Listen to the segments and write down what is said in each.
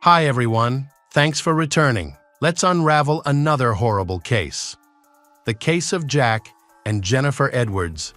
Hi everyone, thanks for returning. Let's unravel another horrible case. The case of Jack and Jennifer Edwards.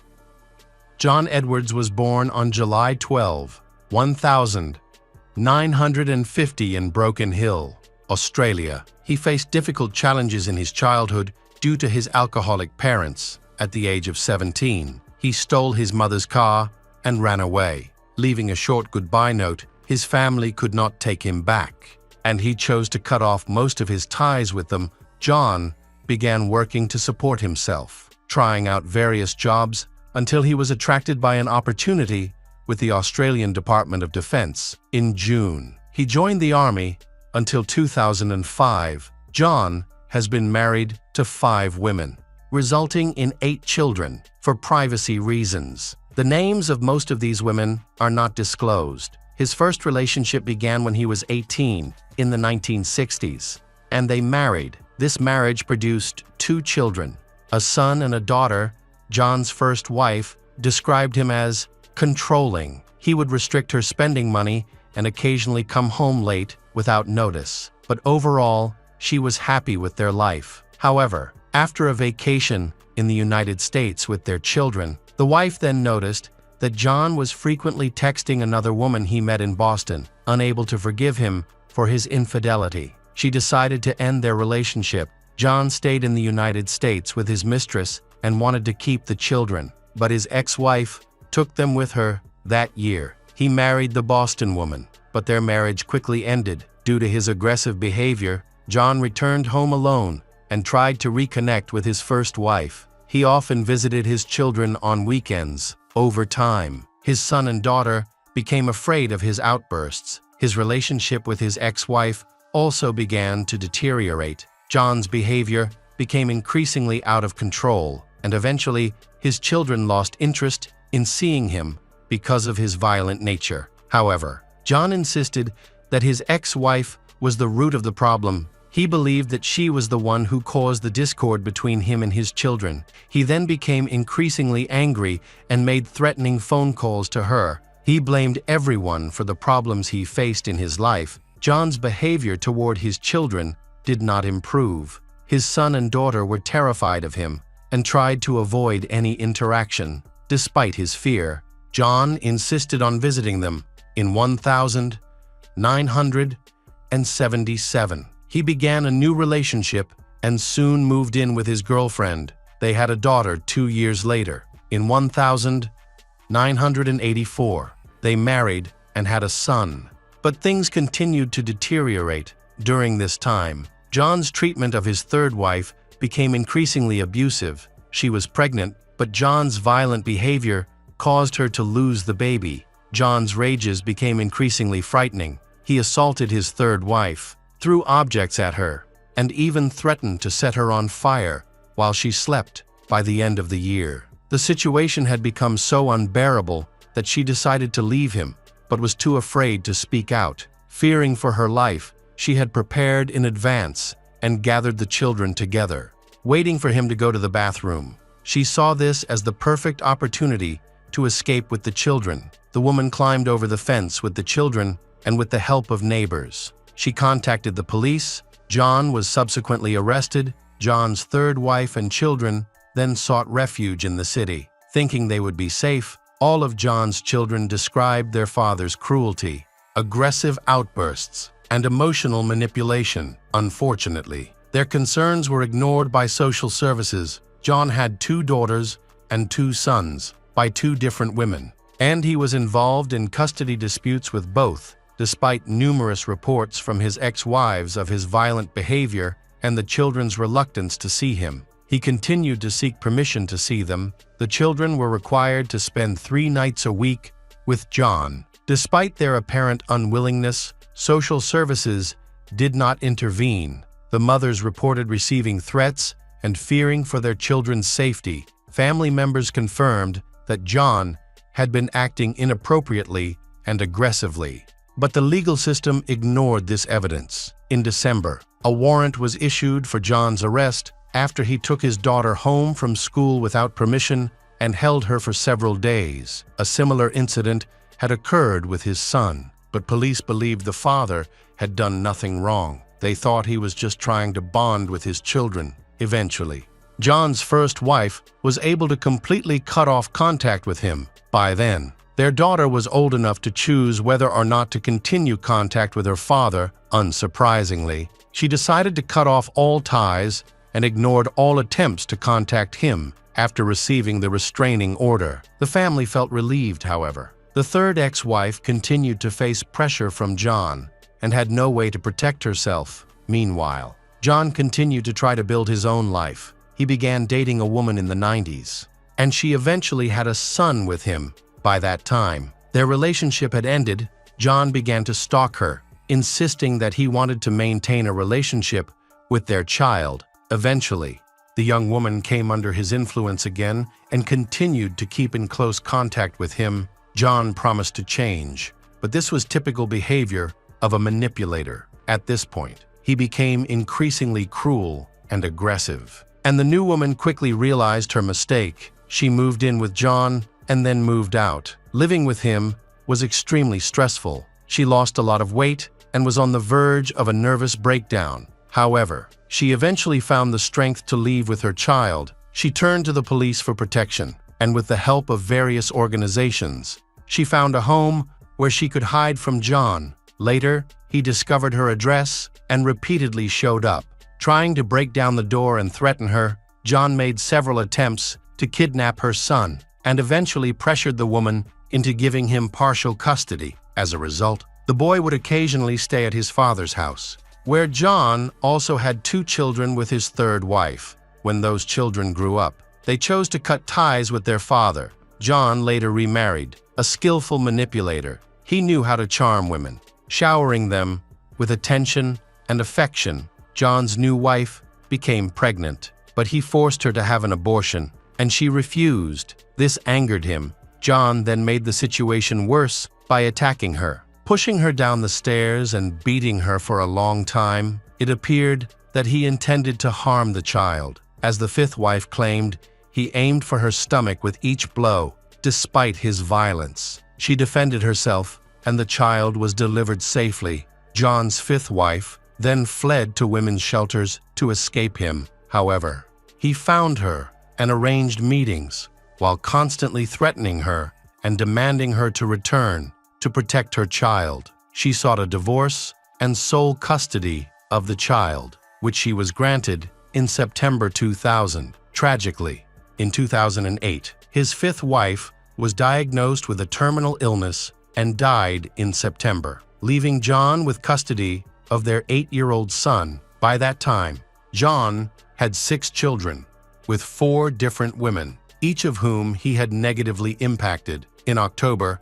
John Edwards was born on July 12, 1950 in Broken Hill, Australia. He faced difficult challenges in his childhood due to his alcoholic parents. At the age of 17, he stole his mother's car and ran away, leaving a short goodbye note. His family could not take him back, and he chose to cut off most of his ties with them. John began working to support himself, trying out various jobs until he was attracted by an opportunity with the Australian Department of Defence. In June, he joined the army until 2005. John has been married to 5 women, resulting in 8 children. For privacy reasons, the names of most of these women are not disclosed. His first relationship began when he was 18 in the 1960s, and they married. This marriage produced 2 children, a son and a daughter. John's first wife described him as controlling. He would restrict her spending money and occasionally come home late without notice. But overall, she was happy with their life. However, after a vacation in the United States with their children, the wife then noticed that John was frequently texting another woman he met in Boston. Unable to forgive him for his infidelity, she decided to end their relationship. John stayed in the United States with his mistress and wanted to keep the children, but his ex-wife took them with her that year. He married the Boston woman, but their marriage quickly ended. Due to his aggressive behavior, John returned home alone and tried to reconnect with his first wife. He often visited his children on weekends. Over time, his son and daughter became afraid of his outbursts. His relationship with his ex-wife also began to deteriorate. John's behavior became increasingly out of control, and eventually, his children lost interest in seeing him because of his violent nature. However, John insisted that his ex-wife was the root of the problem. He believed that she was the one who caused the discord between him and his children. He then became increasingly angry and made threatening phone calls to her. He blamed everyone for the problems he faced in his life. John's behavior toward his children did not improve. His son and daughter were terrified of him and tried to avoid any interaction. Despite his fear, John insisted on visiting them. In 1977, he began a new relationship and soon moved in with his girlfriend. They had a daughter 2 years later. In 1984, they married and had a son. But things continued to deteriorate. During this time, John's treatment of his third wife became increasingly abusive. She was pregnant, but John's violent behavior caused her to lose the baby. John's rages became increasingly frightening. He assaulted his third wife, threw objects at her, and even threatened to set her on fire while she slept. By the end of the year, the situation had become so unbearable that she decided to leave him, but was too afraid to speak out. Fearing for her life, she had prepared in advance and gathered the children together, waiting for him to go to the bathroom. She saw this as the perfect opportunity to escape with the children. The woman climbed over the fence with the children and with the help of neighbors. She contacted the police. John was subsequently arrested. John's third wife and children then sought refuge in the city. Thinking they would be safe, all of John's children described their father's cruelty, aggressive outbursts, and emotional manipulation. Unfortunately, their concerns were ignored by social services. John had 2 daughters and 2 sons by 2 different women, and he was involved in custody disputes with both. Despite numerous reports from his ex-wives of his violent behavior and the children's reluctance to see him, he continued to seek permission to see them. The children were required to spend 3 nights a week with John. Despite their apparent unwillingness, social services did not intervene. The mothers reported receiving threats and fearing for their children's safety. Family members confirmed that John had been acting inappropriately and aggressively. But the legal system ignored this evidence. In December, a warrant was issued for John's arrest after he took his daughter home from school without permission and held her for several days. A similar incident had occurred with his son. but police believed the father had done nothing wrong. They thought he was just trying to bond with his children. Eventually, John's first wife was able to completely cut off contact with him. By then, their daughter was old enough to choose whether or not to continue contact with her father. Unsurprisingly, she decided to cut off all ties and ignored all attempts to contact him after receiving the restraining order. The family felt relieved, however. The third ex-wife continued to face pressure from John and had no way to protect herself. Meanwhile, John continued to try to build his own life. He began dating a woman in the 90s, and she eventually had a son with him. By that time, their relationship had ended. John began to stalk her, insisting that he wanted to maintain a relationship with their child. Eventually, the young woman came under his influence again and continued to keep in close contact with him. John promised to change, but this was typical behavior of a manipulator. At this point, he became increasingly cruel and aggressive, and the new woman quickly realized her mistake. She moved in with John and then moved out. Living with him was extremely stressful. She lost a lot of weight and was on the verge of a nervous breakdown. However, she eventually found the strength to leave with her child. She turned to the police for protection, and with the help of various organizations, she found a home where she could hide from John. Later, he discovered her address and repeatedly showed up. Trying to break down the door and threaten her, John made several attempts to kidnap her son and eventually pressured the woman into giving him partial custody. As a result, the boy would occasionally stay at his father's house, where John also had 2 children with his third wife. When those children grew up, they chose to cut ties with their father. John later remarried, a skillful manipulator. He knew how to charm women, showering them with attention and affection. John's new wife became pregnant, but he forced her to have an abortion, and she refused. This angered him. John then made the situation worse by attacking her, pushing her down the stairs and beating her for a long time. It appeared that he intended to harm the child. As the 5th wife claimed, he aimed for her stomach with each blow. Despite his violence, she defended herself, and the child was delivered safely. John's 5th wife then fled to women's shelters to escape him. However, he found her and arranged meetings while constantly threatening her and demanding her to return to protect her child. She sought a divorce and sole custody of the child, which she was granted in September 2000. Tragically, in 2008, his 5th wife was diagnosed with a terminal illness and died in September, leaving John with custody of their 8-year-old son. By that time, John had 6 children with 4 different women, each of whom he had negatively impacted. In October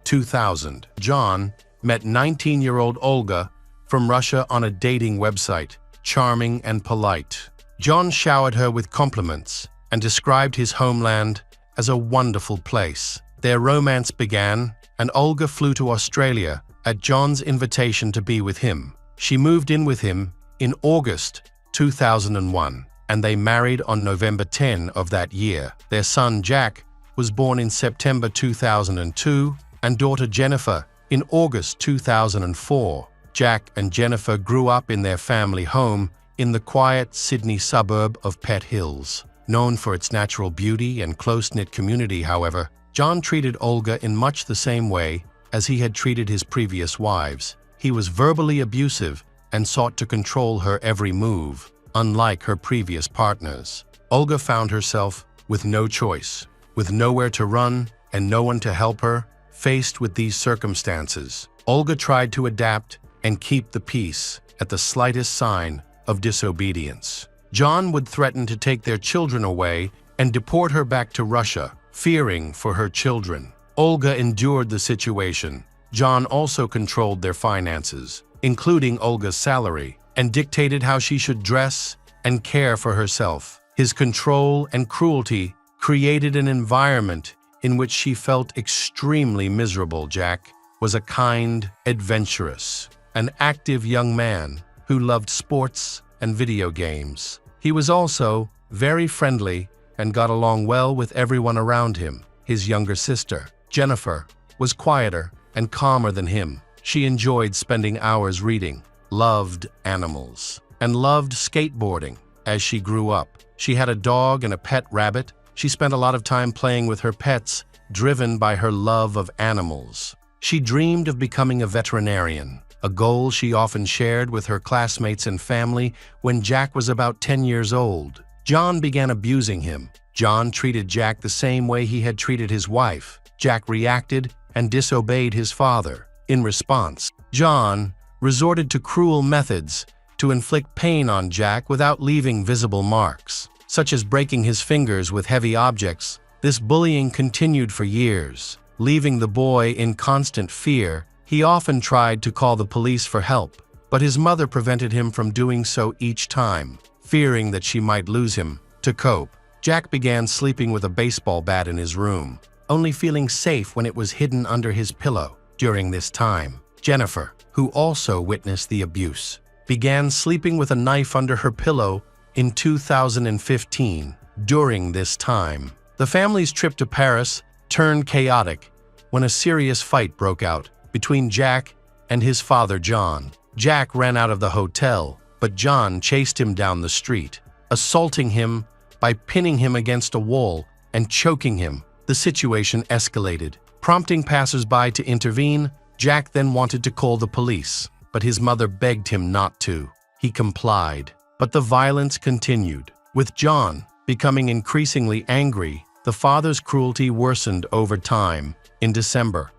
2000, John met 19-year-old Olga from Russia on a dating website. Charming and polite, John showered her with compliments and described his homeland as a wonderful place. Their romance began, and Olga flew to Australia at John's invitation to be with him. She moved in with him in August 2001, and they married on November 10 of that year. Their son Jack was born in September 2002, and daughter Jennifer in August 2004. Jack and Jennifer grew up in their family home in the quiet Sydney suburb of Pett Hills. Known for its natural beauty and close-knit community, however, John treated Olga in much the same way as he had treated his previous wives. He was verbally abusive and sought to control her every move. Unlike her previous partners, Olga found herself with no choice, with nowhere to run and no one to help her. Faced with these circumstances, Olga tried to adapt and keep the peace at the slightest sign of disobedience. John would threaten to take their children away and deport her back to Russia, fearing for her children. Olga endured the situation. John also controlled their finances, including Olga's salary, and dictated how she should dress and care for herself. His control and cruelty created an environment in which she felt extremely miserable. Jack was a kind, adventurous, an active young man who loved sports and video games. He was also very friendly and got along well with everyone around him. His younger sister, Jennifer, was quieter and calmer than him. She enjoyed spending hours reading, loved animals, and loved skateboarding. As she grew up, she had a dog and a pet rabbit. She spent a lot of time playing with her pets, driven by her love of animals. She dreamed of becoming a veterinarian, a goal she often shared with her classmates and family. When Jack was about 10 years old, John began abusing him. John treated Jack the same way he had treated his wife. Jack reacted and disobeyed his father. In response, John resorted to cruel methods to inflict pain on Jack without leaving visible marks, such as breaking his fingers with heavy objects. This bullying continued for years, leaving the boy in constant fear. He often tried to call the police for help, but his mother prevented him from doing so each time, fearing that she might lose him. To cope, Jack began sleeping with a baseball bat in his room, only feeling safe when it was hidden under his pillow. During this time, Jennifer, who also witnessed the abuse, began sleeping with a knife under her pillow in 2015. During this time, the family's trip to Paris turned chaotic when a serious fight broke out between Jack and his father John. Jack ran out of the hotel, but John chased him down the street, assaulting him by pinning him against a wall and choking him. The situation escalated, prompting passers-by to intervene. Jack then wanted to call the police, but his mother begged him not to. He complied, but the violence continued. With John becoming increasingly angry, the father's cruelty worsened over time. In December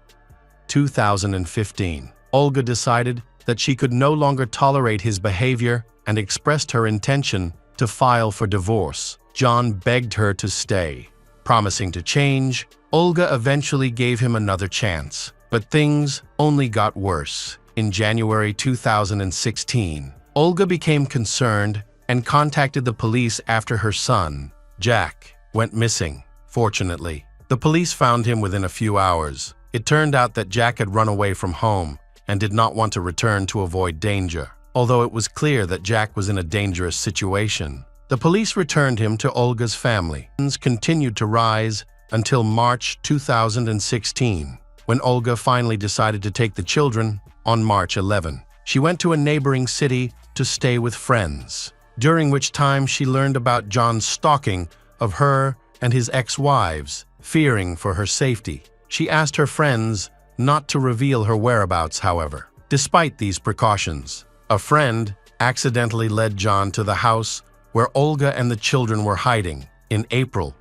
2015, Olga decided that she could no longer tolerate his behavior and expressed her intention to file for divorce. John begged her to stay, promising to change. Olga eventually gave him another chance, but things only got worse. In January 2016, Olga became concerned and contacted the police after her son, Jack, went missing. Fortunately, the police found him within a few hours. It turned out that Jack had run away from home and did not want to return to avoid danger. Although it was clear that Jack was in a dangerous situation, the police returned him to Olga's family. Tensions continued to rise until March 2016, when Olga finally decided to take the children. On March 11, she went to a neighboring city to stay with friends, during which time she learned about John's stalking of her and his ex-wives. Fearing for her safety, she asked her friends not to reveal her whereabouts. However, despite these precautions, a friend accidentally led John to the house where Olga and the children were hiding. In April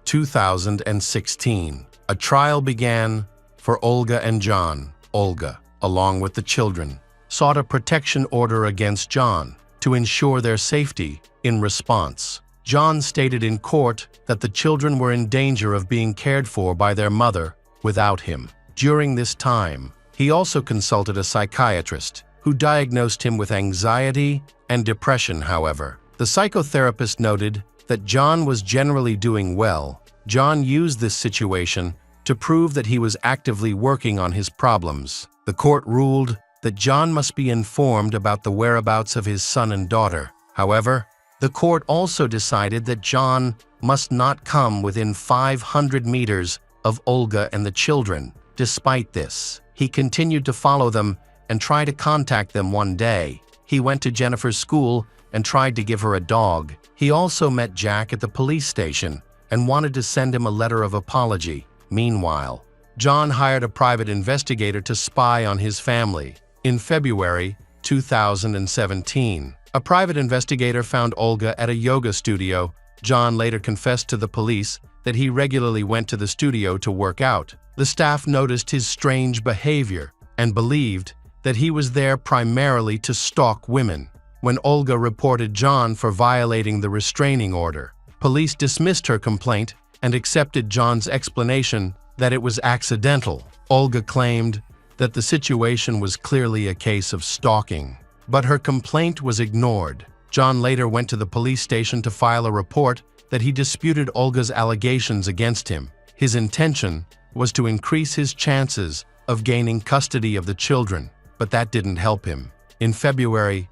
2016, a trial began for Olga and John. Olga, along with the children, sought a protection order against John to ensure their safety. In response, John stated in court that the children were in danger of being cared for by their mother without him. During this time, he also consulted a psychiatrist who diagnosed him with anxiety and depression. However, the psychotherapist noted that John was generally doing well. John used this situation to prove that he was actively working on his problems. The court ruled that John must be informed about the whereabouts of his son and daughter. However, the court also decided that John must not come within 500 meters of Olga and the children. Despite this, he continued to follow them and try to contact them. One day, he went to Jennifer's school and tried to give her a dog. He also met Jack at the police station and wanted to send him a letter of apology. Meanwhile, John hired a private investigator to spy on his family. In February 2017, a private investigator found Olga at a yoga studio. John later confessed to the police that he regularly went to the studio to work out. The staff noticed his strange behavior and believed that he was there primarily to stalk women. When Olga reported John for violating the restraining order, police dismissed her complaint and accepted John's explanation that it was accidental. Olga claimed that the situation was clearly a case of stalking, but her complaint was ignored. John later went to the police station to file a report that he disputed Olga's allegations against him. His intention was to increase his chances of gaining custody of the children, but that didn't help him. In February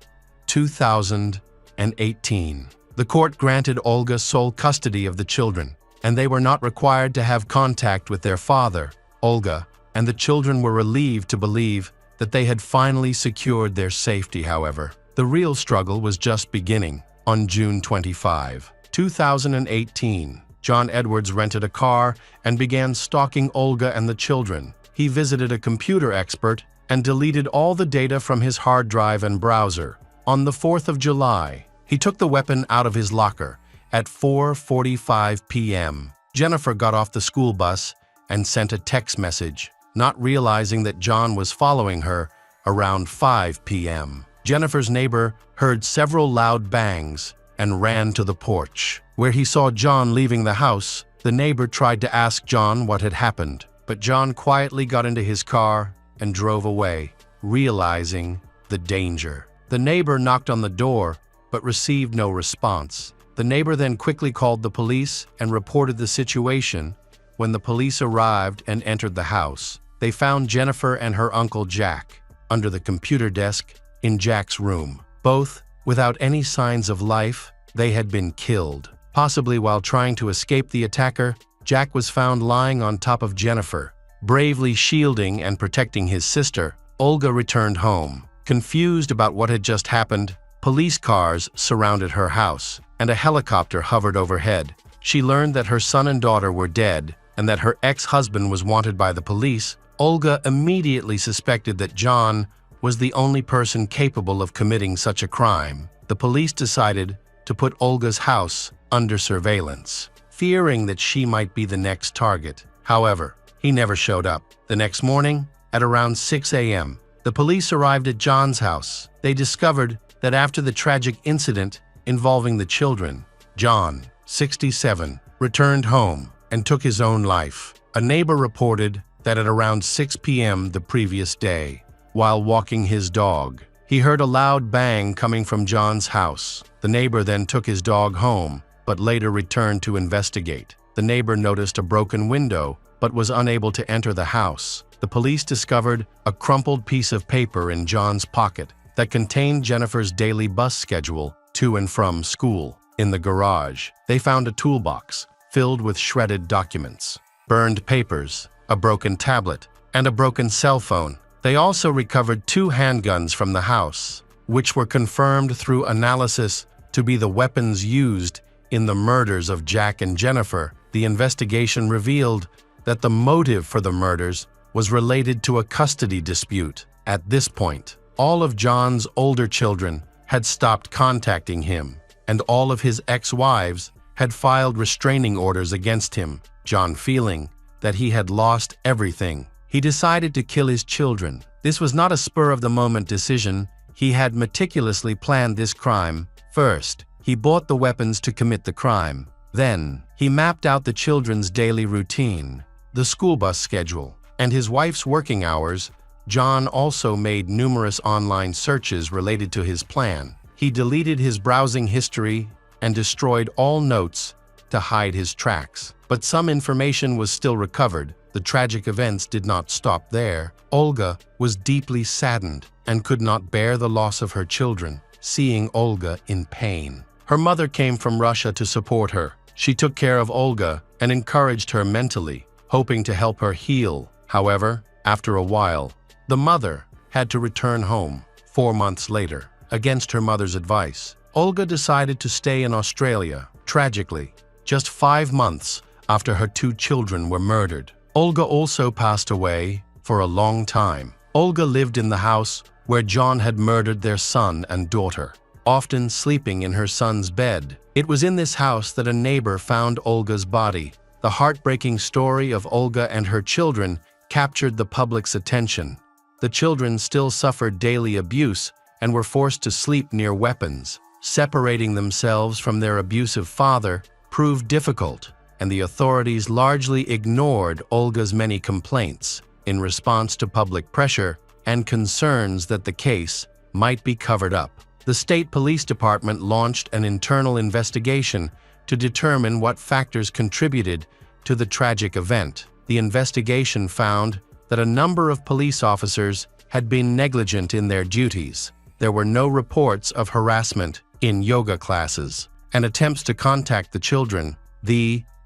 2018, the court granted Olga sole custody of the children, and they were not required to have contact with their father. Olga and the children were relieved to believe that they had finally secured their safety, however. The real struggle was just beginning. On June 25, 2018, John Edwards rented a car and began stalking Olga and the children. He visited a computer expert and deleted all the data from his hard drive and browser. On the 4th of July, he took the weapon out of his locker at 4:45 p.m. Jennifer got off the school bus and sent a text message, not realizing that John was following her around 5 p.m. Jennifer's neighbor heard several loud bangs and ran to the porch. Where he saw John leaving the house, the neighbor tried to ask John what had happened, but John quietly got into his car and drove away, realizing the danger. The neighbor knocked on the door, but received no response. The neighbor then quickly called the police and reported the situation. When the police arrived and entered the house, they found Jennifer and her uncle Jack under the computer desk in Jack's room. Both without any signs of life. They had been killed. Possibly while trying to escape the attacker, Jack was found lying on top of Jennifer, bravely shielding and protecting his sister. Olga returned home. Confused about what had just happened, police cars surrounded her house, and a helicopter hovered overhead. She learned that her son and daughter were dead, and that her ex-husband was wanted by the police. Olga immediately suspected that John was the only person capable of committing such a crime. The police decided to put Olga's house under surveillance, fearing that she might be the next target. However, he never showed up. The next morning, at around 6 a.m., the police arrived at John's house. They discovered that after the tragic incident involving the children, John, 67, returned home and took his own life. A neighbor reported that at around 6 p.m. the previous day, while walking his dog, he heard a loud bang coming from John's house. The neighbor then took his dog home, but later returned to investigate. The neighbor noticed a broken window, but was unable to enter the house. The police discovered a crumpled piece of paper in John's pocket that contained Jennifer's daily bus schedule to and from school. In the garage, they found a toolbox filled with shredded documents, burned papers, a broken tablet, and a broken cell phone. They also recovered 2 handguns from the house, which were confirmed through analysis to be the weapons used in the murders of Jack and Jennifer. The investigation revealed that the motive for the murders was related to a custody dispute. At this point, all of John's older children had stopped contacting him, and all of his ex-wives had filed restraining orders against him. John, feeling that he had lost everything, he decided to kill his children. This was not a spur-of-the-moment decision. He had meticulously planned this crime. First, he bought the weapons to commit the crime. Then, he mapped out the children's daily routine, the school bus schedule, and his wife's working hours. John also made numerous online searches related to his plan. He deleted his browsing history and destroyed all notes to hide his tracks. But some information was still recovered. The tragic events did not stop there. Olga was deeply saddened and could not bear the loss of her children, seeing Olga in pain. Her mother came from Russia to support her. She took care of Olga and encouraged her mentally, hoping to help her heal. However, after a while, the mother had to return home. 4 months later, against her mother's advice, Olga decided to stay in Australia. Tragically, just 5 months after her 2 children were murdered, Olga also passed away. For a long time, Olga lived in the house where John had murdered their son and daughter, often sleeping in her son's bed. It was in this house that a neighbor found Olga's body. The heartbreaking story of Olga and her children captured the public's attention. The children still suffered daily abuse and were forced to sleep near weapons. Separating themselves from their abusive father proved difficult, and the authorities largely ignored Olga's many complaints in response to public pressure and concerns that the case might be covered up. The state police department launched an internal investigation to determine what factors contributed to the tragic event. The investigation found that a number of police officers had been negligent in their duties. There were no reports of harassment in yoga classes, and attempts to contact the children,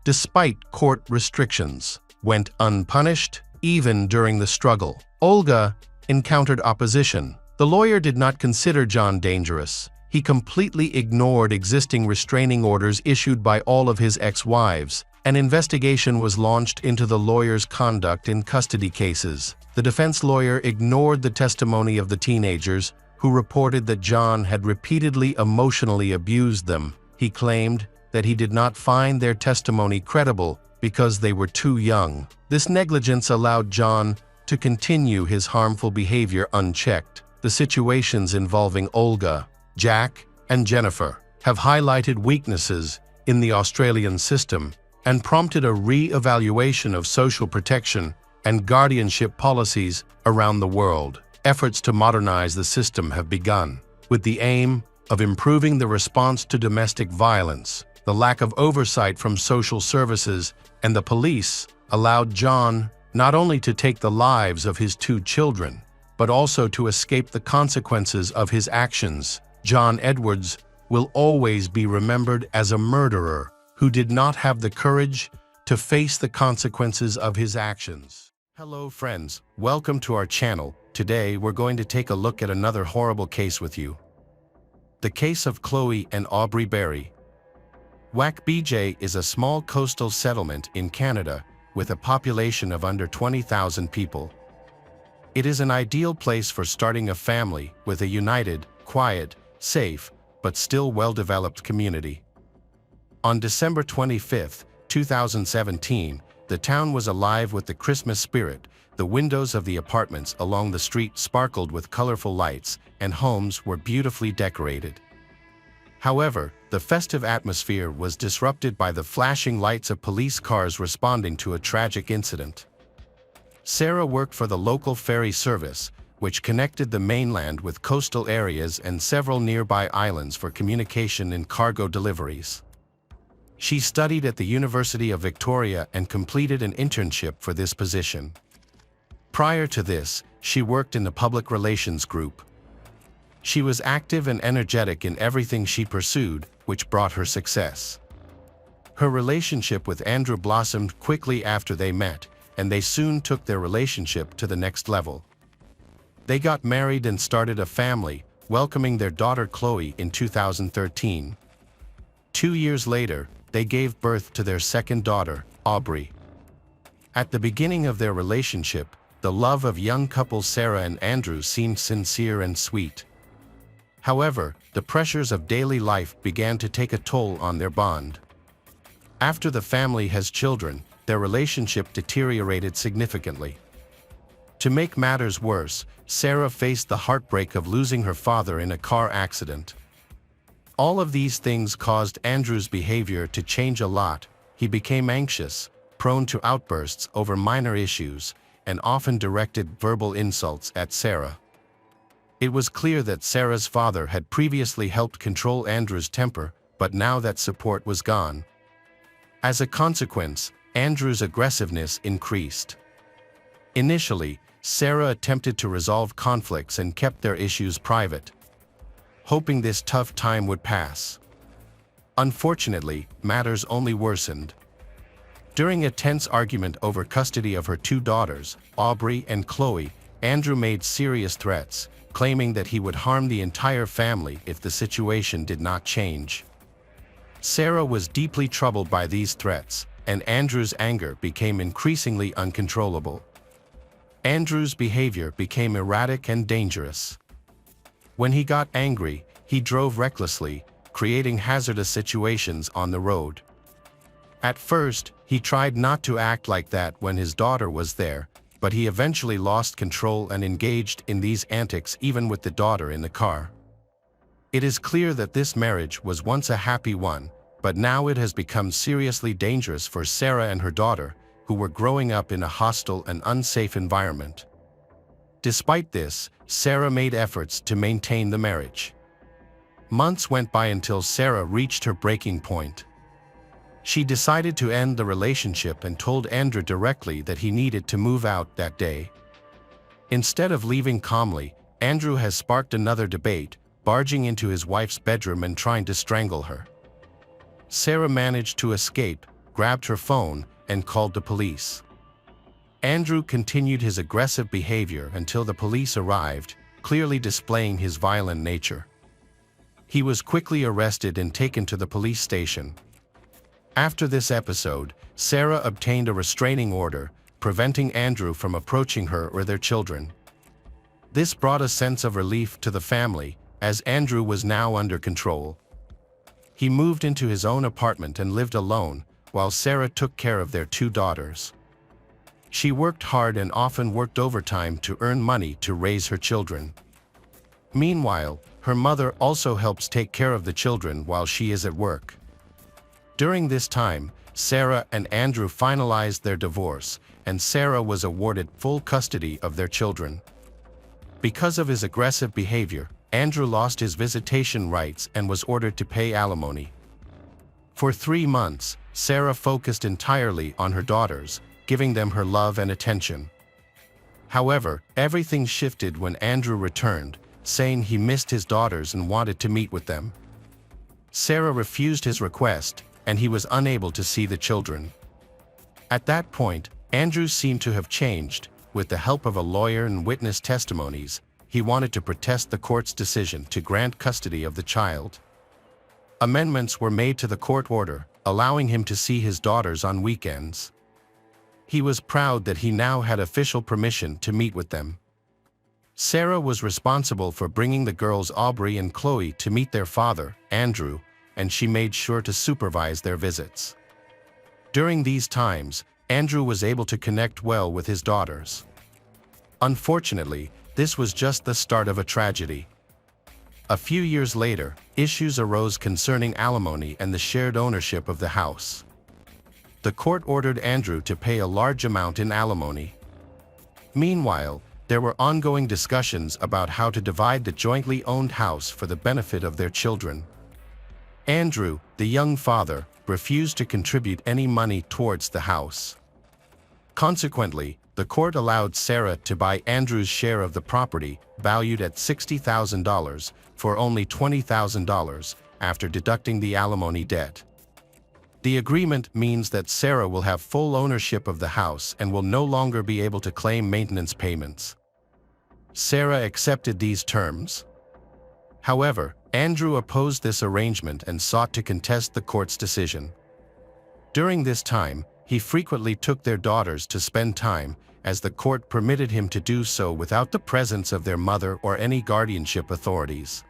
despite court restrictions, went unpunished even during the struggle. Olga encountered opposition. The lawyer did not consider John dangerous. He completely ignored existing restraining orders issued by all of his ex-wives. An investigation was launched into the lawyer's conduct in custody cases. The defense lawyer ignored the testimony of the teenagers, who reported that John had repeatedly emotionally abused them. He claimed that he did not find their testimony credible because they were too young. This negligence allowed John to continue his harmful behavior unchecked. The situations involving Olga, Jack, and Jennifer have highlighted weaknesses in the Australian system and prompted a re-evaluation of social protection and guardianship policies around the world. Efforts to modernize the system have begun, with the aim of improving the response to domestic violence. The lack of oversight from social services and the police allowed John not only to take the lives of his 2 children, but also to escape the consequences of his actions. John Edwards will always be remembered as a murderer who did not have the courage to face the consequences of his actions. Hello friends, welcome to our channel. Today we're going to take a look at another horrible case with you. The case of Chloe and Aubrey Berry. Wack-BJ is a small coastal settlement in Canada with a population of under 20,000 people. It is an ideal place for starting a family with a united, quiet, safe, but still well-developed community. On December 25, 2017, the town was alive with the Christmas spirit. The windows of the apartments along the street sparkled with colorful lights, and homes were beautifully decorated. However, the festive atmosphere was disrupted by the flashing lights of police cars responding to a tragic incident. Sarah worked for the local ferry service, which connected the mainland with coastal areas and several nearby islands for communication and cargo deliveries. She studied at the University of Victoria and completed an internship for this position. Prior to this, she worked in the public relations group. She was active and energetic in everything she pursued, which brought her success. Her relationship with Andrew blossomed quickly after they met, and they soon took their relationship to the next level. They got married and started a family, welcoming their daughter Chloe in 2013. 2 years later, they gave birth to their second daughter, Aubrey. At the beginning of their relationship, the love of young couple Sarah and Andrew seemed sincere and sweet. However, the pressures of daily life began to take a toll on their bond. After the family has children, their relationship deteriorated significantly. To make matters worse, Sarah faced the heartbreak of losing her father in a car accident. All of these things caused Andrew's behavior to change a lot. He became anxious, prone to outbursts over minor issues, and often directed verbal insults at Sarah. It was clear that Sarah's father had previously helped control Andrew's temper, but now that support was gone. As a consequence, Andrew's aggressiveness increased. Initially, Sarah attempted to resolve conflicts and kept their issues private, hoping this tough time would pass. Unfortunately, matters only worsened. During a tense argument over custody of her 2 daughters, Aubrey and Chloe, Andrew made serious threats, claiming that he would harm the entire family if the situation did not change. Sarah was deeply troubled by these threats, and Andrew's anger became increasingly uncontrollable. Andrew's behavior became erratic and dangerous. When he got angry, he drove recklessly, creating hazardous situations on the road. At first, he tried not to act like that when his daughter was there, but he eventually lost control and engaged in these antics even with the daughter in the car. It is clear that this marriage was once a happy one, but now it has become seriously dangerous for Sarah and her daughter, who were growing up in a hostile and unsafe environment. Despite this, Sarah made efforts to maintain the marriage. Months went by until Sarah reached her breaking point. She decided to end the relationship and told Andrew directly that he needed to move out that day. Instead of leaving calmly, Andrew has sparked another debate, barging into his wife's bedroom and trying to strangle her. Sarah managed to escape, grabbed her phone, and called the police. Andrew continued his aggressive behavior until the police arrived, clearly displaying his violent nature. He was quickly arrested and taken to the police station. After this episode, Sarah obtained a restraining order, preventing Andrew from approaching her or their children. This brought a sense of relief to the family, as Andrew was now under control. He moved into his own apartment and lived alone, while Sarah took care of their 2 daughters. She worked hard and often worked overtime to earn money to raise her children. Meanwhile, her mother also helps take care of the children while she is at work. During this time, Sarah and Andrew finalized their divorce, and Sarah was awarded full custody of their children. Because of his aggressive behavior, Andrew lost his visitation rights and was ordered to pay alimony. For 3 months, Sarah focused entirely on her daughters, giving them her love and attention. However, everything shifted when Andrew returned, saying he missed his daughters and wanted to meet with them. Sarah refused his request, and he was unable to see the children. At that point, Andrew seemed to have changed. With the help of a lawyer and witness testimonies, he wanted to protest the court's decision to grant custody of the child. Amendments were made to the court order, allowing him to see his daughters on weekends. He was proud that he now had official permission to meet with them. Sarah was responsible for bringing the girls Aubrey and Chloe to meet their father, Andrew, and she made sure to supervise their visits. During these times, Andrew was able to connect well with his daughters. Unfortunately, this was just the start of a tragedy. A few years later, issues arose concerning alimony and the shared ownership of the house. The court ordered Andrew to pay a large amount in alimony. Meanwhile, there were ongoing discussions about how to divide the jointly owned house for the benefit of their children. Andrew, the young father, refused to contribute any money towards the house. Consequently, the court allowed Sarah to buy Andrew's share of the property, valued at $60,000, for only $20,000, after deducting the alimony debt. The agreement means that Sarah will have full ownership of the house and will no longer be able to claim maintenance payments. Sarah accepted these terms. However, Andrew opposed this arrangement and sought to contest the court's decision. During this time, he frequently took their daughters to spend time, as the court permitted him to do so without the presence of their mother or any guardianship authorities.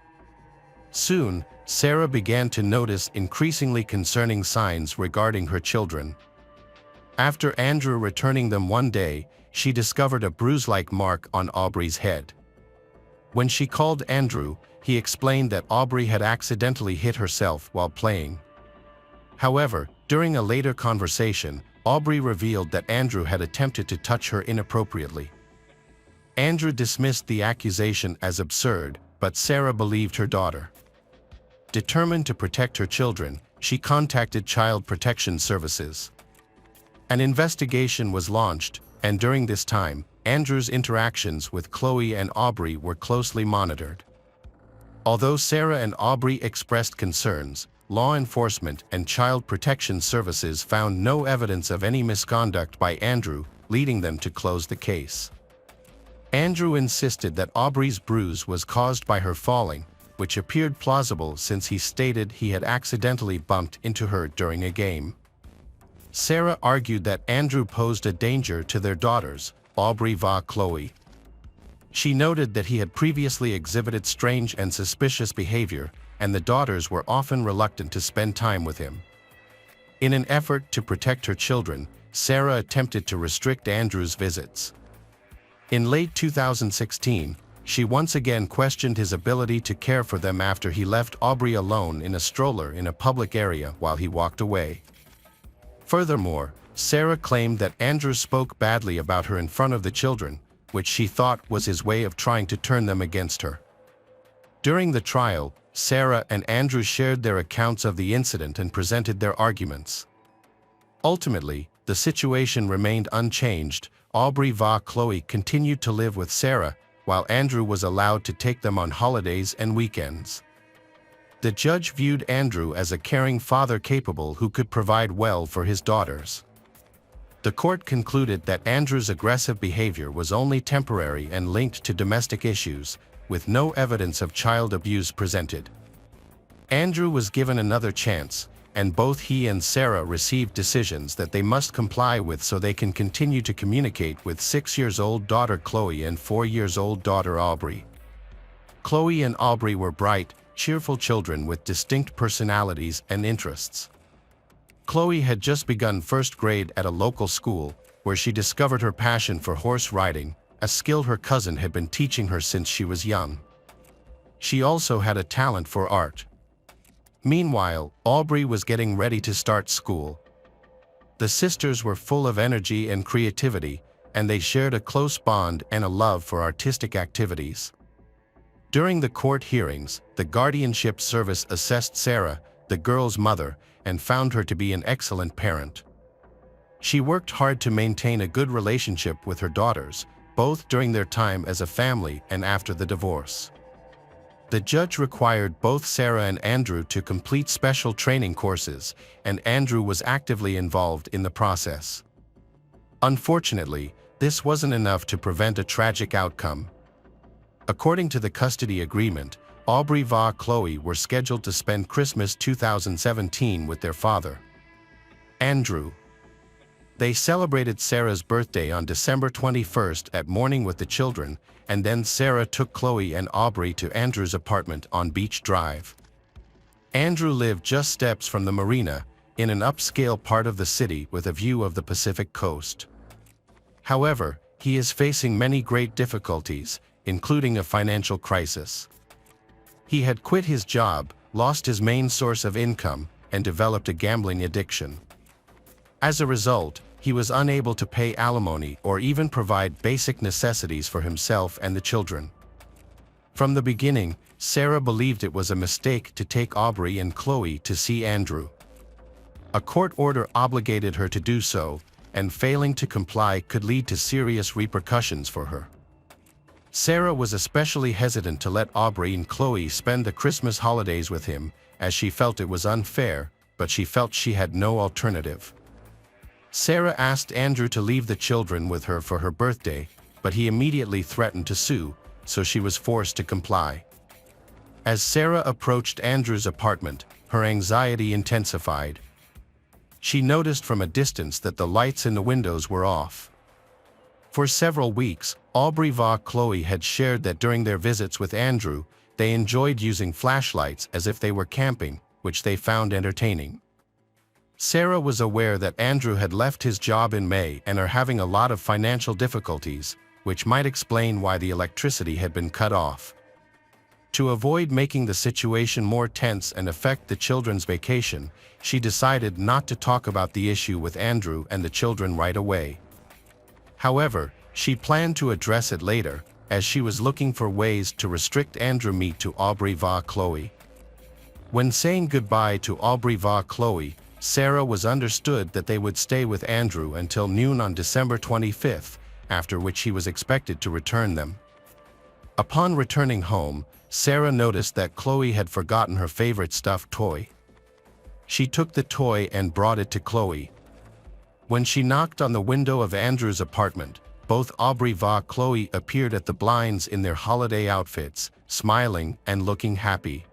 Soon, Sarah began to notice increasingly concerning signs regarding her children. After Andrew returning them one day, she discovered a bruise-like mark on Aubrey's head. When she called Andrew, he explained that Aubrey had accidentally hit herself while playing. However, during a later conversation, Aubrey revealed that Andrew had attempted to touch her inappropriately. Andrew dismissed the accusation as absurd, but Sarah believed her daughter. Determined to protect her children, she contacted Child Protection Services. An investigation was launched, and during this time, Andrew's interactions with Chloe and Aubrey were closely monitored. Although Sarah and Aubrey expressed concerns, law enforcement and Child Protection Services found no evidence of any misconduct by Andrew, leading them to close the case. Andrew insisted that Aubrey's bruise was caused by her falling, which appeared plausible since he stated he had accidentally bumped into her during a game. Sarah argued that Andrew posed a danger to their daughters, Aubrey and Chloe. She noted that he had previously exhibited strange and suspicious behavior, and the daughters were often reluctant to spend time with him. In an effort to protect her children, Sarah attempted to restrict Andrew's visits. In late 2016, she once again questioned his ability to care for them after he left Aubrey alone in a stroller in a public area while he walked away. Furthermore, Sarah claimed that Andrew spoke badly about her in front of the children, which she thought was his way of trying to turn them against her. During the trial, Sarah and Andrew shared their accounts of the incident and presented their arguments. Ultimately, the situation remained unchanged. Aubrey and Chloe continued to live with Sarah, while Andrew was allowed to take them on holidays and weekends. The judge viewed Andrew as a caring father capable who could provide well for his daughters. The court concluded that Andrew's aggressive behavior was only temporary and linked to domestic issues, with no evidence of child abuse presented. Andrew was given another chance, and both he and Sarah received decisions that they must comply with so they can continue to communicate with 6-year-old daughter Chloe and 4-year-old daughter Aubrey. Chloe and Aubrey were bright, cheerful children with distinct personalities and interests. Chloe had just begun first grade at a local school, where she discovered her passion for horse riding, a skill her cousin had been teaching her since she was young. She also had a talent for art. Meanwhile, Aubrey was getting ready to start school. The sisters were full of energy and creativity, and they shared a close bond and a love for artistic activities. During the court hearings, the guardianship service assessed Sarah, the girl's mother, and found her to be an excellent parent. She worked hard to maintain a good relationship with her daughters, both during their time as a family and after the divorce. The judge required both Sarah and Andrew to complete special training courses, and Andrew was actively involved in the process. Unfortunately, this wasn't enough to prevent a tragic outcome. According to the custody agreement, Aubrey and Chloe were scheduled to spend Christmas 2017 with their father, Andrew. They celebrated Sarah's birthday on December 21st at morning with the children, and then Sarah took Chloe and Aubrey to Andrew's apartment on Beach Drive. Andrew lived just steps from the marina, in an upscale part of the city with a view of the Pacific coast. However, he is facing many great difficulties, including a financial crisis. He had quit his job, lost his main source of income, and developed a gambling addiction. As a result, he was unable to pay alimony or even provide basic necessities for himself and the children. From the beginning, Sarah believed it was a mistake to take Aubrey and Chloe to see Andrew. A court order obligated her to do so, and failing to comply could lead to serious repercussions for her. Sarah was especially hesitant to let Aubrey and Chloe spend the Christmas holidays with him, as she felt it was unfair, but she felt she had no alternative. Sarah asked Andrew to leave the children with her for her birthday, but he immediately threatened to sue, so she was forced to comply. As Sarah approached Andrew's apartment, her anxiety intensified. She noticed from a distance that the lights in the windows were off. For several weeks, Aubrey and Chloe had shared that during their visits with Andrew, they enjoyed using flashlights as if they were camping, which they found entertaining. Sarah was aware that Andrew had left his job in May and are having a lot of financial difficulties, which might explain why the electricity had been cut off. To avoid making the situation more tense and affect the children's vacation, she decided not to talk about the issue with Andrew and the children right away. However, she planned to address it later, as she was looking for ways to restrict Andrew meet to Aubrey and Chloe. When saying goodbye to Aubrey and Chloe, Sarah was understood that they would stay with Andrew until noon on December 25th, after which he was expected to return them. Upon returning home, Sarah noticed that Chloe had forgotten her favorite stuffed toy. She took the toy and brought it to Chloe. When she knocked on the window of Andrew's apartment, both Aubrey and Chloe appeared at the blinds in their holiday outfits, smiling and looking happy.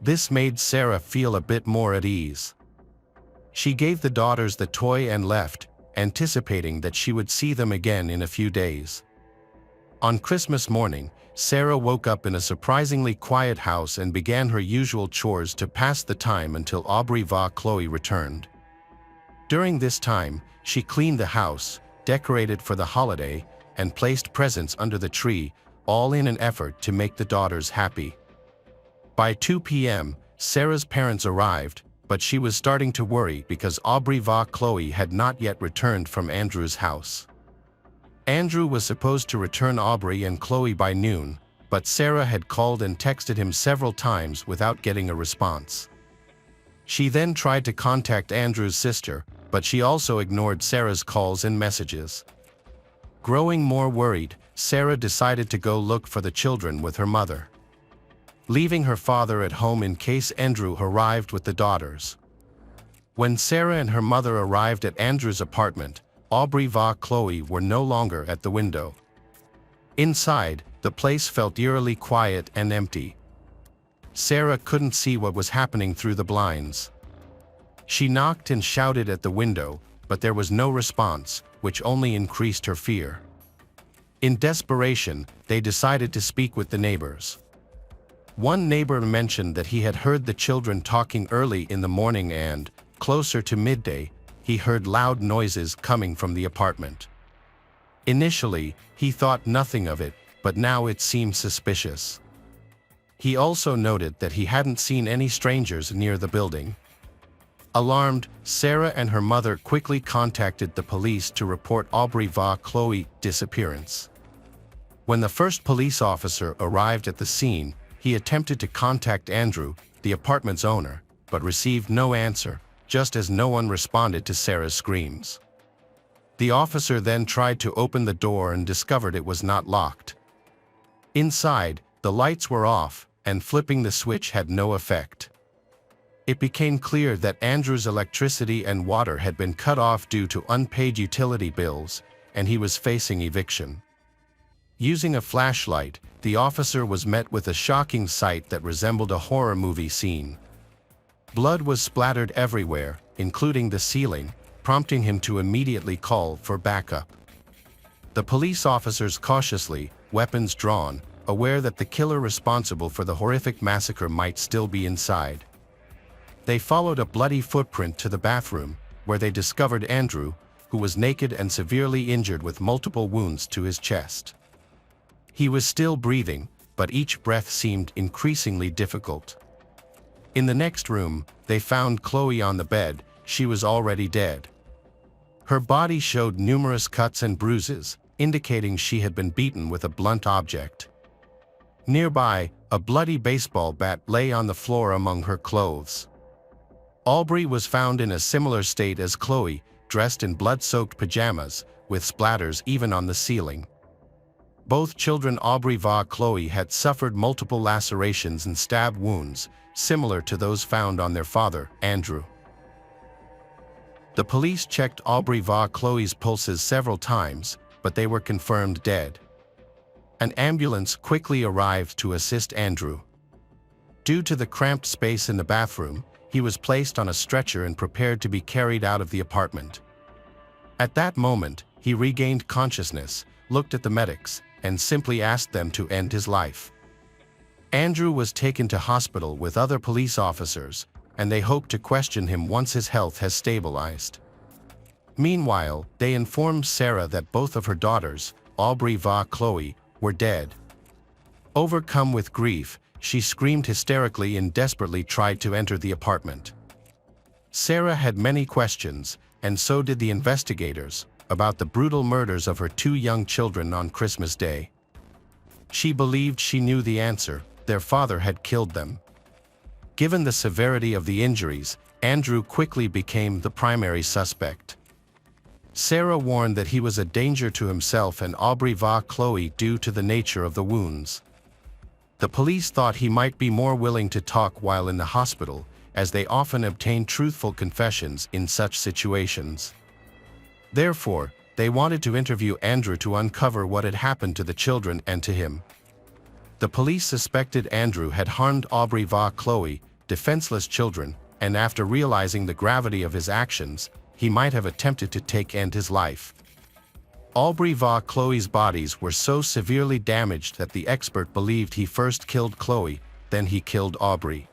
This made Sarah feel a bit more at ease. She gave the daughters the toy and left, anticipating that she would see them again in a few days. On Christmas morning, Sarah woke up in a surprisingly quiet house and began her usual chores to pass the time until Aubrey and Chloe returned. During this time, she cleaned the house, decorated for the holiday, and placed presents under the tree, all in an effort to make the daughters happy. By 2 p.m., Sarah's parents arrived, but she was starting to worry because Aubrey and Chloe had not yet returned from Andrew's house. Andrew was supposed to return Aubrey and Chloe by noon, but Sarah had called and texted him several times without getting a response. She then tried to contact Andrew's sister, but she also ignored Sarah's calls and messages. Growing more worried, Sarah decided to go look for the children with her mother, leaving her father at home in case Andrew arrived with the daughters. When Sarah and her mother arrived at Andrew's apartment, Aubrey va Chloe were no longer at the window. Inside, the place felt eerily quiet and empty. Sarah couldn't see what was happening through the blinds. She knocked and shouted at the window, but there was no response, which only increased her fear. In desperation, they decided to speak with the neighbors. One neighbor mentioned that he had heard the children talking early in the morning and, closer to midday, he heard loud noises coming from the apartment. Initially, he thought nothing of it, but now it seemed suspicious. He also noted that he hadn't seen any strangers near the building. Alarmed, Sarah and her mother quickly contacted the police to report Aubrey va Chloe's disappearance. When the first police officer arrived at the scene, he attempted to contact Andrew, the apartment's owner, but received no answer, just as no one responded to Sarah's screams. The officer then tried to open the door and discovered it was not locked. Inside, the lights were off, and flipping the switch had no effect. It became clear that Andrew's electricity and water had been cut off due to unpaid utility bills, and he was facing eviction. Using a flashlight, the officer was met with a shocking sight that resembled a horror movie scene. Blood was splattered everywhere, including the ceiling, prompting him to immediately call for backup. The police officers cautiously, weapons drawn, aware that the killer responsible for the horrific massacre might still be inside. They followed a bloody footprint to the bathroom, where they discovered Andrew, who was naked and severely injured with multiple wounds to his chest. He was still breathing, but each breath seemed increasingly difficult. In the next room, they found Chloe on the bed. She was already dead. Her body showed numerous cuts and bruises, indicating she had been beaten with a blunt object. Nearby, a bloody baseball bat lay on the floor among her clothes. Aubrey was found in a similar state as Chloe, dressed in blood-soaked pajamas, with splatters even on the ceiling. Both children Aubrey va Chloe had suffered multiple lacerations and stab wounds, similar to those found on their father, Andrew. The police checked Aubrey va Chloe's pulses several times, but they were confirmed dead. An ambulance quickly arrived to assist Andrew. Due to the cramped space in the bathroom, he was placed on a stretcher and prepared to be carried out of the apartment. At that moment, he regained consciousness, looked at the medics, and simply asked them to end his life. Andrew was taken to hospital with other police officers, and they hoped to question him once his health has stabilized. Meanwhile, they informed Sarah that both of her daughters, Aubrey va Chloe, were dead. Overcome with grief, she screamed hysterically and desperately tried to enter the apartment. Sarah had many questions, and so did the investigators, about the brutal murders of her two young children on Christmas Day. She believed she knew the answer: their father had killed them. Given the severity of the injuries, Andrew quickly became the primary suspect. Sarah warned that he was a danger to himself and Aubrey va Chloe due to the nature of the wounds. The police thought he might be more willing to talk while in the hospital, as they often obtained truthful confessions in such situations. Therefore, they wanted to interview Andrew to uncover what had happened to the children and to him. The police suspected Andrew had harmed Aubrey va Chloe, defenseless children, and after realizing the gravity of his actions, he might have attempted to take his life. Aubrey va Chloe's bodies were so severely damaged that the expert believed he first killed Chloe, then he killed Aubrey.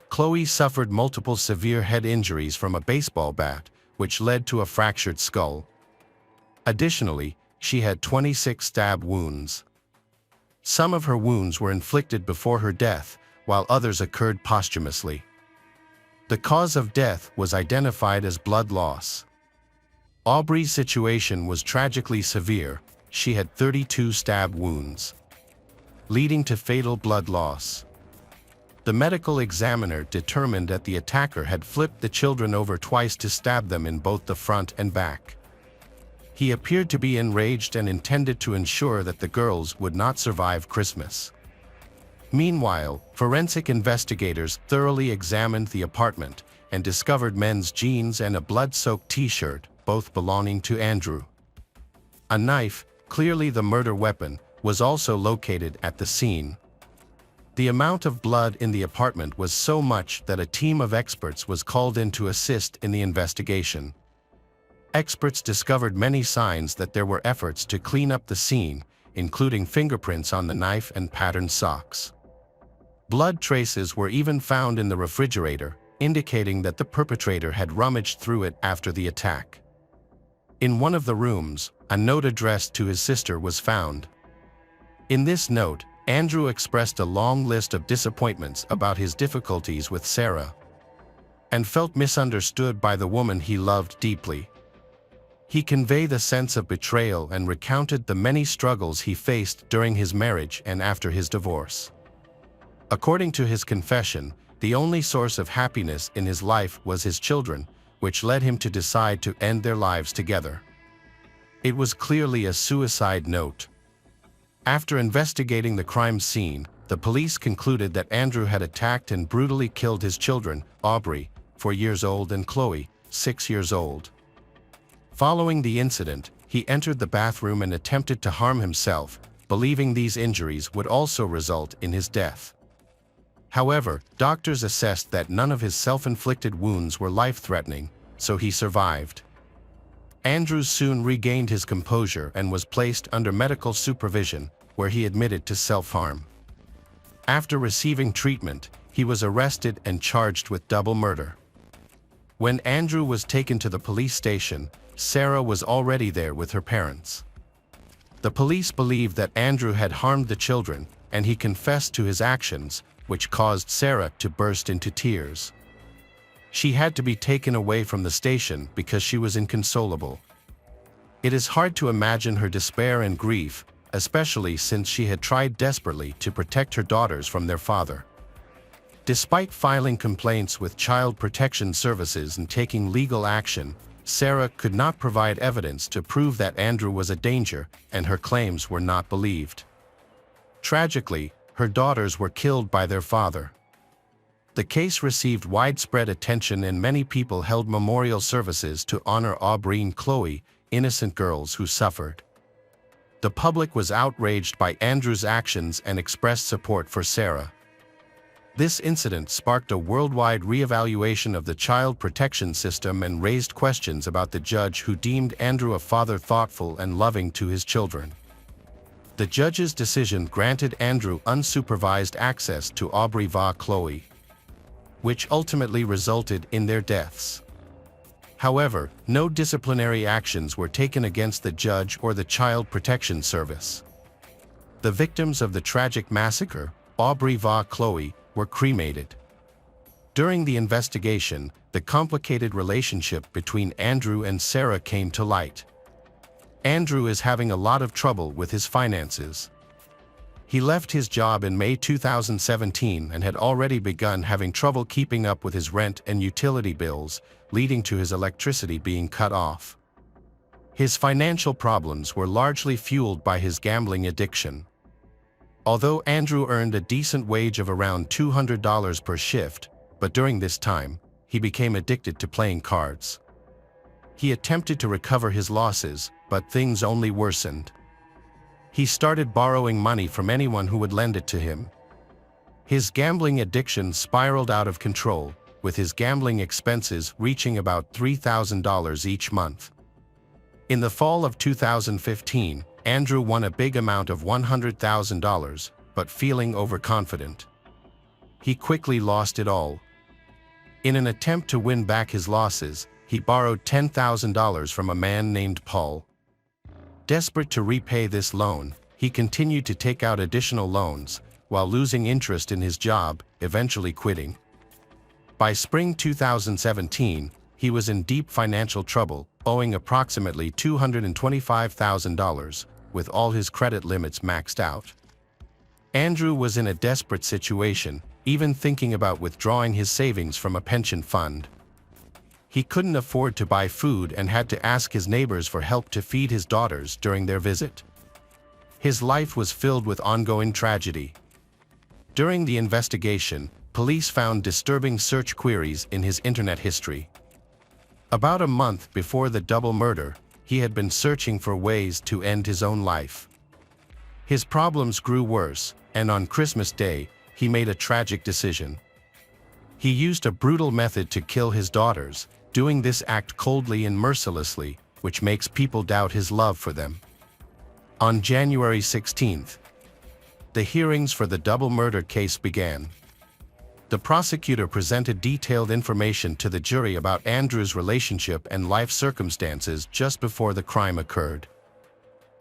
Chloe suffered multiple severe head injuries from a baseball bat, which led to a fractured skull. Additionally, she had 26 stab wounds. Some of her wounds were inflicted before her death, while others occurred posthumously. The cause of death was identified as blood loss. Aubrey's situation was tragically severe. She had 32 stab wounds, leading to fatal blood loss. The medical examiner determined that the attacker had flipped the children over twice to stab them in both the front and back. He appeared to be enraged and intended to ensure that the girls would not survive Christmas. Meanwhile, forensic investigators thoroughly examined the apartment and discovered men's jeans and a blood-soaked t-shirt, both belonging to Andrew. A knife, clearly the murder weapon, was also located at the scene. The amount of blood in the apartment was so much that a team of experts was called in to assist in the investigation. Experts discovered many signs that there were efforts to clean up the scene, including fingerprints on the knife and patterned socks. Blood traces were even found in the refrigerator, indicating that the perpetrator had rummaged through it after the attack. In one of the rooms, a note addressed to his sister was found. In this note, Andrew expressed a long list of disappointments about his difficulties with Sarah, and felt misunderstood by the woman he loved deeply. He conveyed a sense of betrayal and recounted the many struggles he faced during his marriage and after his divorce. According to his confession, the only source of happiness in his life was his children, which led him to decide to end their lives together. It was clearly a suicide note. After investigating the crime scene, the police concluded that Andrew had attacked and brutally killed his children, Aubrey, 4 years old, and Chloe, 6 years old. Following the incident, he entered the bathroom and attempted to harm himself, believing these injuries would also result in his death. However, doctors assessed that none of his self-inflicted wounds were life-threatening, so he survived. Andrew soon regained his composure and was placed under medical supervision, where he admitted to self-harm. After receiving treatment, he was arrested and charged with double murder. When Andrew was taken to the police station, Sarah was already there with her parents. The police believed that Andrew had harmed the children, and he confessed to his actions, which caused Sarah to burst into tears. She had to be taken away from the station because she was inconsolable. It is hard to imagine her despair and grief, especially since she had tried desperately to protect her daughters from their father. Despite filing complaints with Child Protection Services and taking legal action, Sarah could not provide evidence to prove that Andrew was a danger, and her claims were not believed. Tragically, her daughters were killed by their father. The case received widespread attention and many people held memorial services to honor Aubrey and Chloe, innocent girls who suffered. The public was outraged by Andrew's actions and expressed support for Sarah. This incident sparked a worldwide reevaluation of the child protection system and raised questions about the judge who deemed Andrew a father thoughtful and loving to his children. The judge's decision granted Andrew unsupervised access to Aubrey and Chloe, which ultimately resulted in their deaths. However, no disciplinary actions were taken against the judge or the Child Protection Service. The victims of the tragic massacre, Aubrey and Chloe, were cremated. During the investigation, the complicated relationship between Andrew and Sarah came to light. Andrew is having a lot of trouble with his finances. He left his job in May 2017 and had already begun having trouble keeping up with his rent and utility bills, leading to his electricity being cut off. His financial problems were largely fueled by his gambling addiction. Although Andrew earned a decent wage of around $200 per shift, but during this time, he became addicted to playing cards. He attempted to recover his losses, but things only worsened. He started borrowing money from anyone who would lend it to him. His gambling addiction spiraled out of control, with his gambling expenses reaching about $3,000 each month. In the fall of 2015, Andrew won a big amount of $100,000, but feeling overconfident, he quickly lost it all. In an attempt to win back his losses, he borrowed $10,000 from a man named Paul. Desperate to repay this loan, he continued to take out additional loans, while losing interest in his job, eventually quitting. By spring 2017, he was in deep financial trouble, owing approximately $225,000, with all his credit limits maxed out. Andrew was in a desperate situation, even thinking about withdrawing his savings from a pension fund. He couldn't afford to buy food and had to ask his neighbors for help to feed his daughters during their visit. His life was filled with ongoing tragedy. During the investigation, police found disturbing search queries in his internet history. About a month before the double murder, he had been searching for ways to end his own life. His problems grew worse, and on Christmas Day, he made a tragic decision. He used a brutal method to kill his daughters, doing this act coldly and mercilessly, which makes people doubt his love for them. On January 16th, the hearings for the double murder case began. The prosecutor presented detailed information to the jury about Andrew's relationship and life circumstances just before the crime occurred.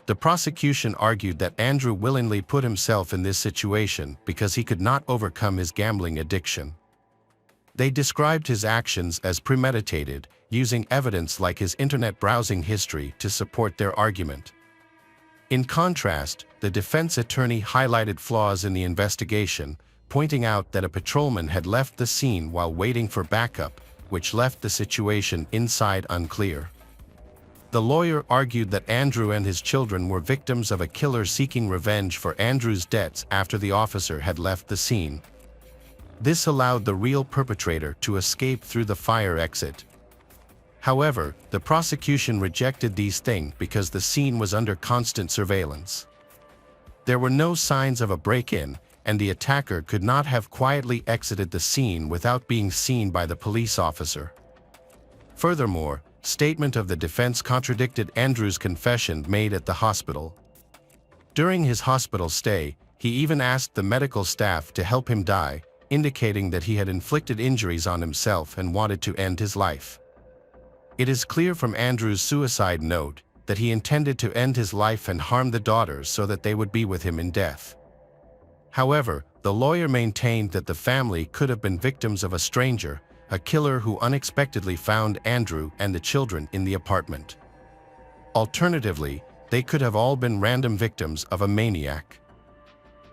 The prosecution argued that Andrew willingly put himself in this situation because he could not overcome his gambling addiction. They described his actions as premeditated, using evidence like his internet browsing history to support their argument. In contrast, the defense attorney highlighted flaws in the investigation, pointing out that a patrolman had left the scene while waiting for backup, which left the situation inside unclear. The lawyer argued that Andrew and his children were victims of a killer seeking revenge for Andrew's debts after the officer had left the scene. This allowed the real perpetrator to escape through the fire exit. However, the prosecution rejected these things because the scene was under constant surveillance. There were no signs of a break-in, and the attacker could not have quietly exited the scene without being seen by the police officer. Furthermore, statement of the defense contradicted Andrew's confession made at the hospital. During his hospital stay, he even asked the medical staff to help him die, indicating that he had inflicted injuries on himself and wanted to end his life. It is clear from Andrew's suicide note that he intended to end his life and harm the daughters so that they would be with him in death. However, the lawyer maintained that the family could have been victims of a stranger, a killer who unexpectedly found Andrew and the children in the apartment. Alternatively, they could have all been random victims of a maniac.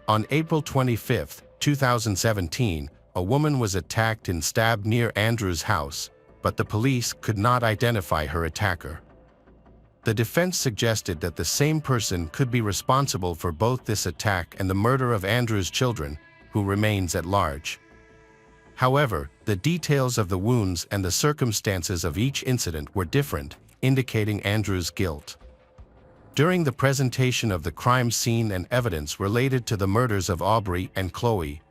On April 25, 2017, a woman was attacked and stabbed near Andrew's house, but the police could not identify her attacker. The defense suggested that the same person could be responsible for both this attack and the murder of Andrew's children, who remains at large. However, the details of the wounds and the circumstances of each incident were different, indicating Andrew's guilt. During the presentation of the crime scene and evidence related to the murders of Aubrey and Chloe,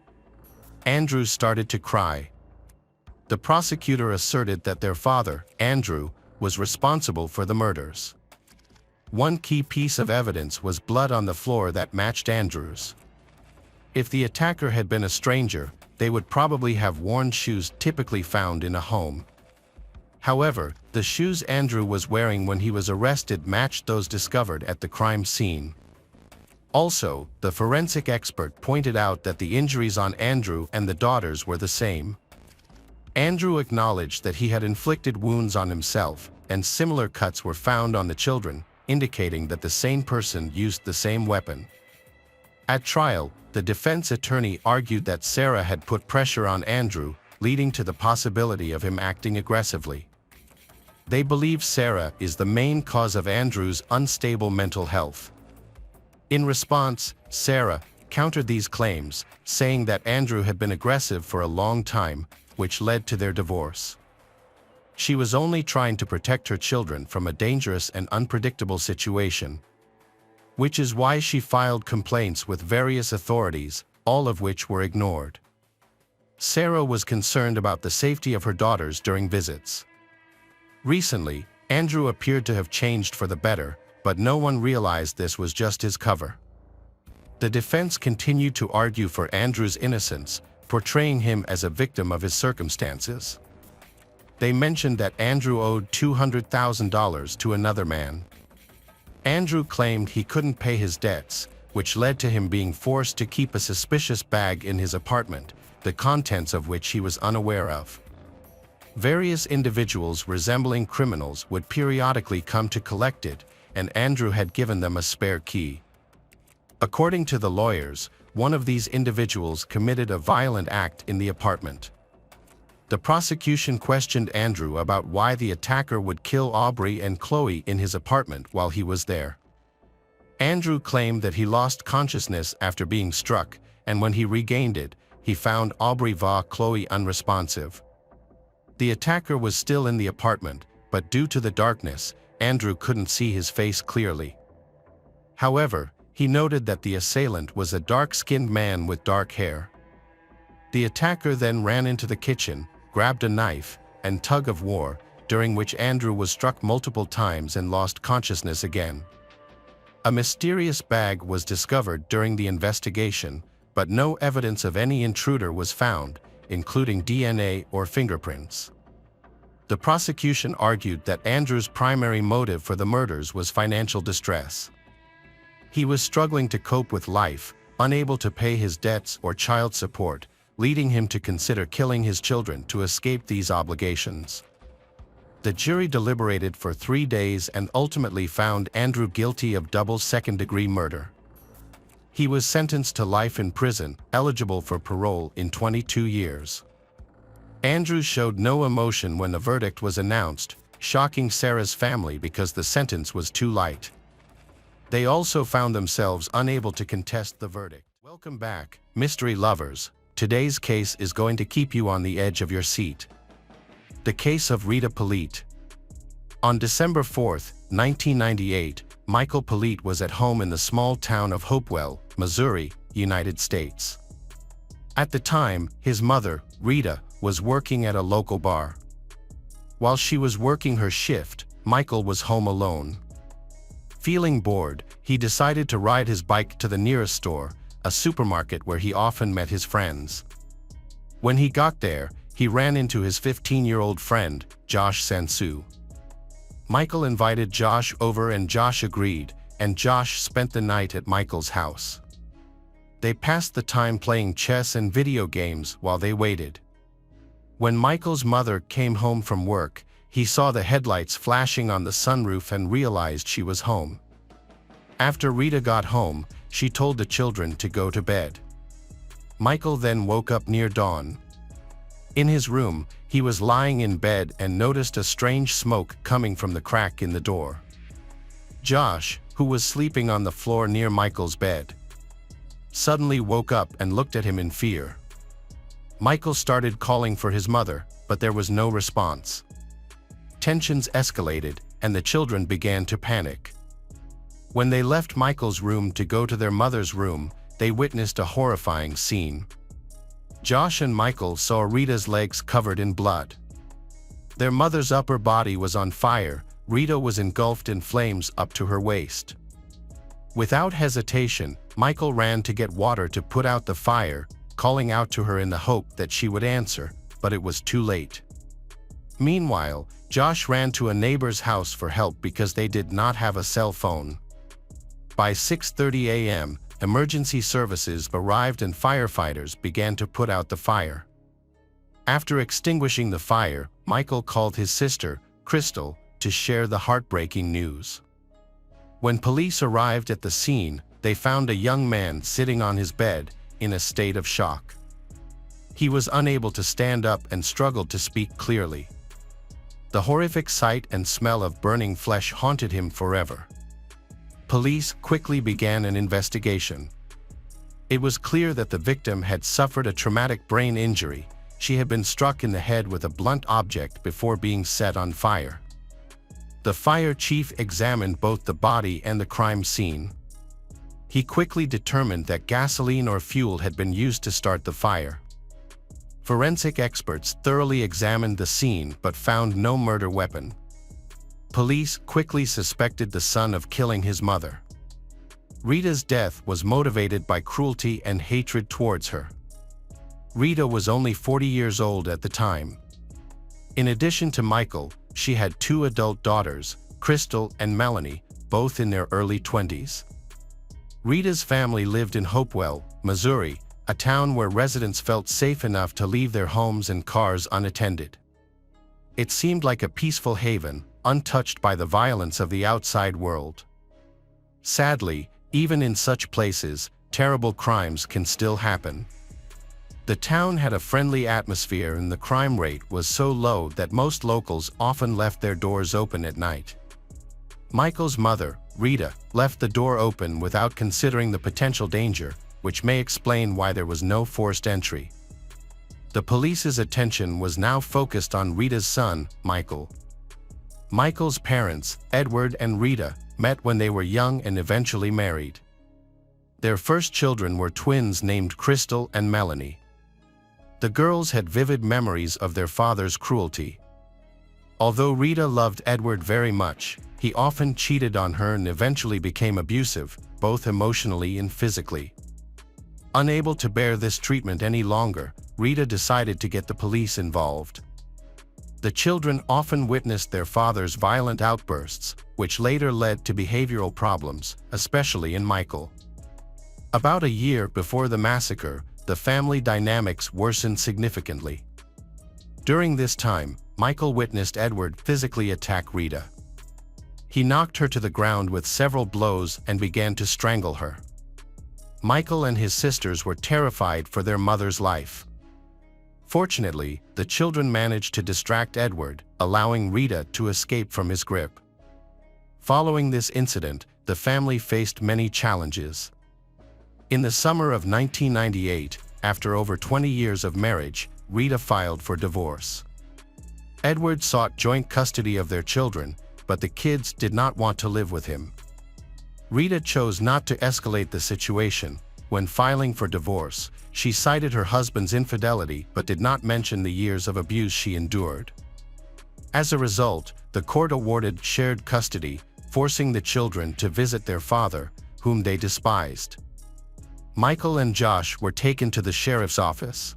Andrew started to cry. The prosecutor asserted that their father, Andrew, was responsible for the murders. One key piece of evidence was blood on the floor that matched Andrew's. If the attacker had been a stranger, they would probably have worn shoes typically found in a home. However, the shoes Andrew was wearing when he was arrested matched those discovered at the crime scene. Also, the forensic expert pointed out that the injuries on Andrew and the daughters were the same. Andrew acknowledged that he had inflicted wounds on himself, and similar cuts were found on the children, indicating that the same person used the same weapon. At trial, the defense attorney argued that Sarah had put pressure on Andrew, leading to the possibility of him acting aggressively. They believe Sarah is the main cause of Andrew's unstable mental health. In response, Sarah countered these claims, saying that Andrew had been aggressive for a long time, which led to their divorce. She was only trying to protect her children from a dangerous and unpredictable situation, which is why she filed complaints with various authorities, all of which were ignored. Sarah was concerned about the safety of her daughters during visits. Recently, Andrew appeared to have changed for the better, but no one realized this was just his cover. The defense continued to argue for Andrew's innocence, portraying him as a victim of his circumstances. They mentioned that Andrew owed $200,000 to another man. Andrew claimed he couldn't pay his debts, which led to him being forced to keep a suspicious bag in his apartment, the contents of which he was unaware of. Various individuals resembling criminals would periodically come to collect it, and Andrew had given them a spare key. According to the lawyers, one of these individuals committed a violent act in the apartment. The prosecution questioned Andrew about why the attacker would kill Aubrey and Chloe in his apartment while he was there. Andrew claimed that he lost consciousness after being struck, and when he regained it, he found Aubrey and Chloe unresponsive. The attacker was still in the apartment, but due to the darkness, Andrew couldn't see his face clearly. However, he noted that the assailant was a dark-skinned man with dark hair. The attacker then ran into the kitchen, grabbed a knife, and tug-of-war, during which Andrew was struck multiple times and lost consciousness again. A mysterious bag was discovered during the investigation, but no evidence of any intruder was found, including DNA or fingerprints. The prosecution argued that Andrew's primary motive for the murders was financial distress. He was struggling to cope with life, unable to pay his debts or child support, leading him to consider killing his children to escape these obligations. The jury deliberated for 3 days and ultimately found Andrew guilty of double second-degree murder. He was sentenced to life in prison, eligible for parole in 22 years. Andrew showed no emotion when the verdict was announced, shocking Sarah's family because the sentence was too light. They also found themselves unable to contest the verdict. Welcome back, mystery lovers. Today's case is going to keep you on the edge of your seat. The case of Rita Polite. On December 4, 1998, Michael Polite was at home in the small town of Hopewell, Missouri, United States. At the time, his mother, Rita, was working at a local bar. While she was working her shift, Michael was home alone. Feeling bored, he decided to ride his bike to the nearest store, a supermarket where he often met his friends. When he got there, he ran into his 15-year-old friend, Josh Sansu. Michael invited Josh over and Josh agreed, and Josh spent the night at Michael's house. They passed the time playing chess and video games while they waited. When Michael's mother came home from work, he saw the headlights flashing on the sunroof and realized she was home. After Rita got home, she told the children to go to bed. Michael then woke up near dawn. In his room, he was lying in bed and noticed a strange smoke coming from the crack in the door. Josh, who was sleeping on the floor near Michael's bed, suddenly woke up and looked at him in fear. Michael started calling for his mother, but there was no response. Tensions escalated, and the children began to panic. When they left Michael's room to go to their mother's room, they witnessed a horrifying scene. Josh and Michael saw Rita's legs covered in blood. Their mother's upper body was on fire. Rita was engulfed in flames up to her waist. Without hesitation, Michael ran to get water to put out the fire, calling out to her in the hope that she would answer, but it was too late. Meanwhile, Josh ran to a neighbor's house for help because they did not have a cell phone. By 6:30 a.m., emergency services arrived and firefighters began to put out the fire. After extinguishing the fire, Michael called his sister, Crystal, to share the heartbreaking news. When police arrived at the scene, they found a young man sitting on his bed, in a state of shock. He was unable to stand up and struggled to speak clearly. The horrific sight and smell of burning flesh haunted him forever. Police quickly began an investigation. It was clear that the victim had suffered a traumatic brain injury. She had been struck in the head with a blunt object before being set on fire. The fire chief examined both the body and the crime scene. He quickly determined that gasoline or fuel had been used to start the fire. Forensic experts thoroughly examined the scene but found no murder weapon. Police quickly suspected the son of killing his mother. Rita's death was motivated by cruelty and hatred towards her. Rita was only 40 years old at the time. In addition to Michael, she had 2 adult daughters, Crystal and Melanie, both in their early 20s. Rita's family lived in Hopewell, Missouri, a town where residents felt safe enough to leave their homes and cars unattended. It seemed like a peaceful haven, untouched by the violence of the outside world. Sadly, even in such places, terrible crimes can still happen. The town had a friendly atmosphere and the crime rate was so low that most locals often left their doors open at night. Michael's mother, Rita, left the door open without considering the potential danger, which may explain why there was no forced entry. The police's attention was now focused on Rita's son, Michael. Michael's parents, Edward and Rita, met when they were young and eventually married. Their first children were twins named Crystal and Melanie. The girls had vivid memories of their father's cruelty. Although Rita loved Edward very much, he often cheated on her and eventually became abusive, both emotionally and physically. Unable to bear this treatment any longer, Rita decided to get the police involved. The children often witnessed their father's violent outbursts, which later led to behavioral problems, especially in Michael. About a year before the massacre, the family dynamics worsened significantly. During this time, Michael witnessed Edward physically attack Rita. He knocked her to the ground with several blows and began to strangle her. Michael and his sisters were terrified for their mother's life. Fortunately, the children managed to distract Edward, allowing Rita to escape from his grip. Following this incident, the family faced many challenges. In the summer of 1998, after over 20 years of marriage, Rita filed for divorce. Edward sought joint custody of their children, but the kids did not want to live with him. Rita chose not to escalate the situation. When filing for divorce, she cited her husband's infidelity but did not mention the years of abuse she endured. As a result, the court awarded shared custody, forcing the children to visit their father, whom they despised. Michael and Josh were taken to the sheriff's office.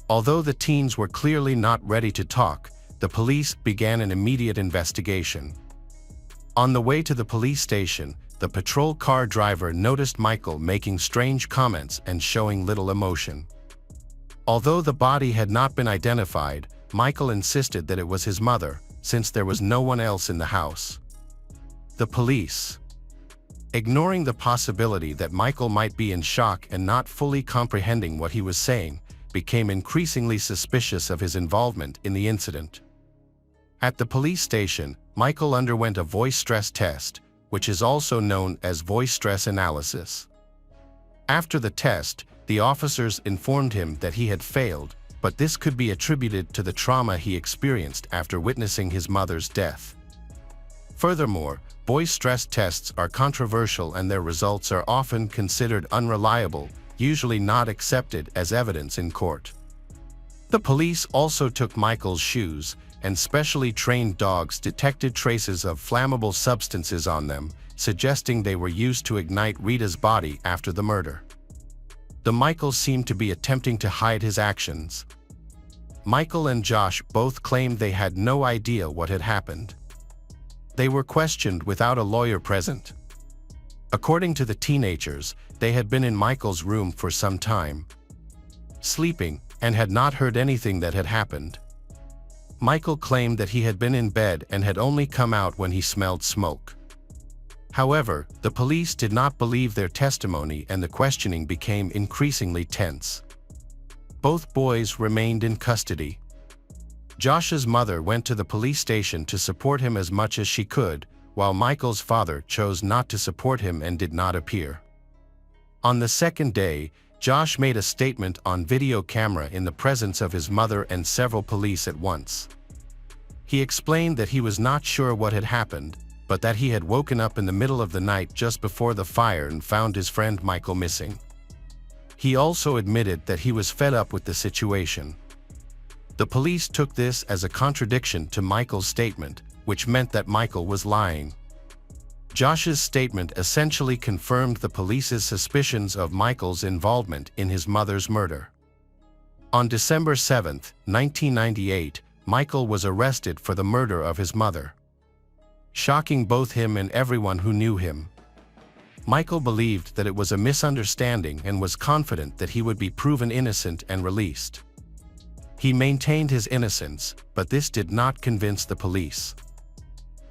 Although the teens were clearly not ready to talk, the police began an immediate investigation. On the way to the police station, the patrol car driver noticed Michael making strange comments and showing little emotion. Although the body had not been identified, Michael insisted that it was his mother, since there was no one else in the house. The police, ignoring the possibility that Michael might be in shock and not fully comprehending what he was saying, became increasingly suspicious of his involvement in the incident. At the police station, Michael underwent a voice stress test, which is also known as voice stress analysis. After the test, the officers informed him that he had failed, but this could be attributed to the trauma he experienced after witnessing his mother's death. Furthermore, voice stress tests are controversial and their results are often considered unreliable, usually not accepted as evidence in court. The police also took Michael's shoes, and specially trained dogs detected traces of flammable substances on them, suggesting they were used to ignite Rita's body after the murder. The Michael seemed to be attempting to hide his actions. Michael and Josh both claimed they had no idea what had happened. They were questioned without a lawyer present. According to the teenagers, they had been in Michael's room for some time, sleeping, and had not heard anything that had happened. Michael claimed that he had been in bed and had only come out when he smelled smoke. However, the police did not believe their testimony and the questioning became increasingly tense. Both boys remained in custody. Josh's mother went to the police station to support him as much as she could, while Michael's father chose not to support him and did not appear. On the second day, Josh made a statement on video camera in the presence of his mother and several police at once. He explained that he was not sure what had happened, but that he had woken up in the middle of the night just before the fire and found his friend Michael missing. He also admitted that he was fed up with the situation. The police took this as a contradiction to Michael's statement, which meant that Michael was lying. Josh's statement essentially confirmed the police's suspicions of Michael's involvement in his mother's murder. On December 7, 1998, Michael was arrested for the murder of his mother, shocking both him and everyone who knew him. Michael believed that it was a misunderstanding and was confident that he would be proven innocent and released. He maintained his innocence, but this did not convince the police.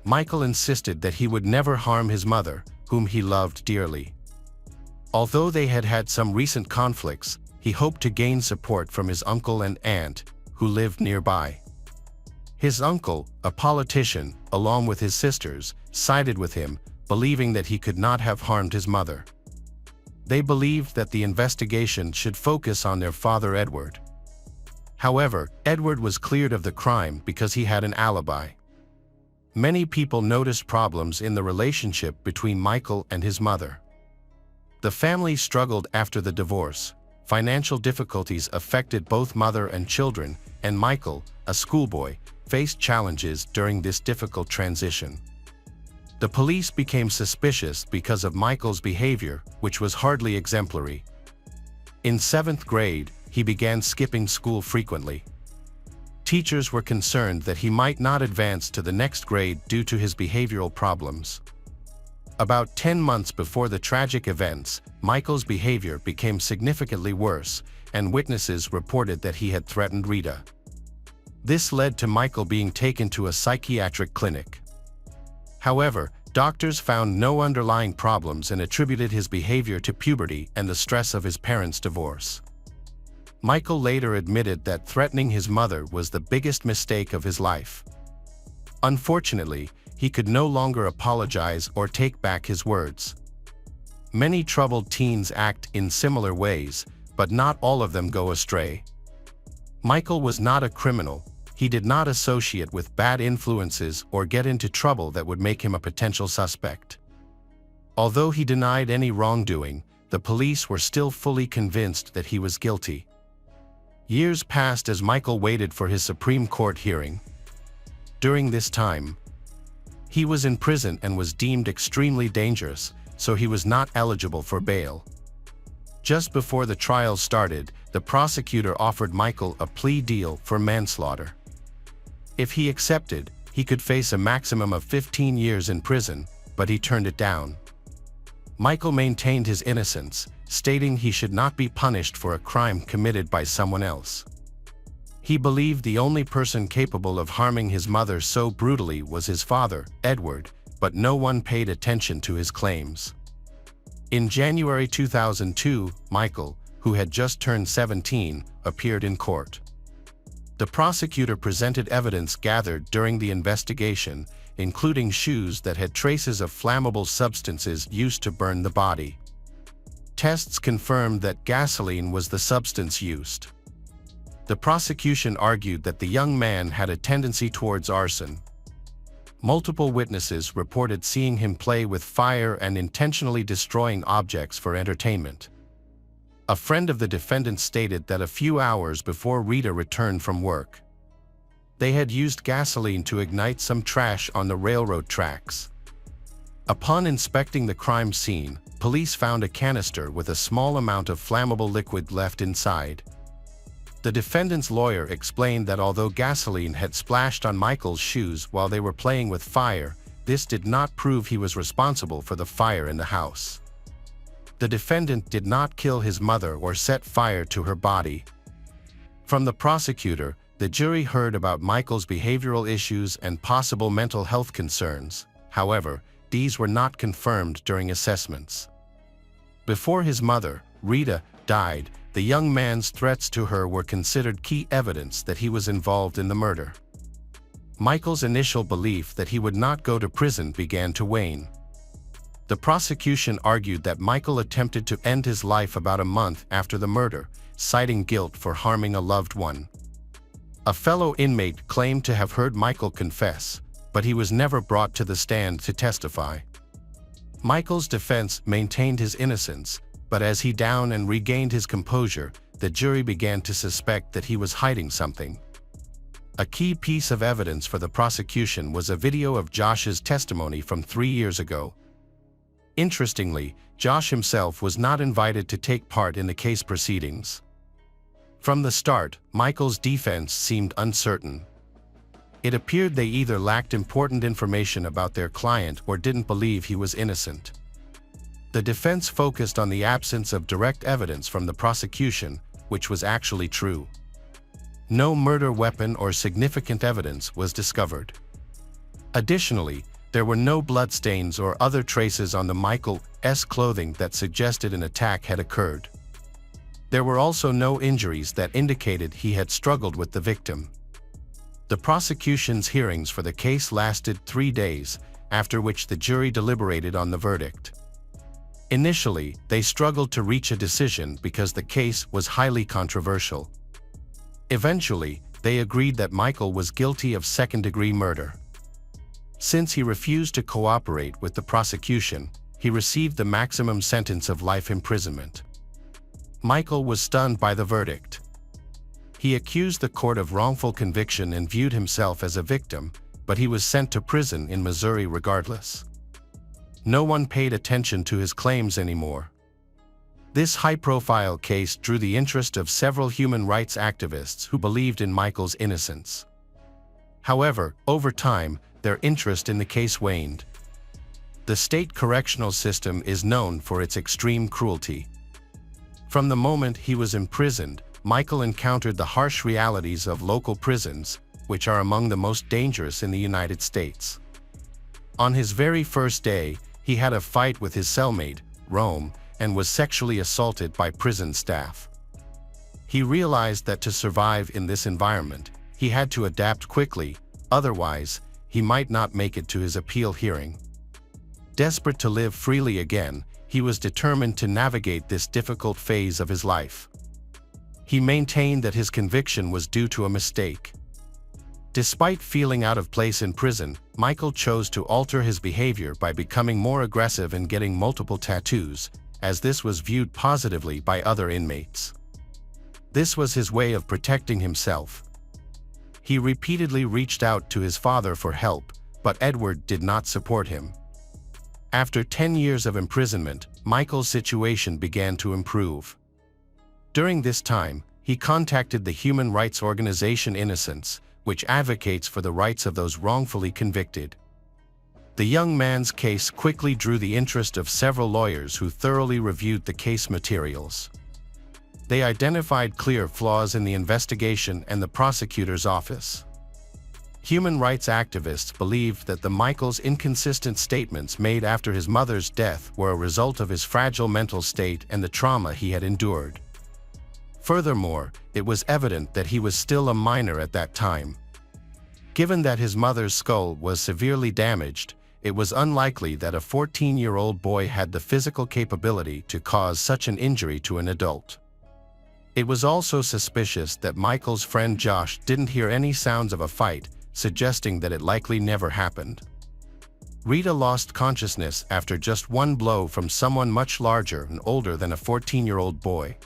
Michael insisted that he would never harm his mother, whom he loved dearly. Although they had had some recent conflicts, he hoped to gain support from his uncle and aunt, who lived nearby. His uncle, a politician, along with his sisters, sided with him, believing that he could not have harmed his mother. They believed that the investigation should focus on their father Edward. However, Edward was cleared of the crime because he had an alibi. Many people noticed problems in the relationship between Michael and his mother. The family struggled after the divorce. Financial difficulties affected both mother and children, and Michael, a schoolboy, faced challenges during this difficult transition. The police became suspicious because of Michael's behavior, which was hardly exemplary. In 7th grade, he began skipping school frequently. Teachers were concerned that he might not advance to the next grade due to his behavioral problems. About 10 months before the tragic events, Michael's behavior became significantly worse, and witnesses reported that he had threatened Rita. This led to Michael being taken to a psychiatric clinic. However, doctors found no underlying problems and attributed his behavior to puberty and the stress of his parents' divorce. Michael later admitted that threatening his mother was the biggest mistake of his life. Unfortunately, he could no longer apologize or take back his words. Many troubled teens act in similar ways, but not all of them go astray. Michael was not a criminal. He did not associate with bad influences or get into trouble that would make him a potential suspect. Although he denied any wrongdoing, the police were still fully convinced that he was guilty. Years passed as Michael waited for his Supreme Court hearing. During this time, he was in prison and was deemed extremely dangerous, so he was not eligible for bail. Just before the trial started, the prosecutor offered Michael a plea deal for manslaughter. If he accepted, he could face a maximum of 15 years in prison, but he turned it down. Michael maintained his innocence, stating he should not be punished for a crime committed by someone else. He believed the only person capable of harming his mother so brutally was his father, Edward, but no one paid attention to his claims. In January 2002, Michael, who had just turned 17, appeared in court. The prosecutor presented evidence gathered during the investigation, including shoes that had traces of flammable substances used to burn the body. Tests confirmed that gasoline was the substance used. The prosecution argued that the young man had a tendency towards arson. Multiple witnesses reported seeing him play with fire and intentionally destroying objects for entertainment. A friend of the defendant stated that a few hours before Rita returned from work, they had used gasoline to ignite some trash on the railroad tracks. Upon inspecting the crime scene, police found a canister with a small amount of flammable liquid left inside. The defendant's lawyer explained that although gasoline had splashed on Michael's shoes while they were playing with fire, this did not prove he was responsible for the fire in the house. The defendant did not kill his mother or set fire to her body. From the prosecutor, the jury heard about Michael's behavioral issues and possible mental health concerns. However, these were not confirmed during assessments. Before his mother, Rita, died, the young man's threats to her were considered key evidence that he was involved in the murder. Michael's initial belief that he would not go to prison began to wane. The prosecution argued that Michael attempted to end his life about a month after the murder, citing guilt for harming a loved one. A fellow inmate claimed to have heard Michael confess, but he was never brought to the stand to testify. Michael's defense maintained his innocence, but as he downed and regained his composure, the jury began to suspect that he was hiding something. A key piece of evidence for the prosecution was a video of Josh's testimony from 3 years ago. Interestingly, Josh himself was not invited to take part in the case proceedings. From the start, Michael's defense seemed uncertain. It appeared they either lacked important information about their client or didn't believe he was innocent. The defense focused on the absence of direct evidence from the prosecution, which was actually true. No murder weapon or significant evidence was discovered. Additionally, there were no bloodstains or other traces on the Michael's clothing that suggested an attack had occurred. There were also no injuries that indicated he had struggled with the victim. The prosecution's hearings for the case lasted 3 days, after which the jury deliberated on the verdict. Initially, they struggled to reach a decision because the case was highly controversial. Eventually, they agreed that Michael was guilty of second-degree murder. Since he refused to cooperate with the prosecution, he received the maximum sentence of life imprisonment. Michael was stunned by the verdict. He accused the court of wrongful conviction and viewed himself as a victim, but he was sent to prison in Missouri regardless. No one paid attention to his claims anymore. This high-profile case drew the interest of several human rights activists who believed in Michael's innocence. However, over time, their interest in the case waned. The state correctional system is known for its extreme cruelty. From the moment he was imprisoned, Michael encountered the harsh realities of local prisons, which are among the most dangerous in the United States. On his very first day, he had a fight with his cellmate, Rome, and was sexually assaulted by prison staff. He realized that to survive in this environment, he had to adapt quickly, otherwise, he might not make it to his appeal hearing. Desperate to live freely again, he was determined to navigate this difficult phase of his life. He maintained that his conviction was due to a mistake. Despite feeling out of place in prison, Michael chose to alter his behavior by becoming more aggressive and getting multiple tattoos, as this was viewed positively by other inmates. This was his way of protecting himself. He repeatedly reached out to his father for help, but Edward did not support him. After 10 years of imprisonment, Michael's situation began to improve. During this time, he contacted the human rights organization Innocence, which advocates for the rights of those wrongfully convicted. The young man's case quickly drew the interest of several lawyers who thoroughly reviewed the case materials. They identified clear flaws in the investigation and the prosecutor's office. Human rights activists believed that Michael's inconsistent statements made after his mother's death were a result of his fragile mental state and the trauma he had endured. Furthermore, it was evident that he was still a minor at that time. Given that his mother's skull was severely damaged, it was unlikely that a 14-year-old boy had the physical capability to cause such an injury to an adult. It was also suspicious that Michael's friend Josh didn't hear any sounds of a fight, suggesting that it likely never happened. Rita lost consciousness after just one blow from someone much larger and older than a 14-year-old boy.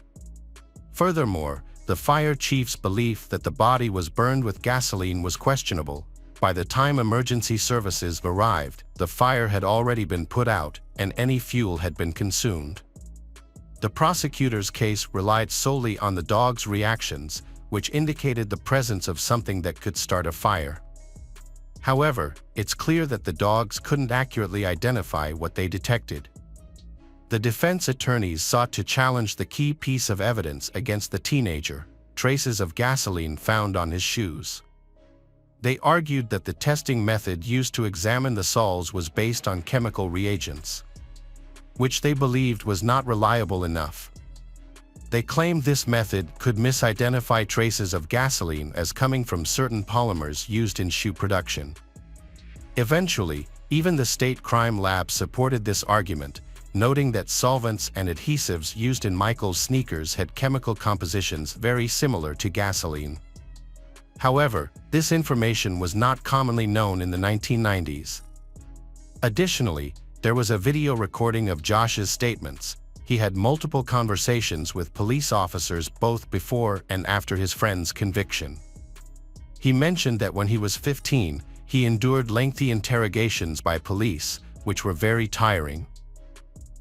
Furthermore, the fire chief's belief that the body was burned with gasoline was questionable. By the time emergency services arrived, the fire had already been put out, and any fuel had been consumed. The prosecutor's case relied solely on the dog's reactions, which indicated the presence of something that could start a fire. However, it's clear that the dogs couldn't accurately identify what they detected. The defense attorneys sought to challenge the key piece of evidence against the teenager, traces of gasoline found on his shoes. They argued that the testing method used to examine the soles was based on chemical reagents, which they believed was not reliable enough. They claimed this method could misidentify traces of gasoline as coming from certain polymers used in shoe production. Eventually, even the state crime lab supported this argument, noting that solvents and adhesives used in Michael's sneakers had chemical compositions very similar to gasoline. However, this information was not commonly known in the 1990s. Additionally, there was a video recording of Josh's statements. He had multiple conversations with police officers both before and after his friend's conviction. He mentioned that when he was 15, he endured lengthy interrogations by police, which were very tiring.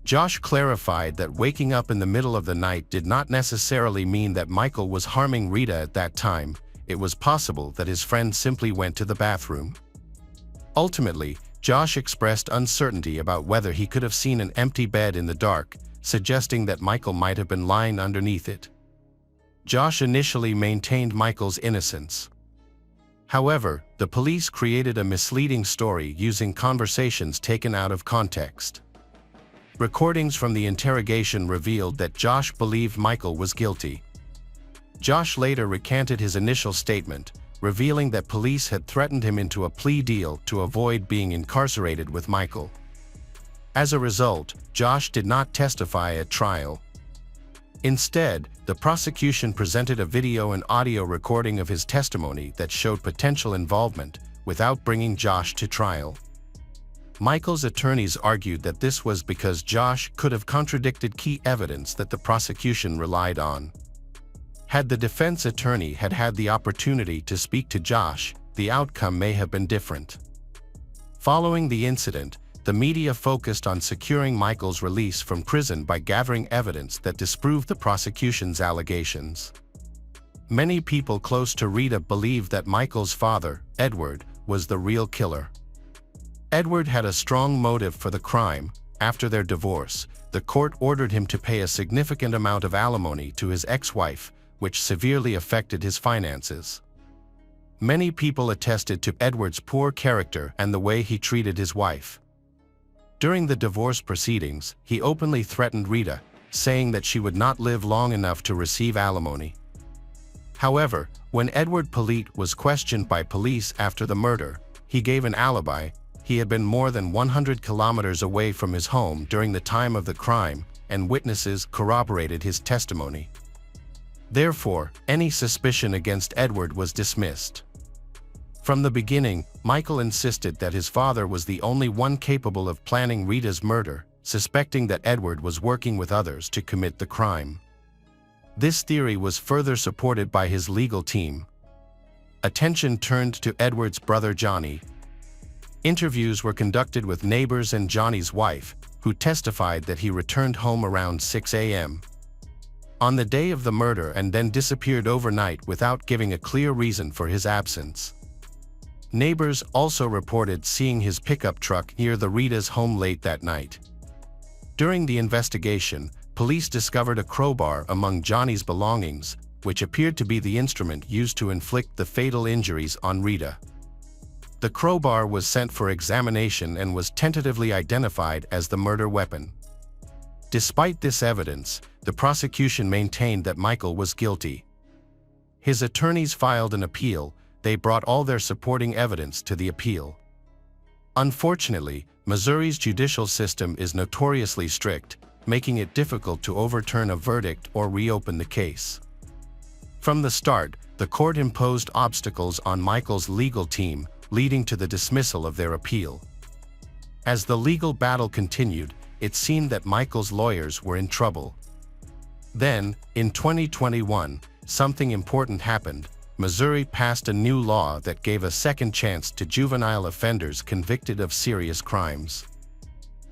Josh clarified that waking up in the middle of the night did not necessarily mean that Michael was harming Rita at that time. It was possible that his friend simply went to the bathroom. Ultimately, Josh expressed uncertainty about whether he could have seen an empty bed in the dark, suggesting that Michael might have been lying underneath it. Josh initially maintained Michael's innocence. However, the police created a misleading story using conversations taken out of context. Recordings from the interrogation revealed that Josh believed Michael was guilty. Josh later recanted his initial statement, revealing that police had threatened him into a plea deal to avoid being incarcerated with Michael. As a result, Josh did not testify at trial. Instead, the prosecution presented a video and audio recording of his testimony that showed potential involvement, without bringing Josh to trial. Michael's attorneys argued that this was because Josh could have contradicted key evidence that the prosecution relied on. Had the defense attorney had the opportunity to speak to Josh, the outcome may have been different. Following the incident, the media focused on securing Michael's release from prison by gathering evidence that disproved the prosecution's allegations. Many people close to Rita believed that Michael's father, Edward, was the real killer. Edward had a strong motive for the crime. After their divorce, the court ordered him to pay a significant amount of alimony to his ex-wife, which severely affected his finances. Many people attested to Edward's poor character and the way he treated his wife. During the divorce proceedings, he openly threatened Rita, saying that she would not live long enough to receive alimony. However, when Edward Polite was questioned by police after the murder, he gave an alibi. He had been more than 100 kilometers away from his home during the time of the crime, and witnesses corroborated his testimony. Therefore, any suspicion against Edward was dismissed. From the beginning, Michael insisted that his father was the only one capable of planning Rita's murder, suspecting that Edward was working with others to commit the crime. This theory was further supported by his legal team. Attention turned to Edward's brother Johnny. Interviews were conducted with neighbors and Johnny's wife, who testified that he returned home around 6 a.m. on the day of the murder and then disappeared overnight without giving a clear reason for his absence. Neighbors also reported seeing his pickup truck near the Rita's home late that night. During the investigation, police discovered a crowbar among Johnny's belongings, which appeared to be the instrument used to inflict the fatal injuries on Rita. The crowbar was sent for examination and was tentatively identified as the murder weapon. Despite this evidence, the prosecution maintained that Michael was guilty. His attorneys filed an appeal. They brought all their supporting evidence to the appeal. Unfortunately, Missouri's judicial system is notoriously strict, making it difficult to overturn a verdict or reopen the case. From the start, the court imposed obstacles on Michael's legal team, leading to the dismissal of their appeal. As the legal battle continued, it seemed that Michael's lawyers were in trouble. Then, in 2021, something important happened. Missouri passed a new law that gave a second chance to juvenile offenders convicted of serious crimes.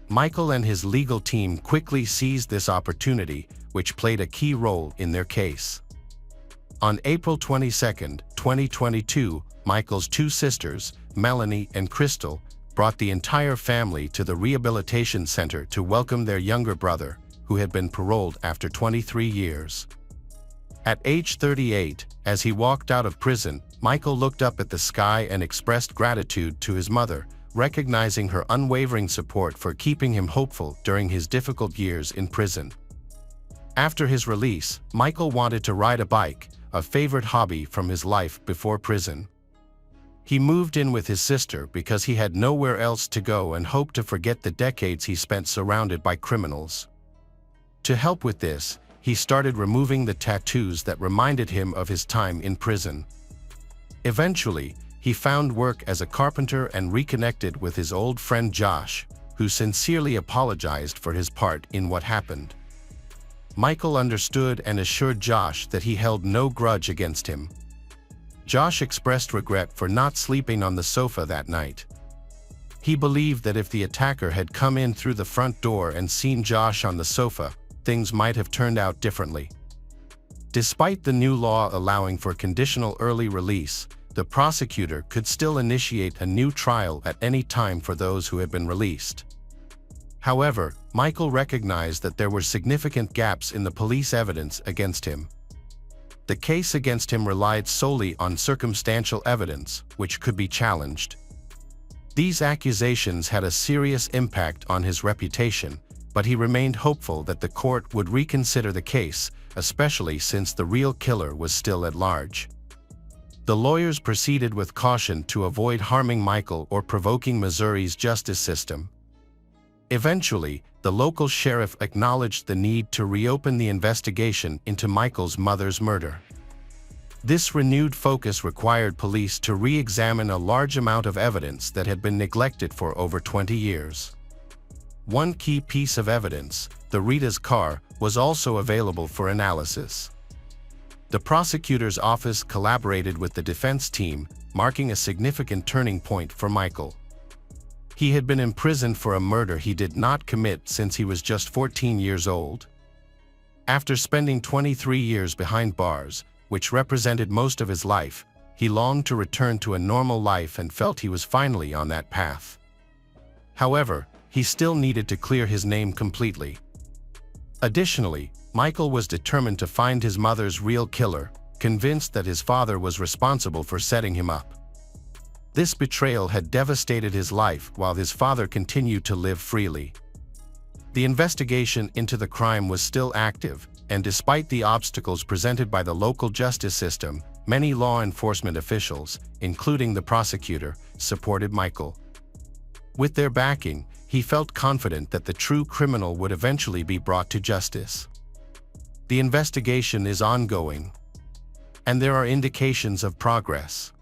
Michael and his legal team quickly seized this opportunity, which played a key role in their case. On April 22, 2022, Michael's two sisters, Melanie and Crystal, brought the entire family to the rehabilitation center to welcome their younger brother, who had been paroled after 23 years. At age 38, as he walked out of prison, Michael looked up at the sky and expressed gratitude to his mother, recognizing her unwavering support for keeping him hopeful during his difficult years in prison. After his release, Michael wanted to ride a bike, a favorite hobby from his life before prison. He moved in with his sister because he had nowhere else to go and hoped to forget the decades he spent surrounded by criminals. To help with this, he started removing the tattoos that reminded him of his time in prison. Eventually, he found work as a carpenter and reconnected with his old friend Josh, who sincerely apologized for his part in what happened. Michael understood and assured Josh that he held no grudge against him. Josh expressed regret for not sleeping on the sofa that night. He believed that if the attacker had come in through the front door and seen Josh on the sofa, things might have turned out differently. Despite the new law allowing for conditional early release, the prosecutor could still initiate a new trial at any time for those who had been released. However, Michael recognized that there were significant gaps in the police evidence against him. The case against him relied solely on circumstantial evidence, which could be challenged. These accusations had a serious impact on his reputation, but he remained hopeful that the court would reconsider the case, especially since the real killer was still at large. The lawyers proceeded with caution to avoid harming Michael or provoking Missouri's justice system. Eventually, the local sheriff acknowledged the need to reopen the investigation into Michael's mother's murder. This renewed focus required police to re-examine a large amount of evidence that had been neglected for over 20 years. One key piece of evidence, the Rita's car, was also available for analysis. The prosecutor's office collaborated with the defense team, marking a significant turning point for Michael. He had been imprisoned for a murder he did not commit since he was just 14 years old. After spending 23 years behind bars, which represented most of his life, he longed to return to a normal life and felt he was finally on that path. However, he still needed to clear his name completely. Additionally, Michael was determined to find his mother's real killer, convinced that his father was responsible for setting him up. This betrayal had devastated his life while his father continued to live freely. The investigation into the crime was still active, and despite the obstacles presented by the local justice system, many law enforcement officials, including the prosecutor, supported Michael. With their backing, he felt confident that the true criminal would eventually be brought to justice. The investigation is ongoing, and there are indications of progress.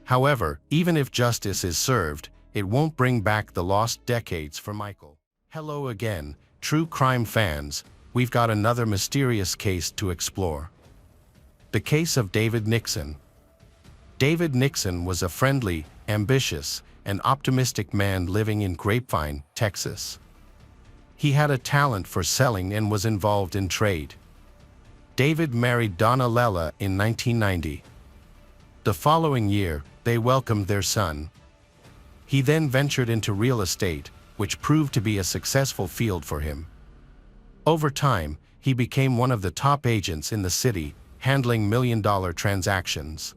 However, even if justice is served, it won't bring back the lost decades for Michael. Hello again, true crime fans. We've got another mysterious case to explore. The case of David Nixon. David Nixon was a friendly, ambitious, and optimistic man living in Grapevine, Texas. He had a talent for selling and was involved in trade. David married Donna Lella in 1990. The following year, they welcomed their son. He then ventured into real estate, which proved to be a successful field for him. Over time, he became one of the top agents in the city, handling million-dollar transactions.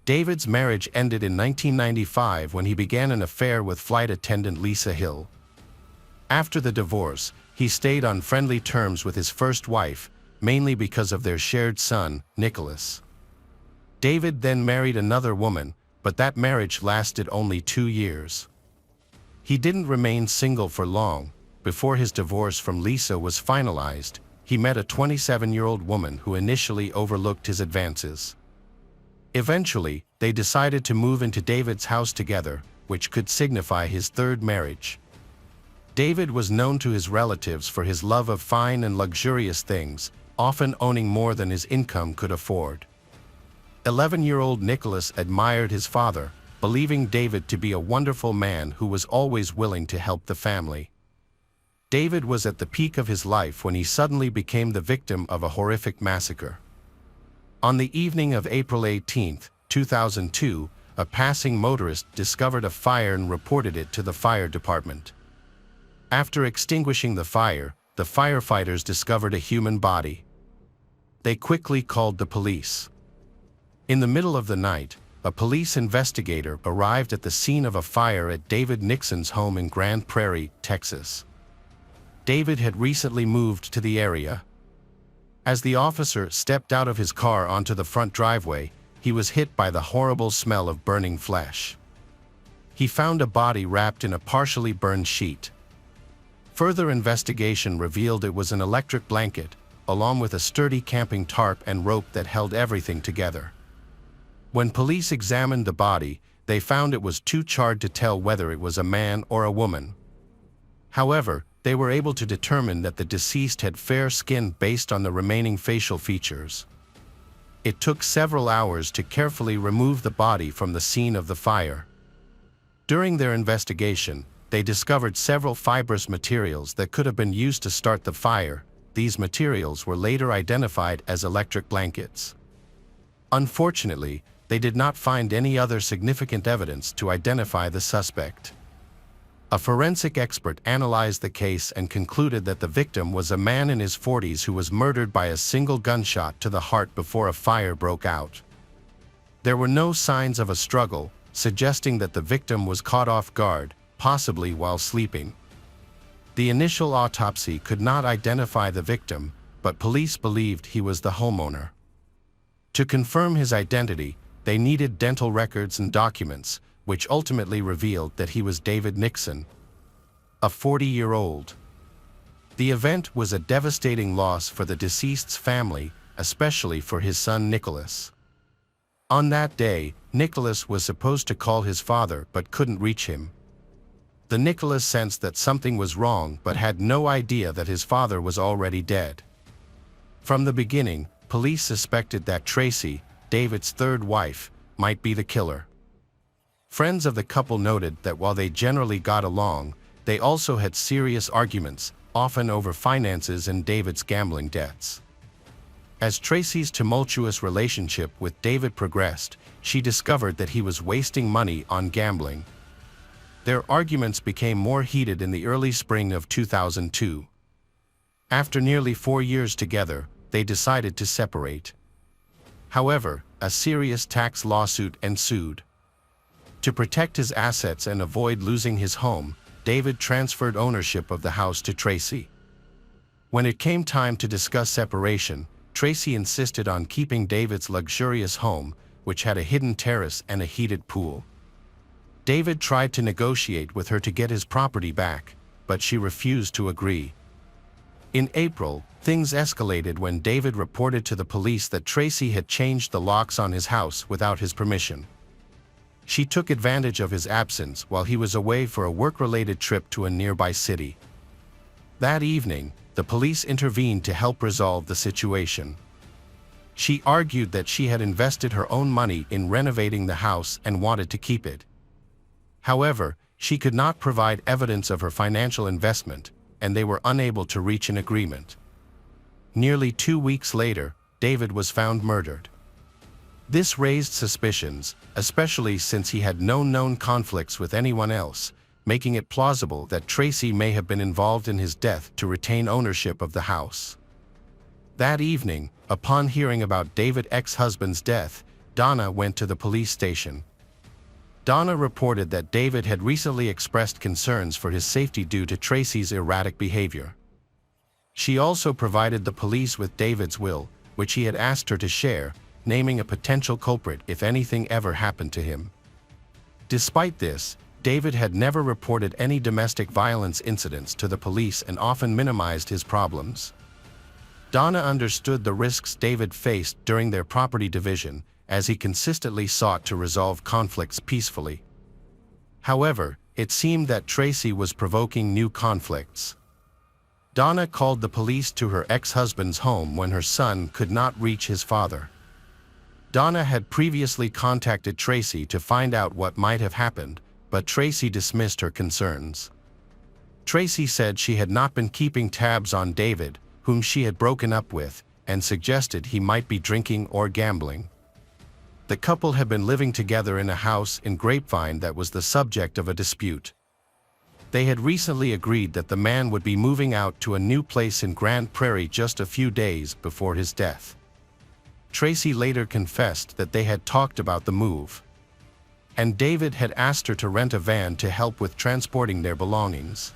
David's marriage ended in 1995 when he began an affair with flight attendant Lisa Hill. After the divorce, he stayed on friendly terms with his first wife, mainly because of their shared son, Nicholas. David then married another woman, but that marriage lasted only 2 years. He didn't remain single for long. Before his divorce from Lisa was finalized, he met a 27-year-old woman who initially overlooked his advances. Eventually, they decided to move into David's house together, which could signify his third marriage. David was known to his relatives for his love of fine and luxurious things, often owning more than his income could afford. 11-year-old Nicholas admired his father, believing David to be a wonderful man who was always willing to help the family. David was at the peak of his life when he suddenly became the victim of a horrific massacre. On the evening of April 18, 2002, a passing motorist discovered a fire and reported it to the fire department. After extinguishing the fire, the firefighters discovered a human body. They quickly called the police. In the middle of the night, a police investigator arrived at the scene of a fire at David Nixon's home in Grand Prairie, Texas. David had recently moved to the area. As the officer stepped out of his car onto the front driveway, he was hit by the horrible smell of burning flesh. He found a body wrapped in a partially burned sheet. Further investigation revealed it was an electric blanket, along with a sturdy camping tarp and rope that held everything together. When police examined the body, they found it was too charred to tell whether it was a man or a woman. However, they were able to determine that the deceased had fair skin based on the remaining facial features. It took several hours to carefully remove the body from the scene of the fire. During their investigation, they discovered several fibrous materials that could have been used to start the fire. These materials were later identified as electric blankets. Unfortunately, they did not find any other significant evidence to identify the suspect. A forensic expert analyzed the case and concluded that the victim was a man in his 40s who was murdered by a single gunshot to the heart before a fire broke out. There were no signs of a struggle, suggesting that the victim was caught off guard, possibly while sleeping. The initial autopsy could not identify the victim, but police believed he was the homeowner. To confirm his identity, they needed dental records and documents, which ultimately revealed that he was David Nixon, a 40-year-old. The event was a devastating loss for the deceased's family, especially for his son Nicholas. On that day, Nicholas was supposed to call his father but couldn't reach him. The Nicholas sensed that something was wrong but had no idea that his father was already dead. From the beginning, police suspected that Tracy, David's third wife, might be the killer. Friends of the couple noted that while they generally got along, they also had serious arguments, often over finances and David's gambling debts. As Tracy's tumultuous relationship with David progressed, she discovered that he was wasting money on gambling. Their arguments became more heated in the early spring of 2002. After nearly 4 years together, they decided to separate. However, a serious tax lawsuit ensued. To protect his assets and avoid losing his home, David transferred ownership of the house to Tracy. When it came time to discuss separation, Tracy insisted on keeping David's luxurious home, which had a hidden terrace and a heated pool. David tried to negotiate with her to get his property back, but she refused to agree. In April, things escalated when David reported to the police that Tracy had changed the locks on his house without his permission. She took advantage of his absence while he was away for a work-related trip to a nearby city. That evening, the police intervened to help resolve the situation. She argued that she had invested her own money in renovating the house and wanted to keep it. However, she could not provide evidence of her financial investment, and they were unable to reach an agreement. Nearly 2 weeks later, David was found murdered. This raised suspicions, especially since he had no known conflicts with anyone else, making it plausible that Tracy may have been involved in his death to retain ownership of the house. That evening, upon hearing about David's ex-husband's death, Donna went to the police station. Donna reported that David had recently expressed concerns for his safety due to Tracy's erratic behavior. She also provided the police with David's will, which he had asked her to share, naming a potential culprit if anything ever happened to him. Despite this, David had never reported any domestic violence incidents to the police and often minimized his problems. Donna understood the risks David faced during their property division, as he consistently sought to resolve conflicts peacefully. However, it seemed that Tracy was provoking new conflicts. Donna called the police to her ex-husband's home when her son could not reach his father. Donna had previously contacted Tracy to find out what might have happened, but Tracy dismissed her concerns. Tracy said she had not been keeping tabs on David, whom she had broken up with, and suggested he might be drinking or gambling. The couple had been living together in a house in Grapevine that was the subject of a dispute. They had recently agreed that the man would be moving out to a new place in Grand Prairie just a few days before his death. Tracy later confessed that they had talked about the move, and David had asked her to rent a van to help with transporting their belongings.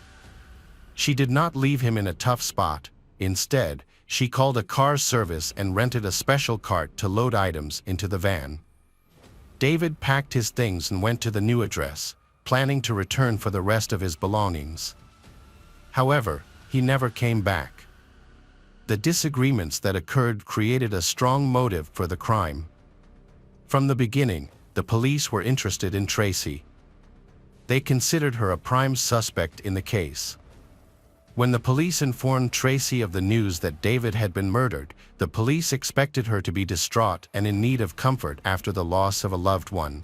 She did not leave him in a tough spot. Instead, she called a car service and rented a special cart to load items into the van. David packed his things and went to the new address, planning to return for the rest of his belongings. However, he never came back. The disagreements that occurred created a strong motive for the crime. From the beginning, the police were interested in Tracy. They considered her a prime suspect in the case. When the police informed Tracy of the news that David had been murdered, the police expected her to be distraught and in need of comfort after the loss of a loved one.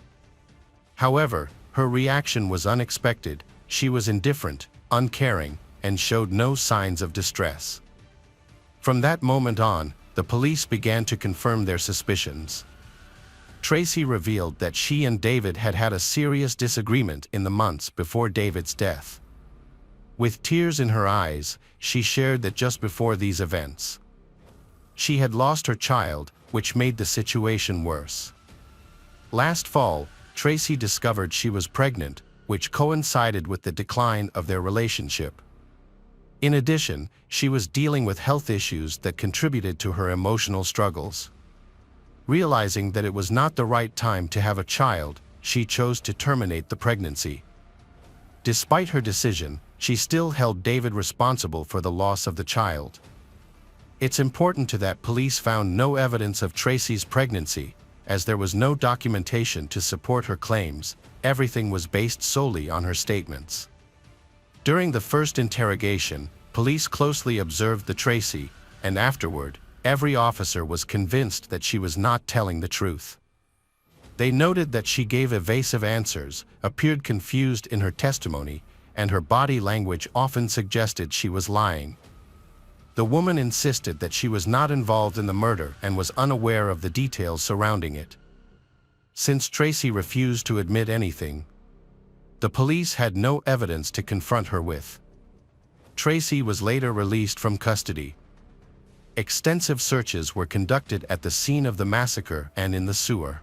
However, her reaction was unexpected. She was indifferent, uncaring, and showed no signs of distress. From that moment on, the police began to confirm their suspicions. Tracy revealed that she and David had had a serious disagreement in the months before David's death. With tears in her eyes, she shared that just before these events, she had lost her child, which made the situation worse. Last fall, Tracy discovered she was pregnant, which coincided with the decline of their relationship. In addition, she was dealing with health issues that contributed to her emotional struggles. Realizing that it was not the right time to have a child, she chose to terminate the pregnancy. Despite her decision, she still held David responsible for the loss of the child. It's important that police found no evidence of Tracy's pregnancy, as there was no documentation to support her claims. Everything was based solely on her statements. During the first interrogation, police closely observed the Tracy, and afterward, every officer was convinced that she was not telling the truth. They noted that she gave evasive answers, appeared confused in her testimony, and her body language often suggested she was lying. The woman insisted that she was not involved in the murder and was unaware of the details surrounding it. Since Tracy refused to admit anything, the police had no evidence to confront her with. Tracy was later released from custody. Extensive searches were conducted at the scene of the massacre and in the sewer.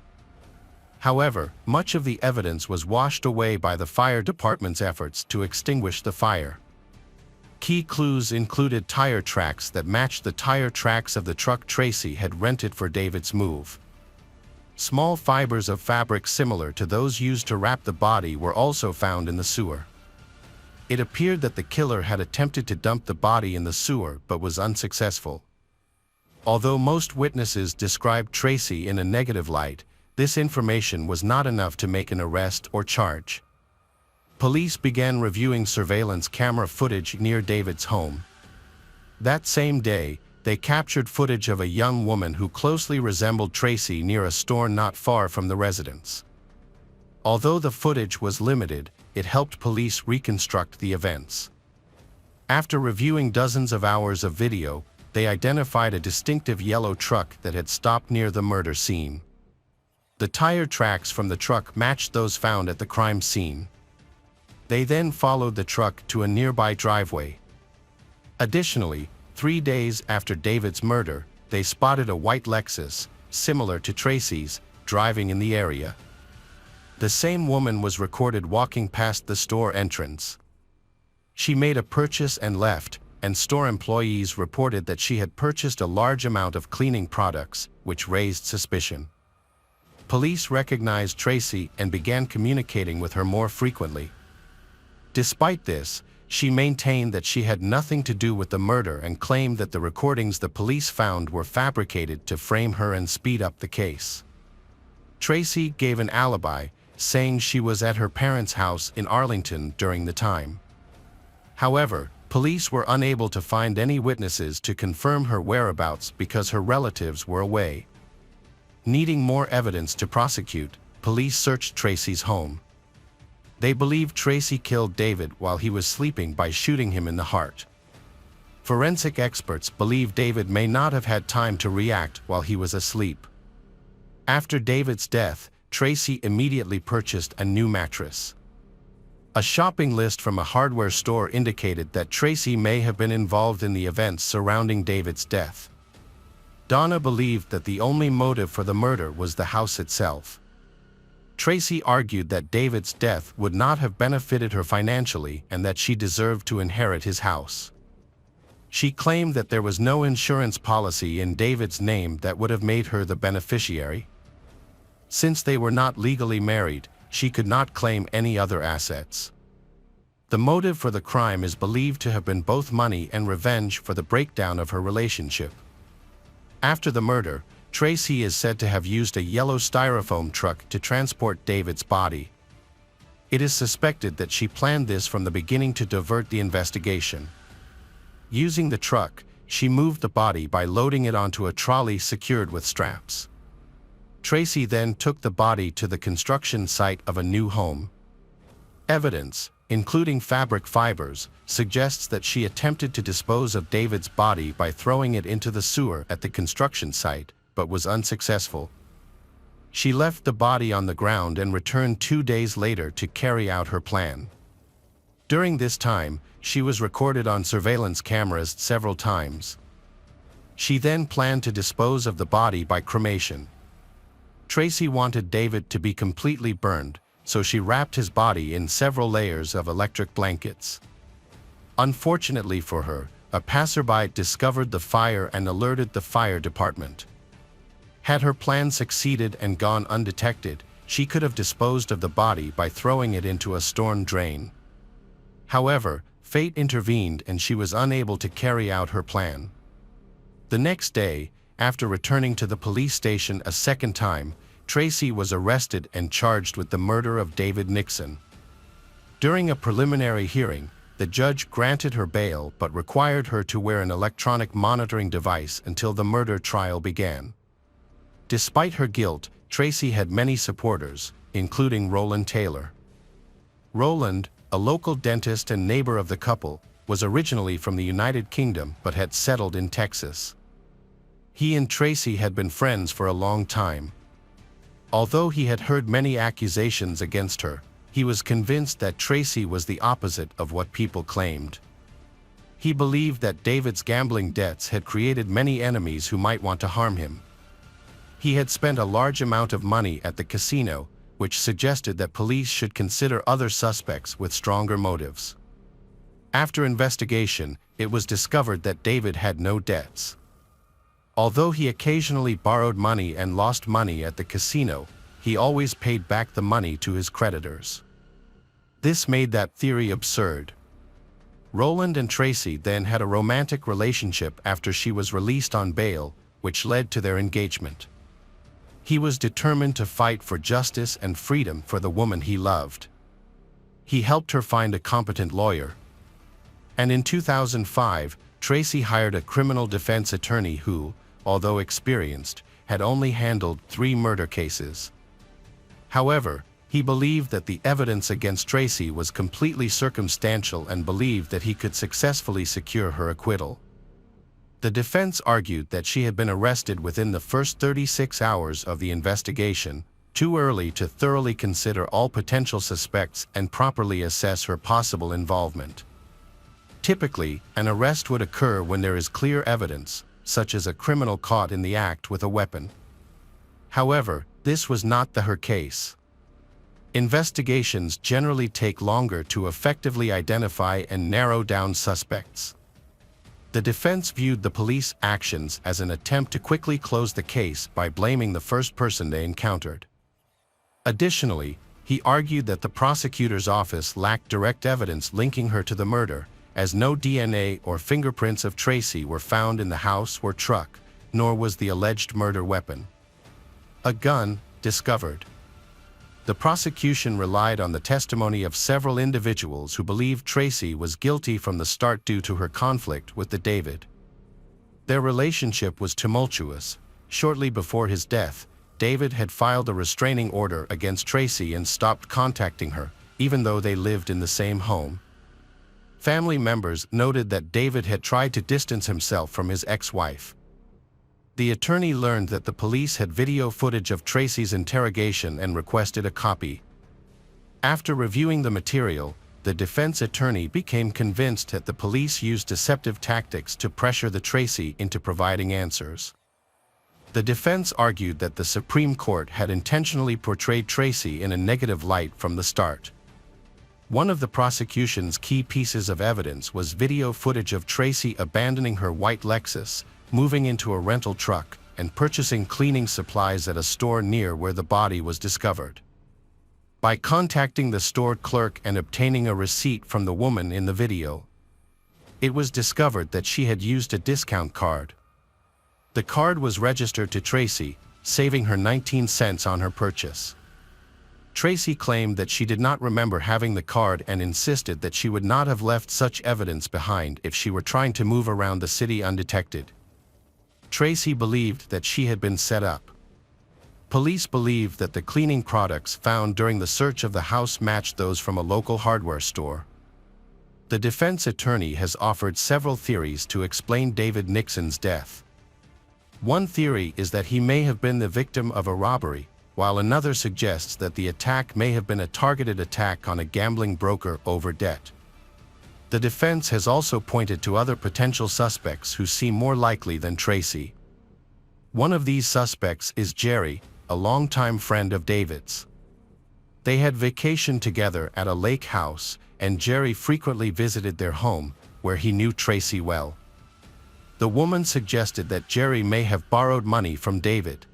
However, much of the evidence was washed away by the fire department's efforts to extinguish the fire. Key clues included tire tracks that matched the tire tracks of the truck Tracy had rented for David's move. Small fibers of fabric similar to those used to wrap the body were also found in the sewer. It appeared that the killer had attempted to dump the body in the sewer but was unsuccessful. Although most witnesses described Tracy in a negative light, this information was not enough to make an arrest or charge. Police began reviewing surveillance camera footage near David's home. That same day, they captured footage of a young woman who closely resembled Tracy near a store not far from the residence. Although the footage was limited, it helped police reconstruct the events. After reviewing dozens of hours of video, they identified a distinctive yellow truck that had stopped near the murder scene. The tire tracks from the truck matched those found at the crime scene. They then followed the truck to a nearby driveway. Additionally, 3 days after David's murder, they spotted a white Lexus, similar to Tracy's, driving in the area. The same woman was recorded walking past the store entrance. She made a purchase and left, and store employees reported that she had purchased a large amount of cleaning products, which raised suspicion. Police recognized Tracy and began communicating with her more frequently. Despite this, she maintained that she had nothing to do with the murder and claimed that the recordings the police found were fabricated to frame her and speed up the case. Tracy gave an alibi, saying she was at her parents' house in Arlington during the time. However, police were unable to find any witnesses to confirm her whereabouts because her relatives were away. Needing more evidence to prosecute, police searched Tracy's home. They believed Tracy killed David while he was sleeping by shooting him in the heart. Forensic experts believe David may not have had time to react while he was asleep. After David's death, Tracy immediately purchased a new mattress. A shopping list from a hardware store indicated that Tracy may have been involved in the events surrounding David's death. Donna believed that the only motive for the murder was the house itself. Tracy argued that David's death would not have benefited her financially and that she deserved to inherit his house. She claimed that there was no insurance policy in David's name that would have made her the beneficiary. Since they were not legally married, she could not claim any other assets. The motive for the crime is believed to have been both money and revenge for the breakdown of her relationship. After the murder, Tracy is said to have used a yellow styrofoam truck to transport David's body. It is suspected that she planned this from the beginning to divert the investigation. Using the truck, she moved the body by loading it onto a trolley secured with straps. Tracy then took the body to the construction site of a new home. Evidence, including fabric fibers, suggests that she attempted to dispose of David's body by throwing it into the sewer at the construction site, but was unsuccessful. She left the body on the ground and returned 2 days later to carry out her plan. During this time, she was recorded on surveillance cameras several times. She then planned to dispose of the body by cremation. Tracy wanted David to be completely burned, so she wrapped his body in several layers of electric blankets. Unfortunately for her, a passerby discovered the fire and alerted the fire department. Had her plan succeeded and gone undetected, she could have disposed of the body by throwing it into a storm drain. However, fate intervened and she was unable to carry out her plan. The next day, after returning to the police station a second time, Tracy was arrested and charged with the murder of David Nixon. During a preliminary hearing, the judge granted her bail but required her to wear an electronic monitoring device until the murder trial began. Despite her guilt, Tracy had many supporters, including Roland Taylor. Roland, a local dentist and neighbor of the couple, was originally from the United Kingdom but had settled in Texas. He and Tracy had been friends for a long time. Although he had heard many accusations against her, he was convinced that Tracy was the opposite of what people claimed. He believed that David's gambling debts had created many enemies who might want to harm him. He had spent a large amount of money at the casino, which suggested that police should consider other suspects with stronger motives. After investigation, it was discovered that David had no debts. Although he occasionally borrowed money and lost money at the casino, he always paid back the money to his creditors. This made that theory absurd. Roland and Tracy then had a romantic relationship after she was released on bail, which led to their engagement. He was determined to fight for justice and freedom for the woman he loved. He helped her find a competent lawyer. And in 2005, Tracy hired a criminal defense attorney who, although experienced, had only handled 3 murder cases. However, he believed that the evidence against Tracy was completely circumstantial and believed that he could successfully secure her acquittal. The defense argued that she had been arrested within the first 36 hours of the investigation, too early to thoroughly consider all potential suspects and properly assess her possible involvement. Typically, an arrest would occur when there is clear evidence, such as a criminal caught in the act with a weapon. However, this was not her case. Investigations generally take longer to effectively identify and narrow down suspects. The defense viewed the police actions as an attempt to quickly close the case by blaming the first person they encountered. Additionally, he argued that the prosecutor's office lacked direct evidence linking her to the murder, as no DNA or fingerprints of Tracy were found in the house or truck, nor was the alleged murder weapon. A gun discovered. The prosecution relied on the testimony of several individuals who believed Tracy was guilty from the start due to her conflict with David. Their relationship was tumultuous. Shortly before his death, David had filed a restraining order against Tracy and stopped contacting her, even though they lived in the same home. Family members noted that David had tried to distance himself from his ex-wife. The attorney learned that the police had video footage of Tracy's interrogation and requested a copy. After reviewing the material, the defense attorney became convinced that the police used deceptive tactics to pressure Tracy into providing answers. The defense argued that the Supreme Court had intentionally portrayed Tracy in a negative light from the start. One of the prosecution's key pieces of evidence was video footage of Tracy abandoning her white Lexus, moving into a rental truck, and purchasing cleaning supplies at a store near where the body was discovered. By contacting the store clerk and obtaining a receipt from the woman in the video, it was discovered that she had used a discount card. The card was registered to Tracy, saving her 19 cents on her purchase. Tracy claimed that she did not remember having the card and insisted that she would not have left such evidence behind if she were trying to move around the city undetected. Tracy believed that she had been set up. Police believed that the cleaning products found during the search of the house matched those from a local hardware store. The defense attorney has offered several theories to explain David Nixon's death. One theory is that he may have been the victim of a robbery, while another suggests that the attack may have been a targeted attack on a gambling broker over debt. The defense has also pointed to other potential suspects who seem more likely than Tracy. One of these suspects is Jerry, a longtime friend of David's. They had vacationed together at a lake house, and Jerry frequently visited their home, where he knew Tracy well. The woman suggested that Jerry may have borrowed money from David,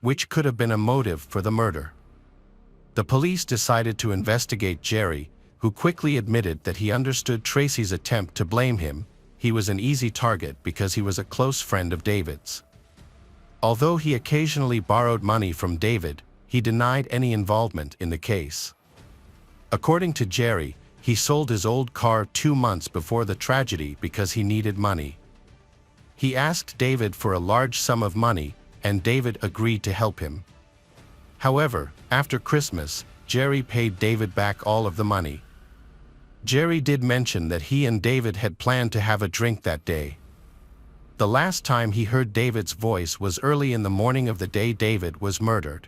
which could have been a motive for the murder. The police decided to investigate Jerry, who quickly admitted that he understood Tracy's attempt to blame him, he was an easy target because he was a close friend of David's. Although he occasionally borrowed money from David, he denied any involvement in the case. According to Jerry, he sold his old car 2 months before the tragedy because he needed money. He asked David for a large sum of money, and David agreed to help him. However, after Christmas, Jerry paid David back all of the money. Jerry did mention that he and David had planned to have a drink that day. The last time he heard David's voice was early in the morning of the day David was murdered.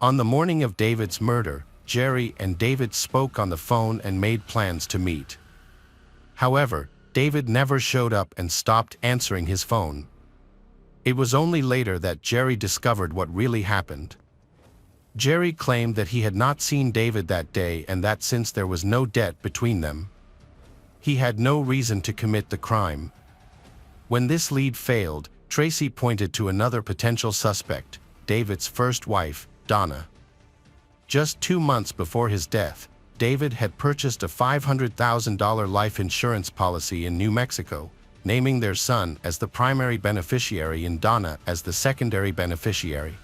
On the morning of David's murder, Jerry and David spoke on the phone and made plans to meet. However, David never showed up and stopped answering his phone. It was only later that Jerry discovered what really happened. Jerry claimed that he had not seen David that day and that since there was no debt between them, he had no reason to commit the crime. When this lead failed, Tracy pointed to another potential suspect, David's first wife, Donna. Just 2 months before his death, David had purchased a $500,000 life insurance policy in New Mexico, naming their son as the primary beneficiary and Donna as the secondary beneficiary.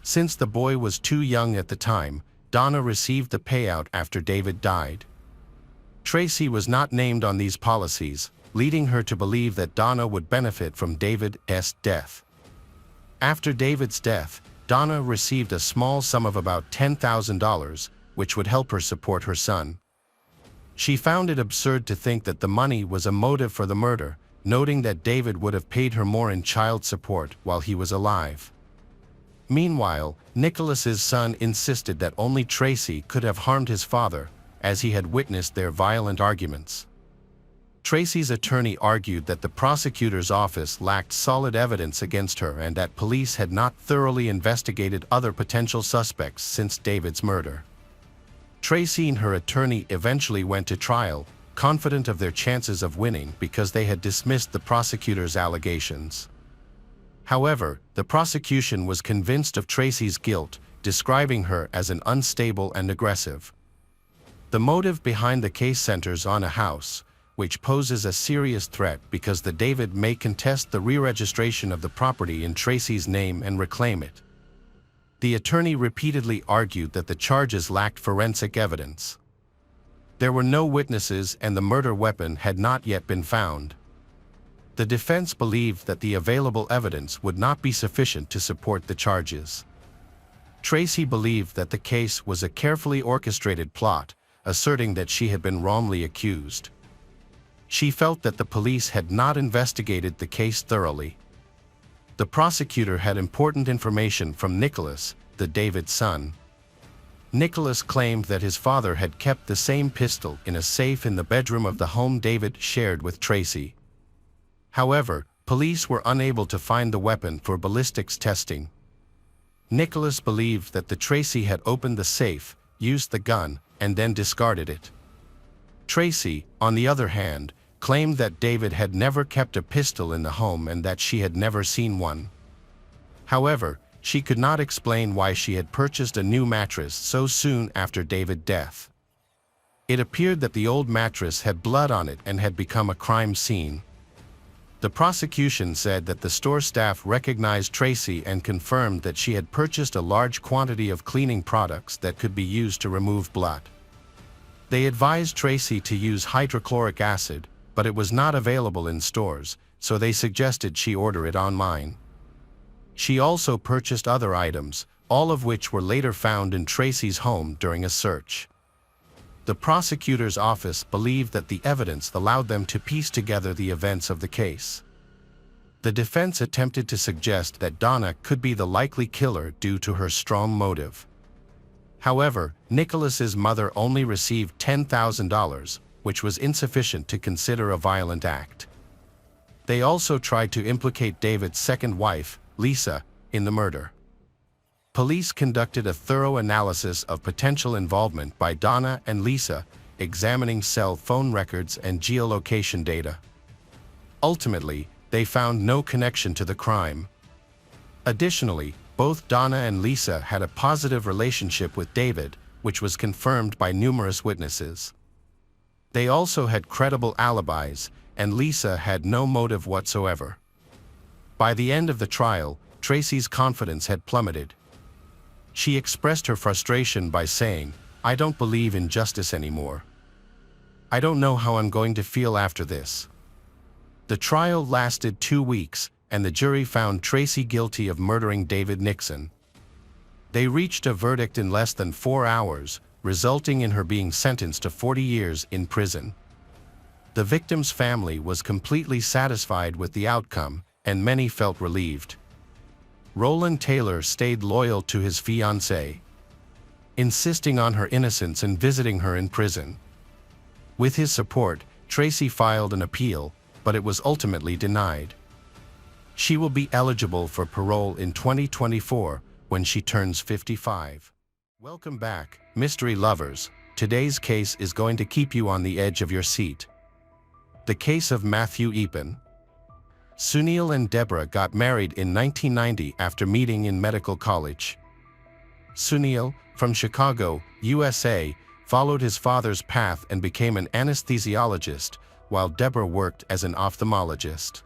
Since the boy was too young at the time, Donna received the payout after David died. Tracy was not named on these policies, leading her to believe that Donna would benefit from David's death. After David's death, Donna received a small sum of about $10,000, which would help her support her son. She found it absurd to think that the money was a motive for the murder, noting that David would have paid her more in child support while he was alive. Meanwhile, Nicholas's son insisted that only Tracy could have harmed his father, as he had witnessed their violent arguments. Tracy's attorney argued that the prosecutor's office lacked solid evidence against her and that police had not thoroughly investigated other potential suspects since David's murder. Tracy and her attorney eventually went to trial, confident of their chances of winning because they had dismissed the prosecutor's allegations. However, the prosecution was convinced of Tracy's guilt, describing her as an unstable and aggressive. The motive behind the case centers on a house, which poses a serious threat because the David may contest the re-registration of the property in Tracy's name and reclaim it. The attorney repeatedly argued that the charges lacked forensic evidence. There were no witnesses and the murder weapon had not yet been found. The defense believed that the available evidence would not be sufficient to support the charges. Tracy believed that the case was a carefully orchestrated plot, asserting that she had been wrongly accused. She felt that the police had not investigated the case thoroughly. The prosecutor had important information from Nicholas, the David's son. Nicholas claimed that his father had kept the same pistol in a safe in the bedroom of the home David shared with Tracy. However, police were unable to find the weapon for ballistics testing. Nicholas believed that Tracy had opened the safe, used the gun, and then discarded it. Tracy, on the other hand, claimed that David had never kept a pistol in the home and that she had never seen one. However, she could not explain why she had purchased a new mattress so soon after David's death. It appeared that the old mattress had blood on it and had become a crime scene. The prosecution said that the store staff recognized Tracy and confirmed that she had purchased a large quantity of cleaning products that could be used to remove blood. They advised Tracy to use hydrochloric acid, but it was not available in stores, so they suggested she order it online. She also purchased other items, all of which were later found in Tracy's home during a search. The prosecutor's office believed that the evidence allowed them to piece together the events of the case. The defense attempted to suggest that Donna could be the likely killer due to her strong motive. However, Nicholas's mother only received $10,000, which was insufficient to consider a violent act. They also tried to implicate David's second wife, Lisa, in the murder. Police conducted a thorough analysis of potential involvement by Donna and Lisa, examining cell phone records and geolocation data. Ultimately, they found no connection to the crime. Additionally, both Donna and Lisa had a positive relationship with David, which was confirmed by numerous witnesses. They also had credible alibis, and Lisa had no motive whatsoever. By the end of the trial, Tracy's confidence had plummeted. She expressed her frustration by saying, "I don't believe in justice anymore. I don't know how I'm going to feel after this." The trial lasted 2 weeks, and the jury found Tracy guilty of murdering David Nixon. They reached a verdict in less than 4 hours, resulting in her being sentenced to 40 years in prison. The victim's family was completely satisfied with the outcome, and many felt relieved. Roland Taylor stayed loyal to his fiancée, insisting on her innocence and visiting her in prison. With his support, Tracy filed an appeal, but it was ultimately denied. She will be eligible for parole in 2024 when she turns 55. Welcome back, mystery lovers. Today's case is going to keep you on the edge of your seat. The case of Matthew Eapen. Sunil and Deborah got married in 1990 after meeting in medical college. Sunil, from Chicago, USA, followed his father's path and became an anesthesiologist, while Deborah worked as an ophthalmologist.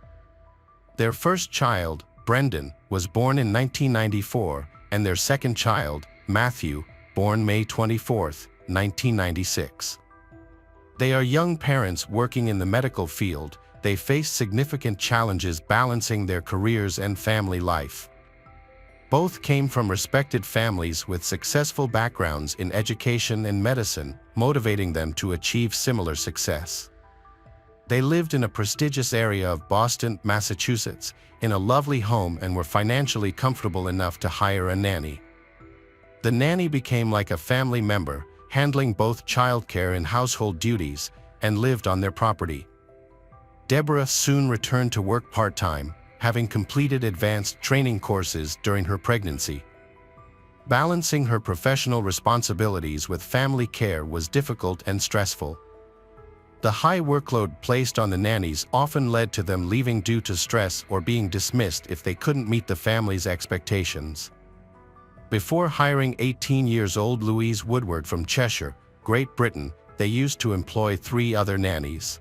Their first child, Brendan, was born in 1994, and their second child, Matthew, born May 24, 1996. They are young parents working in the medical field. They faced significant challenges balancing their careers and family life. Both came from respected families with successful backgrounds in education and medicine, motivating them to achieve similar success. They lived in a prestigious area of Boston, Massachusetts, in a lovely home and were financially comfortable enough to hire a nanny. The nanny became like a family member, handling both childcare and household duties, and lived on their property. Deborah soon returned to work part-time, having completed advanced training courses during her pregnancy. Balancing her professional responsibilities with family care was difficult and stressful. The high workload placed on the nannies often led to them leaving due to stress or being dismissed if they couldn't meet the family's expectations. Before hiring 18-year-old Louise Woodward from Cheshire, Great Britain, they used to employ 3 other nannies.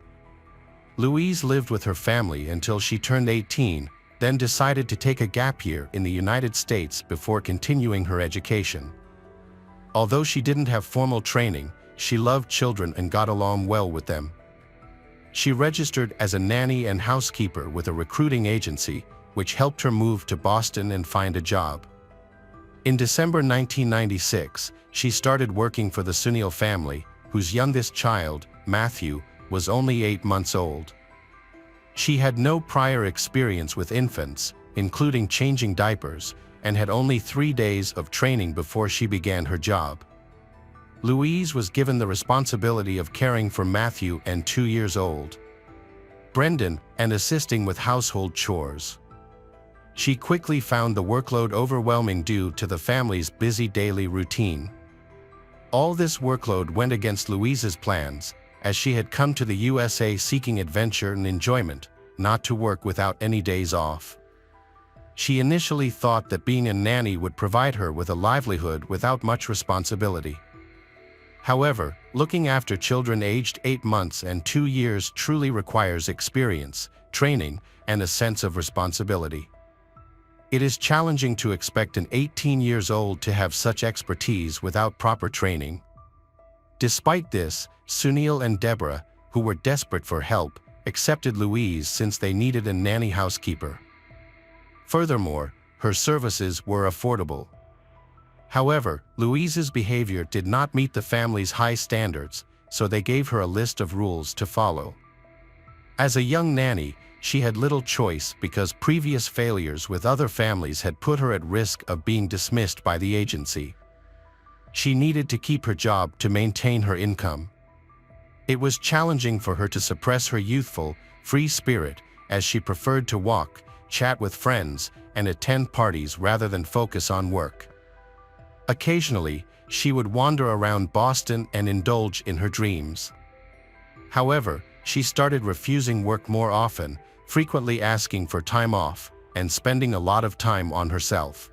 Louise lived with her family until she turned 18, then decided to take a gap year in the United States before continuing her education. Although she didn't have formal training, she loved children and got along well with them. She registered as a nanny and housekeeper with a recruiting agency, which helped her move to Boston and find a job. In December 1996, she started working for the Sunil family, whose youngest child, Matthew, was only 8 months old. She had no prior experience with infants, including changing diapers, and had only 3 days of training before she began her job. Louise was given the responsibility of caring for Matthew and 2 years old, Brendan, and assisting with household chores. She quickly found the workload overwhelming due to the family's busy daily routine. All this workload went against Louise's plans, as she had come to the USA seeking adventure and enjoyment, not to work without any days off. She initially thought that being a nanny would provide her with a livelihood without much responsibility. However, looking after children aged 8 months and 2 years truly requires experience, training, and a sense of responsibility. It is challenging to expect an 18-year-old to have such expertise without proper training. Despite this, Sunil and Deborah, who were desperate for help, accepted Louise since they needed a nanny housekeeper. Furthermore, her services were affordable. However, Louise's behavior did not meet the family's high standards, so they gave her a list of rules to follow. As a young nanny, she had little choice because previous failures with other families had put her at risk of being dismissed by the agency. She needed to keep her job to maintain her income. It was challenging for her to suppress her youthful, free spirit, as she preferred to walk, chat with friends, and attend parties rather than focus on work. Occasionally, she would wander around Boston and indulge in her dreams. However, she started refusing work more often, frequently asking for time off, and spending a lot of time on herself.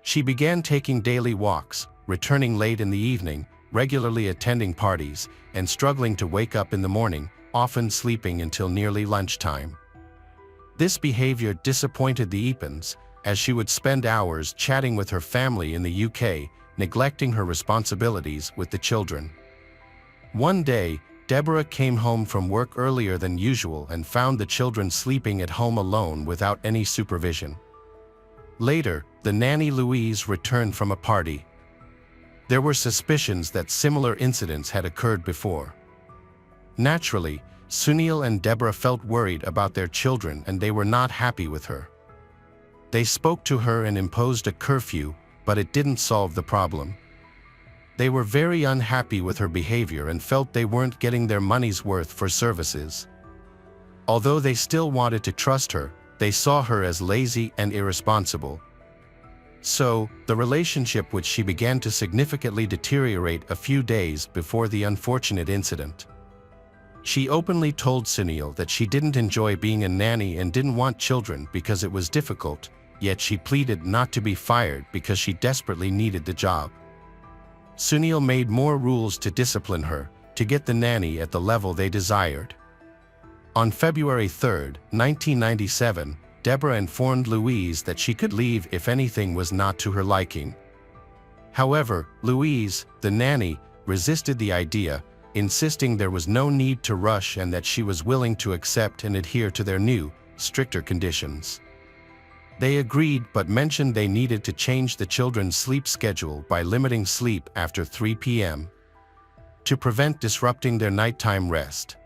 She began taking daily walks, returning late in the evening, regularly attending parties, and struggling to wake up in the morning, often sleeping until nearly lunchtime. This behavior disappointed the Epens, as she would spend hours chatting with her family in the UK, neglecting her responsibilities with the children. One day, Deborah came home from work earlier than usual and found the children sleeping at home alone without any supervision. Later, the nanny Louise returned from a party. There were suspicions that similar incidents had occurred before. Naturally, Sunil and Deborah felt worried about their children and they were not happy with her. They spoke to her and imposed a curfew, but it didn't solve the problem. They were very unhappy with her behavior and felt they weren't getting their money's worth for services. Although they still wanted to trust her, they saw her as lazy and irresponsible. So, the relationship which she began to significantly deteriorate a few days before the unfortunate incident. She openly told Sunil that she didn't enjoy being a nanny and didn't want children because it was difficult, yet she pleaded not to be fired because she desperately needed the job. Sunil made more rules to discipline her, to get the nanny at the level they desired. On February 3, 1997, Deborah informed Louise that she could leave if anything was not to her liking. However, Louise, the nanny, resisted the idea, insisting there was no need to rush and that she was willing to accept and adhere to their new, stricter conditions. They agreed but mentioned they needed to change the children's sleep schedule by limiting sleep after 3 p.m. to prevent disrupting their nighttime rest.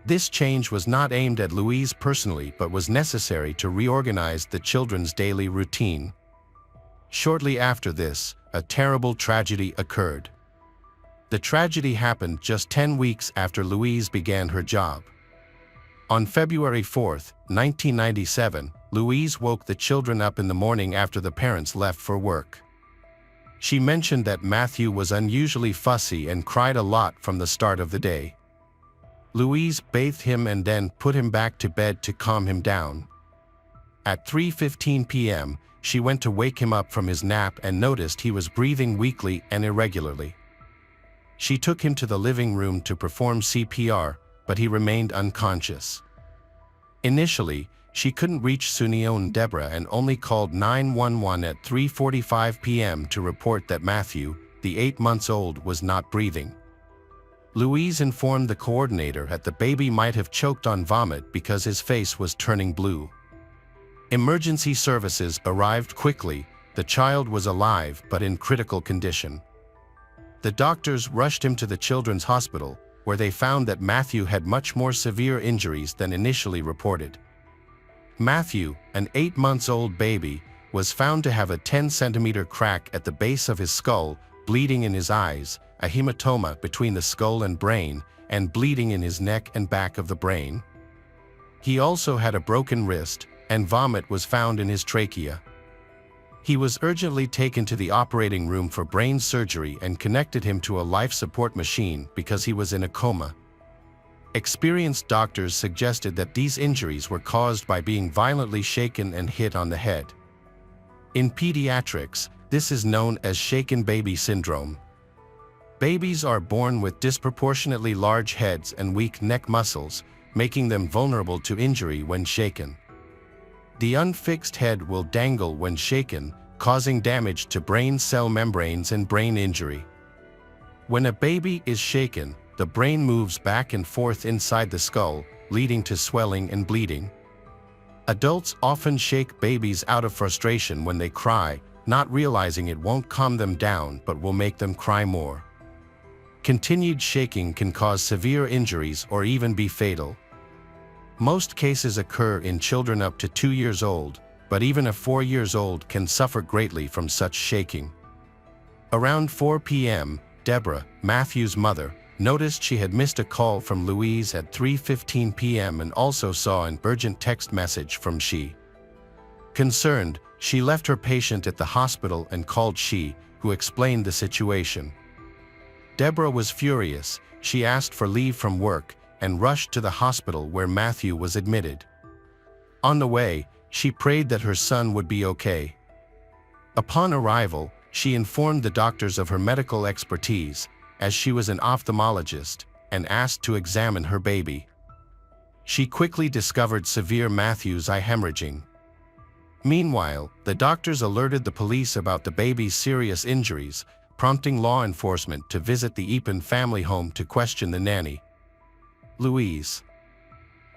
This change was not aimed at Louise personally but was necessary to reorganize the children's daily routine. Shortly after this, a terrible tragedy occurred. The tragedy happened just 10 weeks after Louise began her job. On February 4, 1997, Louise woke the children up in the morning after the parents left for work. She mentioned that Matthew was unusually fussy and cried a lot from the start of the day. Louise bathed him and then put him back to bed to calm him down. At 3:15 p.m., she went to wake him up from his nap and noticed he was breathing weakly and irregularly. She took him to the living room to perform CPR, but he remained unconscious. Initially, she couldn't reach Sunil and Deborah and only called 911 at 3:45 p.m. to report that Matthew, the 8-month-old, was not breathing. Louise informed the coordinator that the baby might have choked on vomit because his face was turning blue. Emergency services arrived quickly. The child was alive but in critical condition. The doctors rushed him to the children's hospital, where they found that Matthew had much more severe injuries than initially reported. Matthew, an 8-month-old baby, was found to have a 10-centimeter crack at the base of his skull, bleeding in his eyes, a hematoma between the skull and brain, and bleeding in his neck and back of the brain. He also had a broken wrist, and vomit was found in his trachea. He was urgently taken to the operating room for brain surgery and connected him to a life support machine because he was in a coma. Experienced doctors suggested that these injuries were caused by being violently shaken and hit on the head. In pediatrics, this is known as shaken baby syndrome. Babies are born with disproportionately large heads and weak neck muscles, making them vulnerable to injury when shaken. The unfixed head will dangle when shaken, causing damage to brain cell membranes and brain injury. When a baby is shaken, the brain moves back and forth inside the skull, leading to swelling and bleeding. Adults often shake babies out of frustration when they cry, not realizing it won't calm them down but will make them cry more. Continued shaking can cause severe injuries or even be fatal. Most cases occur in children up to 2 years old, but even a 4-year-old can suffer greatly from such shaking. Around 4 p.m., Deborah, Matthew's mother, noticed she had missed a call from Louise at 3:15 p.m. and also saw an urgent text message from she. Concerned, she left her patient at the hospital and called she, who explained the situation. Deborah was furious. She asked for leave from work and rushed to the hospital where Matthew was admitted. On the way, she prayed that her son would be okay. Upon arrival, she informed the doctors of her medical expertise, as she was an ophthalmologist, and asked to examine her baby. She quickly discovered severe Matthew's eye hemorrhaging. Meanwhile, the doctors alerted the police about the baby's serious injuries, prompting law enforcement to visit the Eapen family home to question the nanny. Louise.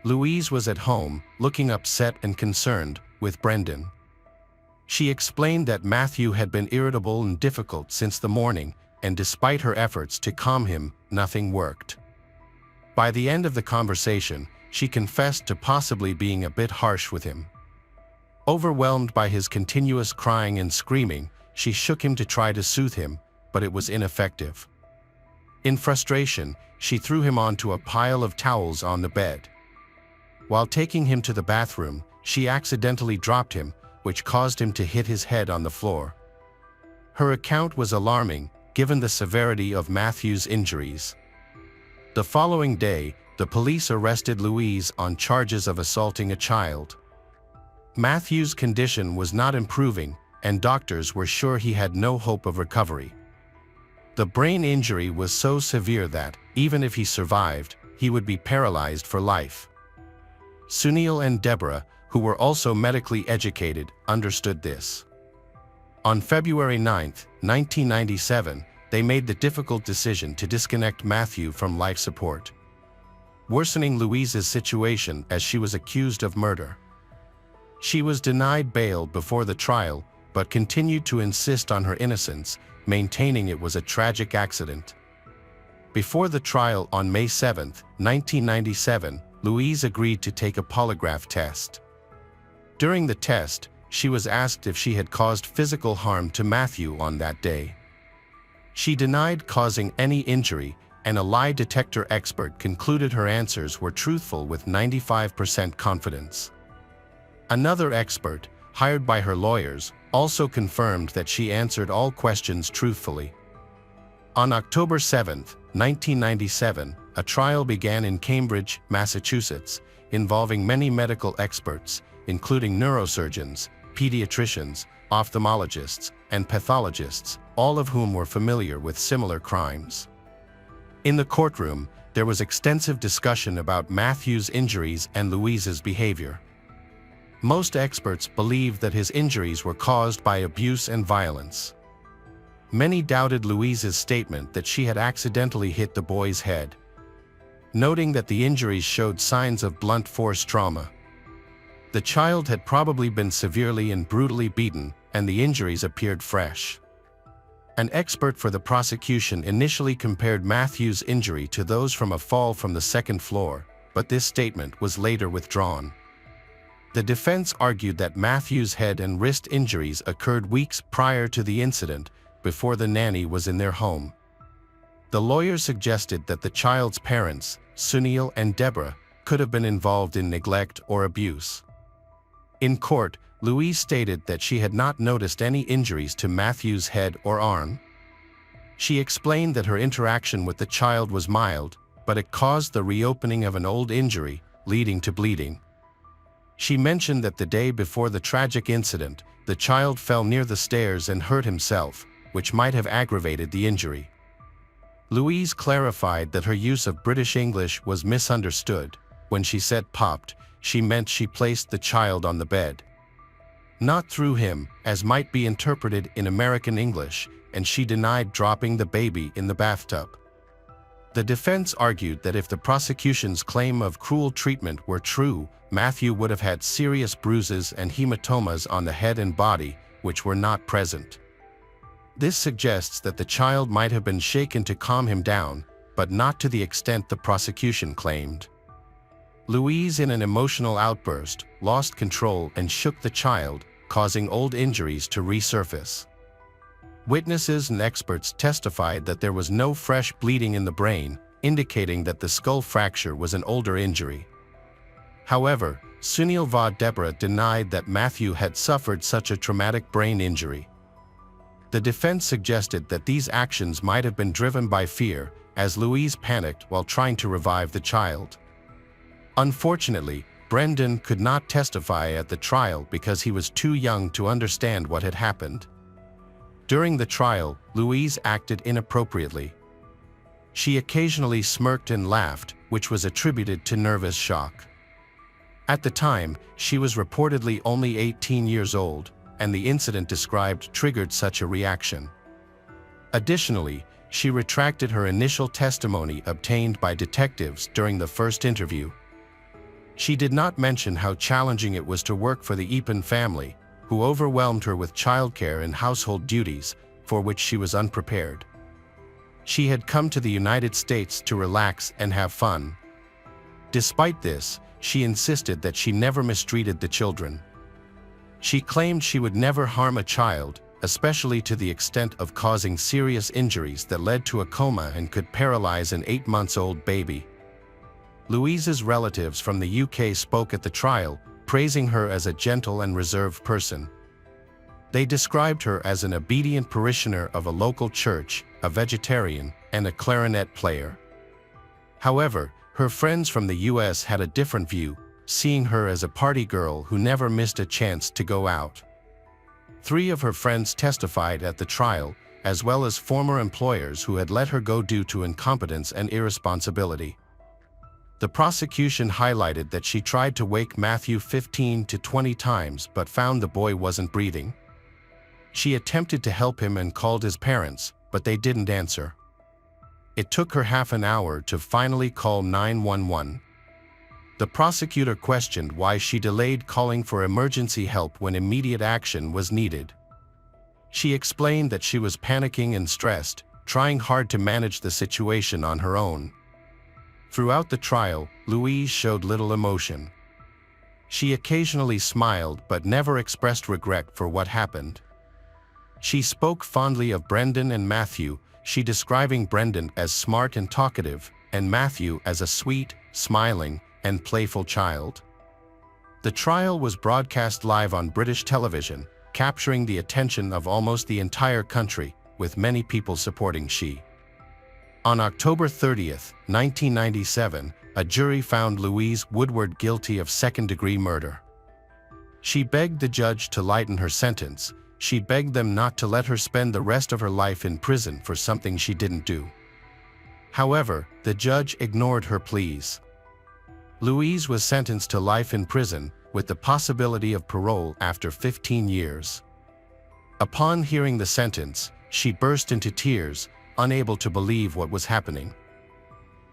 Louise was at home, looking upset and concerned, with Brendan. She explained that Matthew had been irritable and difficult since the morning, and despite her efforts to calm him, nothing worked. By the end of the conversation, she confessed to possibly being a bit harsh with him. Overwhelmed by his continuous crying and screaming, she shook him to try to soothe him, but it was ineffective. In frustration, she threw him onto a pile of towels on the bed. While taking him to the bathroom, she accidentally dropped him, which caused him to hit his head on the floor. Her account was alarming, given the severity of Matthew's injuries. The following day, the police arrested Louise on charges of assaulting a child. Matthew's condition was not improving, and doctors were sure he had no hope of recovery. The brain injury was so severe that, even if he survived, he would be paralyzed for life. Sunil and Deborah, who were also medically educated, understood this. On February 9, 1997, they made the difficult decision to disconnect Matthew from life support, worsening Louise's situation as she was accused of murder. She was denied bail before the trial, but continued to insist on her innocence, maintaining it was a tragic accident. Before the trial on May 7, 1997, Louise agreed to take a polygraph test. During the test, she was asked if she had caused physical harm to Matthew on that day. She denied causing any injury, and a lie detector expert concluded her answers were truthful with 95% confidence. Another expert, hired by her lawyers, also confirmed that she answered all questions truthfully. On October 7, 1997, a trial began in Cambridge, Massachusetts, involving many medical experts, including neurosurgeons, pediatricians, ophthalmologists, and pathologists, all of whom were familiar with similar crimes. In the courtroom, there was extensive discussion about Matthew's injuries and Louise's behavior. Most experts believed that his injuries were caused by abuse and violence. Many doubted Louise's statement that she had accidentally hit the boy's head, noting that the injuries showed signs of blunt force trauma. The child had probably been severely and brutally beaten, and the injuries appeared fresh. An expert for the prosecution initially compared Matthew's injury to those from a fall from the second floor, but this statement was later withdrawn. The defense argued that Matthew's head and wrist injuries occurred weeks prior to the incident, before the nanny was in their home. The lawyer suggested that the child's parents, Sunil and Deborah, could have been involved in neglect or abuse. In court, Louise stated that she had not noticed any injuries to Matthew's head or arm. She explained that her interaction with the child was mild, but it caused the reopening of an old injury, leading to bleeding. She mentioned that the day before the tragic incident, the child fell near the stairs and hurt himself, which might have aggravated the injury. Louise clarified that her use of British English was misunderstood. When she said popped, she meant she placed the child on the bed, not threw him, as might be interpreted in American English, and she denied dropping the baby in the bathtub. The defense argued that if the prosecution's claim of cruel treatment were true, Matthew would have had serious bruises and hematomas on the head and body, which were not present. This suggests that the child might have been shaken to calm him down, but not to the extent the prosecution claimed. Louise, in an emotional outburst, lost control and shook the child, causing old injuries to resurface. Witnesses and experts testified that there was no fresh bleeding in the brain, indicating that the skull fracture was an older injury. However, Sunil and Deborah denied that Matthew had suffered such a traumatic brain injury. The defense suggested that these actions might have been driven by fear, as Louise panicked while trying to revive the child. Unfortunately, Brendan could not testify at the trial because he was too young to understand what had happened. During the trial, Louise acted inappropriately. She occasionally smirked and laughed, which was attributed to nervous shock. At the time, she was reportedly only 18 years old, and the incident described triggered such a reaction. Additionally, she retracted her initial testimony obtained by detectives during the first interview. She did not mention how challenging it was to work for the Eapen family, who overwhelmed her with childcare and household duties, for which she was unprepared. She had come to the United States to relax and have fun. Despite this, she insisted that she never mistreated the children. She claimed she would never harm a child, especially to the extent of causing serious injuries that led to a coma and could paralyze an 8-month-old baby. Louise's relatives from the UK spoke at the trial, praising her as a gentle and reserved person. They described her as an obedient parishioner of a local church, a vegetarian, and a clarinet player. However, her friends from the US had a different view, seeing her as a party girl who never missed a chance to go out. 3 of her friends testified at the trial, as well as former employers who had let her go due to incompetence and irresponsibility. The prosecution highlighted that she tried to wake Matthew 15 to 20 times but found the boy wasn't breathing. She attempted to help him and called his parents, but they didn't answer. It took her half an hour to finally call 911. The prosecutor questioned why she delayed calling for emergency help when immediate action was needed. She explained that she was panicking and stressed, trying hard to manage the situation on her own. Throughout the trial, Louise showed little emotion. She occasionally smiled but never expressed regret for what happened. She spoke fondly of Brendan and Matthew, she describing Brendan as smart and talkative, and Matthew as a sweet, smiling, and playful child. The trial was broadcast live on British television, capturing the attention of almost the entire country, with many people supporting she. On October 30, 1997, a jury found Louise Woodward guilty of second-degree murder. She begged the judge to lighten her sentence. She begged them not to let her spend the rest of her life in prison for something she didn't do. However, the judge ignored her pleas. Louise was sentenced to life in prison, with the possibility of parole after 15 years. Upon hearing the sentence, she burst into tears, unable to believe what was happening.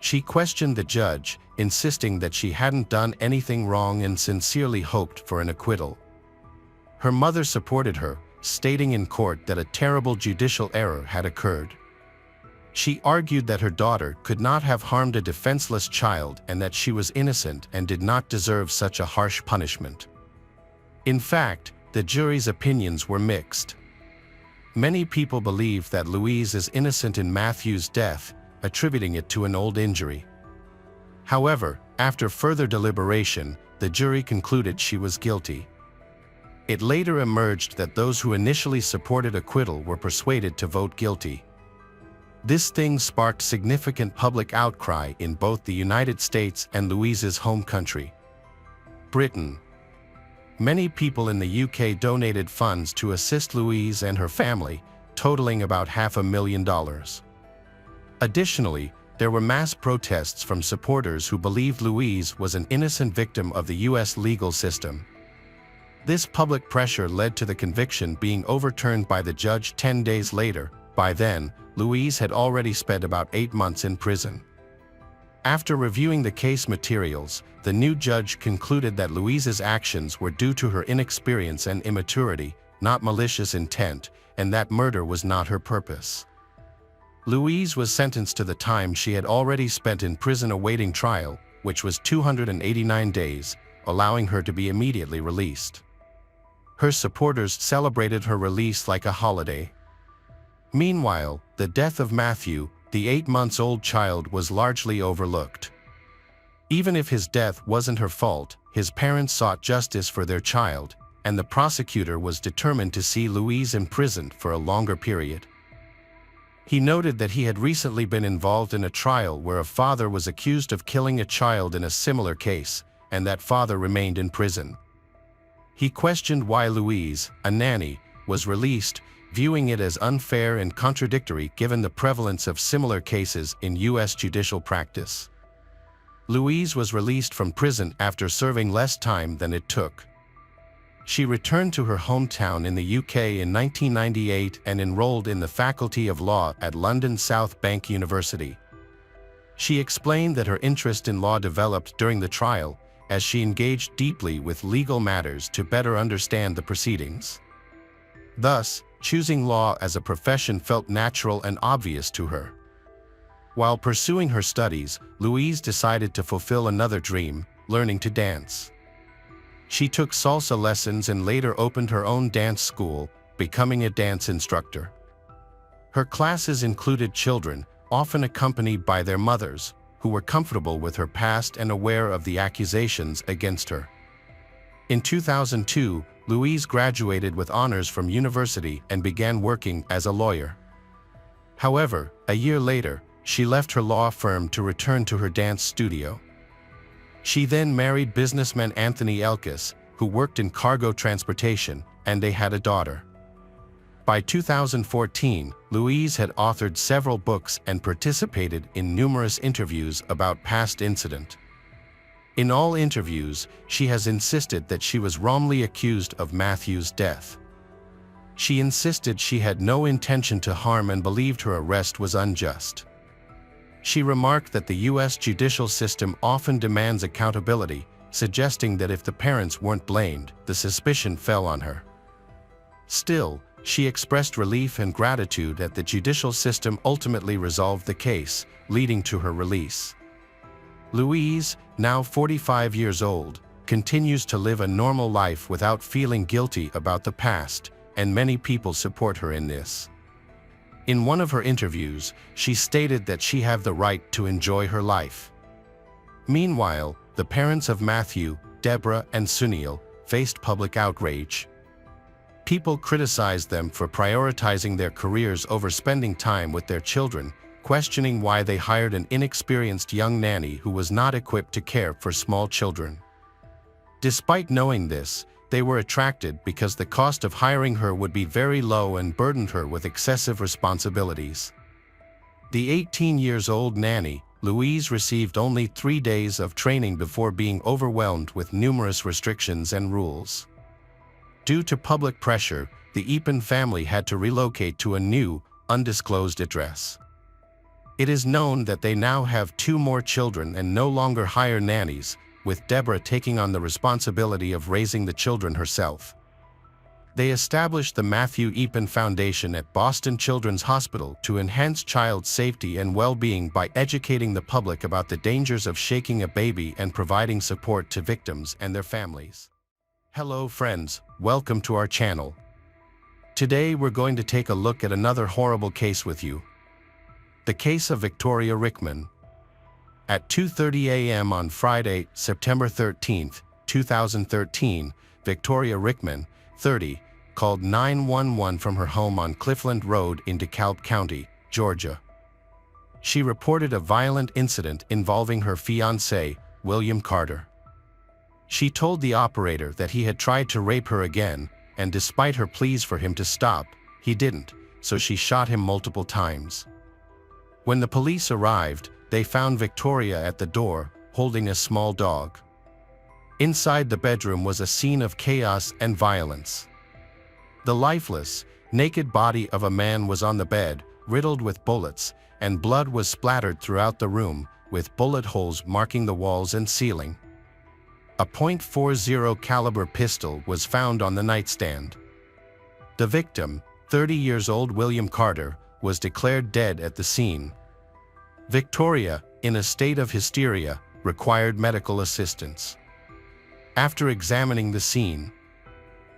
She questioned the judge, insisting that she hadn't done anything wrong and sincerely hoped for an acquittal. Her mother supported her, stating in court that a terrible judicial error had occurred. She argued that her daughter could not have harmed a defenseless child and that she was innocent and did not deserve such a harsh punishment. In fact, the jury's opinions were mixed. Many people believe that Louise is innocent in Matthew's death, attributing it to an old injury. However, after further deliberation, the jury concluded she was guilty. It later emerged that those who initially supported acquittal were persuaded to vote guilty. This thing sparked significant public outcry in both the United States and Louise's home country, Britain. Many people in the UK donated funds to assist Louise and her family, totaling about $500,000. Additionally, there were mass protests from supporters who believed Louise was an innocent victim of the US legal system. This public pressure led to the conviction being overturned by the judge 10 days later. By then, Louise had already spent about 8 months in prison. After reviewing the case materials, the new judge concluded that Louise's actions were due to her inexperience and immaturity, not malicious intent, and that murder was not her purpose. Louise was sentenced to the time she had already spent in prison awaiting trial, which was 289 days, allowing her to be immediately released. Her supporters celebrated her release like a holiday. Meanwhile, the death of Matthew, the 8-month-old child, was largely overlooked. Even if his death wasn't her fault, his parents sought justice for their child, and the prosecutor was determined to see Louise imprisoned for a longer period. He noted that he had recently been involved in a trial where a father was accused of killing a child in a similar case, and that father remained in prison. He questioned why Louise, a nanny, was released, viewing it as unfair and contradictory given the prevalence of similar cases in U.S. judicial practice. Louise was released from prison after serving less time than it took. She returned to her hometown in the UK in 1998 and enrolled in the Faculty of Law at London South Bank University. She explained that her interest in law developed during the trial as she engaged deeply with legal matters to better understand the proceedings. Thus, choosing law as a profession felt natural and obvious to her. While pursuing her studies, Louise decided to fulfill another dream, learning to dance. She took salsa lessons and later opened her own dance school, becoming a dance instructor. Her classes included children, often accompanied by their mothers, who were comfortable with her past and aware of the accusations against her. In 2002, Louise graduated with honors from university and began working as a lawyer. However, a year later, she left her law firm to return to her dance studio. She then married businessman Anthony Elkis, who worked in cargo transportation, and they had a daughter. By 2014, Louise had authored several books and participated in numerous interviews about past incident. In all interviews, she has insisted that she was wrongly accused of Matthew's death. She insisted she had no intention to harm and believed her arrest was unjust. She remarked that the U.S. judicial system often demands accountability, suggesting that if the parents weren't blamed, the suspicion fell on her. Still, she expressed relief and gratitude that the judicial system ultimately resolved the case, leading to her release. Louise, now 45 years old, continues to live a normal life without feeling guilty about the past, and many people support her in this. In one of her interviews, she stated that she had the right to enjoy her life. Meanwhile, the parents of Matthew, Deborah, and Sunil faced public outrage. People criticized them for prioritizing their careers over spending time with their children, questioning why they hired an inexperienced young nanny who was not equipped to care for small children. Despite knowing this, they were attracted because the cost of hiring her would be very low and burdened her with excessive responsibilities. The 18-year-old nanny, Louise, received only 3 days of training before being overwhelmed with numerous restrictions and rules. Due to public pressure, the Eapen family had to relocate to a new, undisclosed address. It is known that they now have 2 more children and no longer hire nannies, with Deborah taking on the responsibility of raising the children herself. They established the Matthew Eapen Foundation at Boston Children's Hospital to enhance child safety and well-being by educating the public about the dangers of shaking a baby and providing support to victims and their families. Hello friends, welcome to our channel. Today we're going to take a look at another horrible case with you. The case of Victoria Rickman. At 2:30 a.m. on Friday, September 13, 2013, Victoria Rickman, 30, called 911 from her home on Cliffland Road in DeKalb County, Georgia. She reported a violent incident involving her fiancé, William Carter. She told the operator that he had tried to rape her again, and despite her pleas for him to stop, he didn't, so she shot him multiple times. When the police arrived, they found Victoria at the door, holding a small dog. Inside the bedroom was a scene of chaos and violence. The lifeless, naked body of a man was on the bed, riddled with bullets, and blood was splattered throughout the room, with bullet holes marking the walls and ceiling. A .40 caliber pistol was found on the nightstand. The victim, 30-year-old William Carter, was declared dead at the scene. Victoria, in a state of hysteria, required medical assistance. After examining the scene,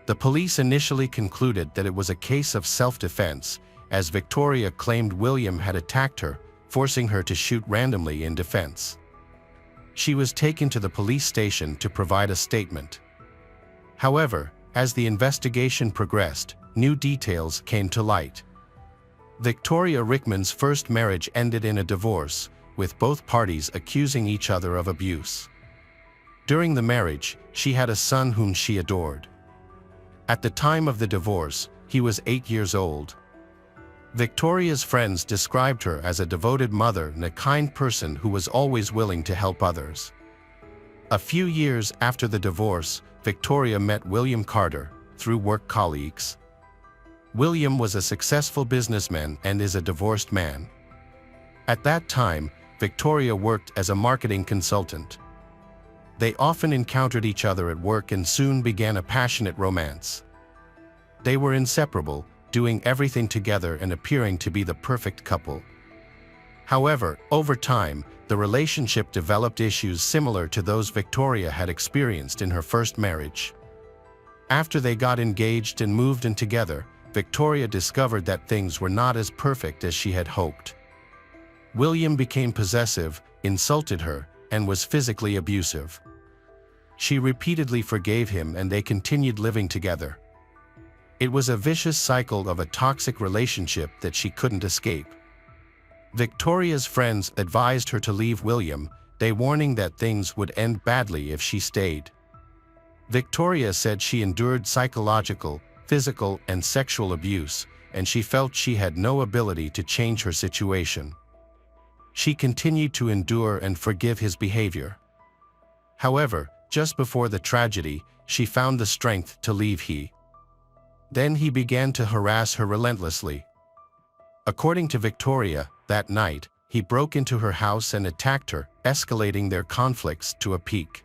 the police initially concluded that it was a case of self-defense, as Victoria claimed William had attacked her, forcing her to shoot randomly in defense. She was taken to the police station to provide a statement. However, as the investigation progressed, new details came to light. Victoria Rickman's first marriage ended in a divorce, with both parties accusing each other of abuse. During the marriage, she had a son whom she adored. At the time of the divorce, He was 8 years old. Victoria's friends described her as a devoted mother and a kind person who was always willing to help others. A few years after the divorce, Victoria met William Carter through work colleagues. William was a successful businessman and is a divorced man. At that time, Victoria worked as a marketing consultant. They often encountered each other at work and soon began a passionate romance. They were inseparable, doing everything together and appearing to be the perfect couple. However, over time, the relationship developed issues similar to those Victoria had experienced in her first marriage. After they got engaged and moved in together, Victoria discovered that things were not as perfect as she had hoped. William became possessive, insulted her, and was physically abusive. She repeatedly forgave him and they continued living together. It was a vicious cycle of a toxic relationship that she couldn't escape. Victoria's friends advised her to leave William, they warning that things would end badly if she stayed. Victoria said she endured psychological, physical, and sexual abuse, and she felt she had no ability to change her situation. She continued to endure and forgive his behavior. However, just before the tragedy, she found the strength to leave Then he began to harass her relentlessly. According to Victoria, that night, he broke into her house and attacked her, escalating their conflicts to a peak.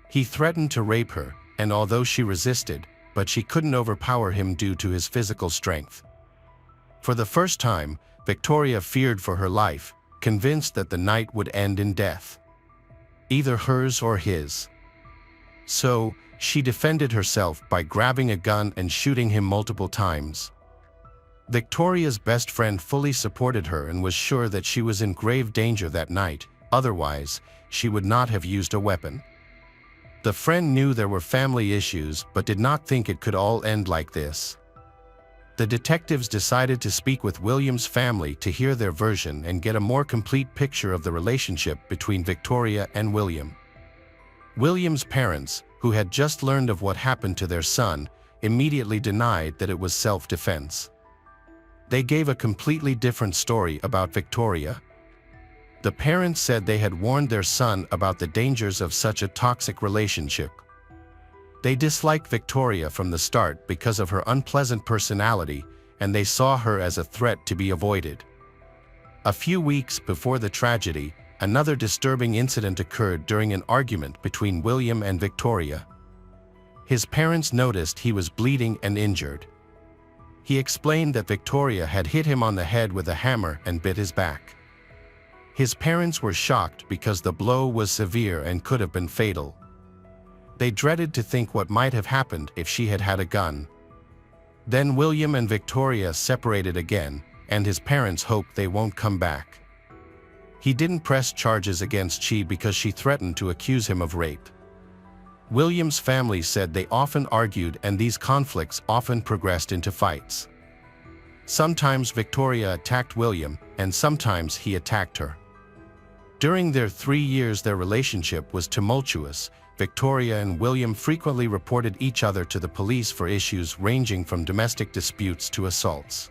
He threatened to rape her, and although she resisted, but she couldn't overpower him due to his physical strength. For the first time, Victoria feared for her life, convinced that the night would end in death. Either hers or his. So, she defended herself by grabbing a gun and shooting him multiple times. Victoria's best friend fully supported her and was sure that she was in grave danger that night, otherwise, she would not have used a weapon. The friend knew there were family issues but did not think it could all end like this. The detectives decided to speak with William's family to hear their version and get a more complete picture of the relationship between Victoria and William. William's parents, who had just learned of what happened to their son, immediately denied that it was self-defense. They gave a completely different story about Victoria. The parents said they had warned their son about the dangers of such a toxic relationship. They disliked Victoria from the start because of her unpleasant personality, and they saw her as a threat to be avoided. A few weeks before the tragedy, another disturbing incident occurred during an argument between William and Victoria. His parents noticed he was bleeding and injured. He explained that Victoria had hit him on the head with a hammer and bit his back. His parents were shocked because the blow was severe and could have been fatal. They dreaded to think what might have happened if she had had a gun. Then William and Victoria separated again, and his parents hope they won't come back. He didn't press charges against she because she threatened to accuse him of rape. William's family said they often argued and these conflicts often progressed into fights. Sometimes Victoria attacked William, and sometimes he attacked her. During their 3 years their relationship was tumultuous. Victoria and William frequently reported each other to the police for issues ranging from domestic disputes to assaults.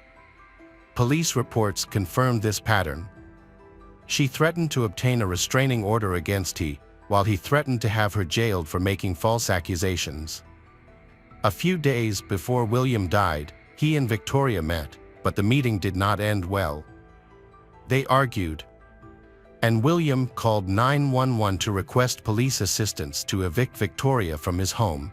Police reports confirmed this pattern. She threatened to obtain a restraining order against he, while he threatened to have her jailed for making false accusations. A few days before William died, he and Victoria met, but the meeting did not end well. They argued, and William called 911 to request police assistance to evict Victoria from his home.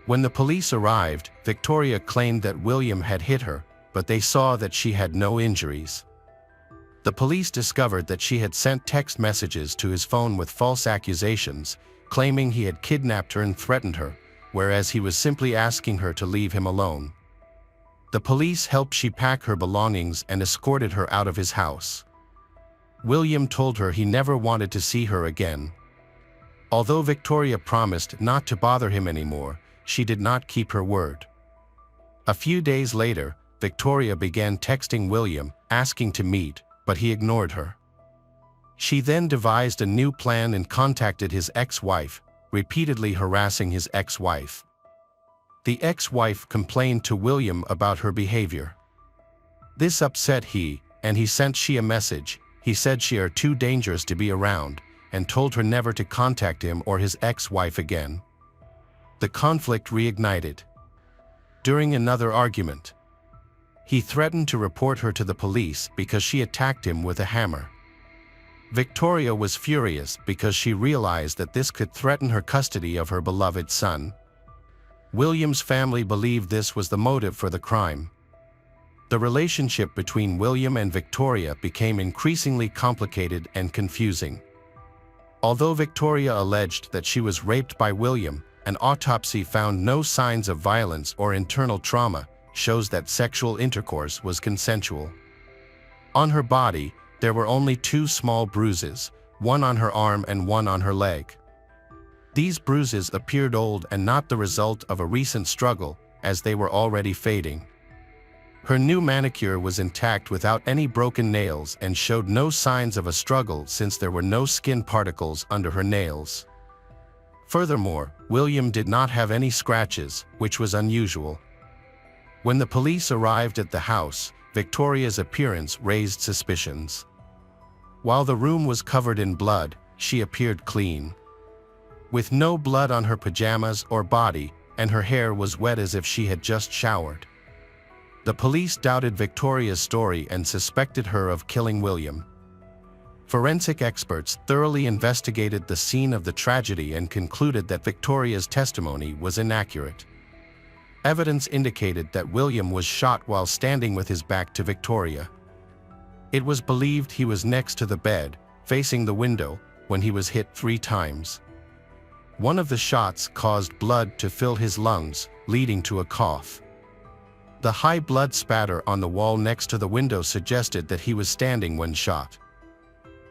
When the police arrived, Victoria claimed that William had hit her, but they saw that she had no injuries. The police discovered that she had sent text messages to his phone with false accusations, claiming he had kidnapped her and threatened her, whereas he was simply asking her to leave him alone. The police helped she pack her belongings and escorted her out of his house. William told her he never wanted to see her again. Although Victoria promised not to bother him anymore, she did not keep her word. A few days later, Victoria began texting William, asking to meet, but he ignored her. She then devised a new plan and contacted his ex-wife, repeatedly harassing his ex-wife. The ex-wife complained to William about her behavior. This upset he, and he sent she a message. He said she are too dangerous to be around, and told her never to contact him or his ex-wife again. The conflict reignited. During another argument, he threatened to report her to the police because she attacked him with a hammer. Victoria was furious because she realized that this could threaten her custody of her beloved son. William's family believed this was the motive for the crime. The relationship between William and Victoria became increasingly complicated and confusing. Although Victoria alleged that she was raped by William, an autopsy found no signs of violence or internal trauma, shows that sexual intercourse was consensual. On her body, there were only 2 small bruises, one on her arm and one on her leg. These bruises appeared old and not the result of a recent struggle, as they were already fading. Her new manicure was intact without any broken nails and showed no signs of a struggle since there were no skin particles under her nails. Furthermore, William did not have any scratches, which was unusual. When the police arrived at the house, Victoria's appearance raised suspicions. While the room was covered in blood, she appeared clean. With no blood on her pajamas or body, and her hair was wet as if she had just showered. The police doubted Victoria's story and suspected her of killing William. Forensic experts thoroughly investigated the scene of the tragedy and concluded that Victoria's testimony was inaccurate. Evidence indicated that William was shot while standing with his back to Victoria. It was believed he was next to the bed, facing the window, when he was hit 3 times. One of the shots caused blood to fill his lungs, leading to a cough. The high blood spatter on the wall next to the window suggested that he was standing when shot.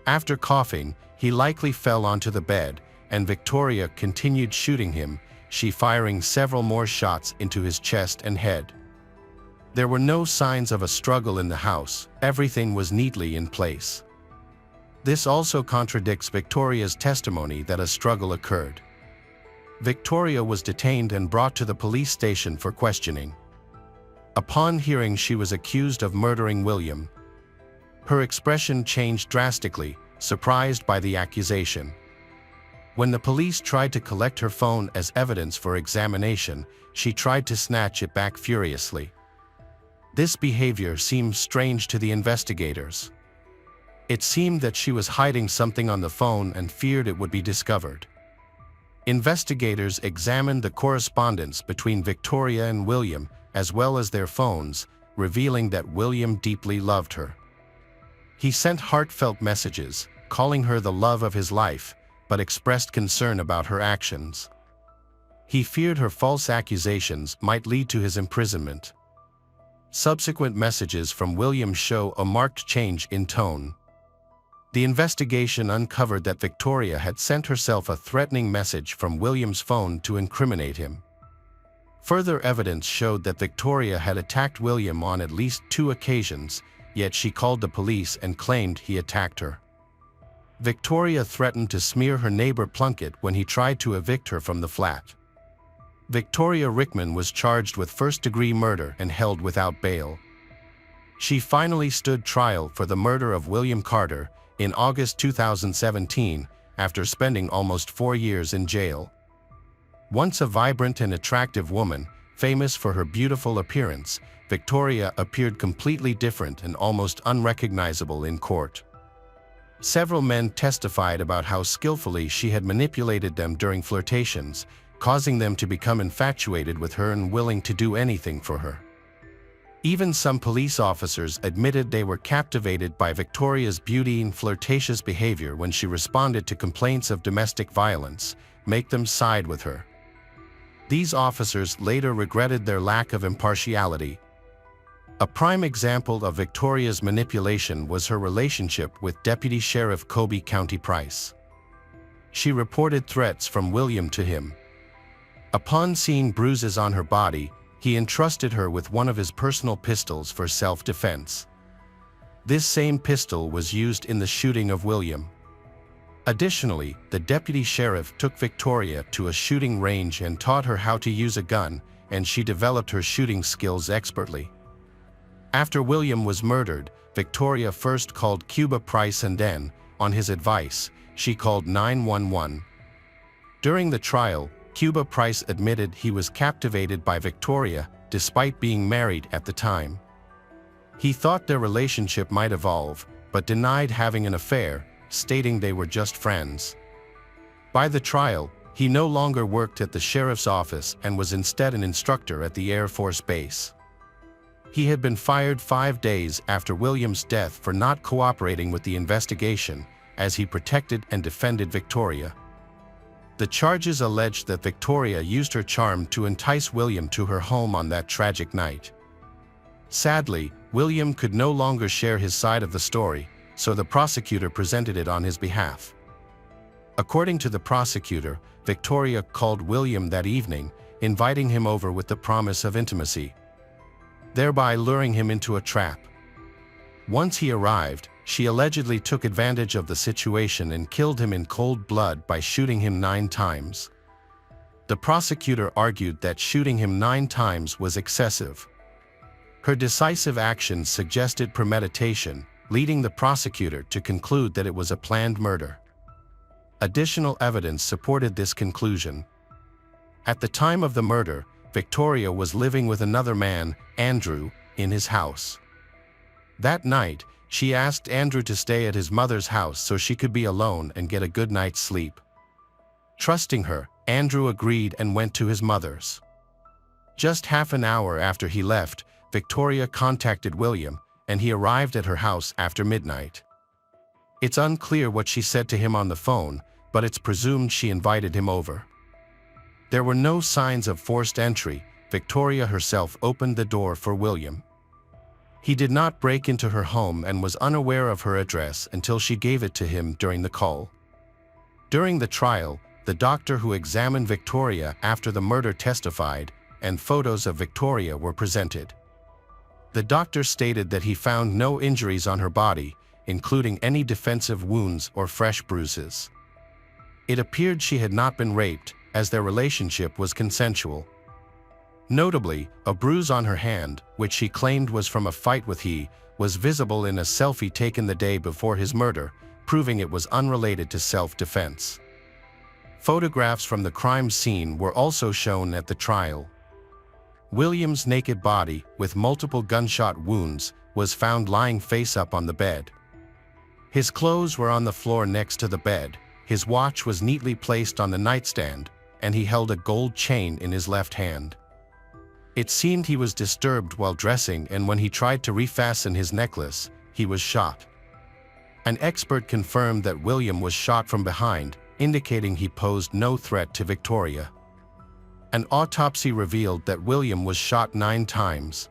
After coughing, he likely fell onto the bed, and Victoria continued shooting him, she firing several more shots into his chest and head. There were no signs of a struggle in the house, everything was neatly in place. This also contradicts Victoria's testimony that a struggle occurred. Victoria was detained and brought to the police station for questioning. Upon hearing she was accused of murdering William, her expression changed drastically, surprised by the accusation. When the police tried to collect her phone as evidence for examination, she tried to snatch it back furiously. This behavior seemed strange to the investigators. It seemed that she was hiding something on the phone and feared it would be discovered. Investigators examined the correspondence between Victoria and William, as well as their phones, revealing that William deeply loved her. He sent heartfelt messages, calling her the love of his life, but expressed concern about her actions. He feared her false accusations might lead to his imprisonment. Subsequent messages from William show a marked change in tone. The investigation uncovered that Victoria had sent herself a threatening message from William's phone to incriminate him. Further evidence showed that Victoria had attacked William on at least 2 occasions, yet she called the police and claimed he attacked her. Victoria threatened to smear her neighbor Plunkett when he tried to evict her from the flat. Victoria Rickman was charged with first-degree murder and held without bail. She finally stood trial for the murder of William Carter in August 2017, after spending almost 4 years in jail. Once a vibrant and attractive woman, famous for her beautiful appearance, Victoria appeared completely different and almost unrecognizable in court. Several men testified about how skillfully she had manipulated them during flirtations, causing them to become infatuated with her and willing to do anything for her. Even some police officers admitted they were captivated by Victoria's beauty and flirtatious behavior when she responded to complaints of domestic violence, make them side with her. These officers later regretted their lack of impartiality. A prime example of Victoria's manipulation was her relationship with Deputy Sheriff Kobe County Price. She reported threats from William to him. Upon seeing bruises on her body, he entrusted her with one of his personal pistols for self-defense. This same pistol was used in the shooting of William. Additionally, the deputy sheriff took Victoria to a shooting range and taught her how to use a gun, and she developed her shooting skills expertly. After William was murdered, Victoria first called Cuba Price and then, on his advice, she called 911. During the trial, Cuba Price admitted he was captivated by Victoria despite being married at the time. He thought their relationship might evolve, but denied having an affair, stating they were just friends. By the trial, he no longer worked at the sheriff's office and was instead an instructor at the Air Force Base. He had been fired 5 days after William's death for not cooperating with the investigation, as he protected and defended Victoria. The charges alleged that Victoria used her charm to entice William to her home on that tragic night. Sadly, William could no longer share his side of the story, so the prosecutor presented it on his behalf. According to the prosecutor, Victoria called William that evening, inviting him over with the promise of intimacy, thereby luring him into a trap. Once he arrived, she allegedly took advantage of the situation and killed him in cold blood by shooting him 9 times. The prosecutor argued that shooting him 9 times was excessive. Her decisive actions suggested premeditation, leading the prosecutor to conclude that it was a planned murder. Additional evidence supported this conclusion. At the time of the murder, Victoria was living with another man, Andrew, in his house. That night, she asked Andrew to stay at his mother's house so she could be alone and get a good night's sleep. Trusting her, Andrew agreed and went to his mother's. Just half an hour after he left, Victoria contacted William, and he arrived at her house after midnight. It's unclear what she said to him on the phone, but it's presumed she invited him over. There were no signs of forced entry. Victoria herself opened the door for William. He did not break into her home and was unaware of her address until she gave it to him during the call. During the trial, the doctor who examined Victoria after the murder testified, and photos of Victoria were presented. The doctor stated that he found no injuries on her body, including any defensive wounds or fresh bruises. It appeared she had not been raped, as their relationship was consensual. Notably, a bruise on her hand, which she claimed was from a fight with he, was visible in a selfie taken the day before his murder, proving it was unrelated to self-defense. Photographs from the crime scene were also shown at the trial. William's naked body, with multiple gunshot wounds, was found lying face up on the bed. His clothes were on the floor next to the bed, his watch was neatly placed on the nightstand, and he held a gold chain in his left hand. It seemed he was disturbed while dressing, and when he tried to refasten his necklace, he was shot. An expert confirmed that William was shot from behind, indicating he posed no threat to Victoria. An autopsy revealed that William was shot 9 times.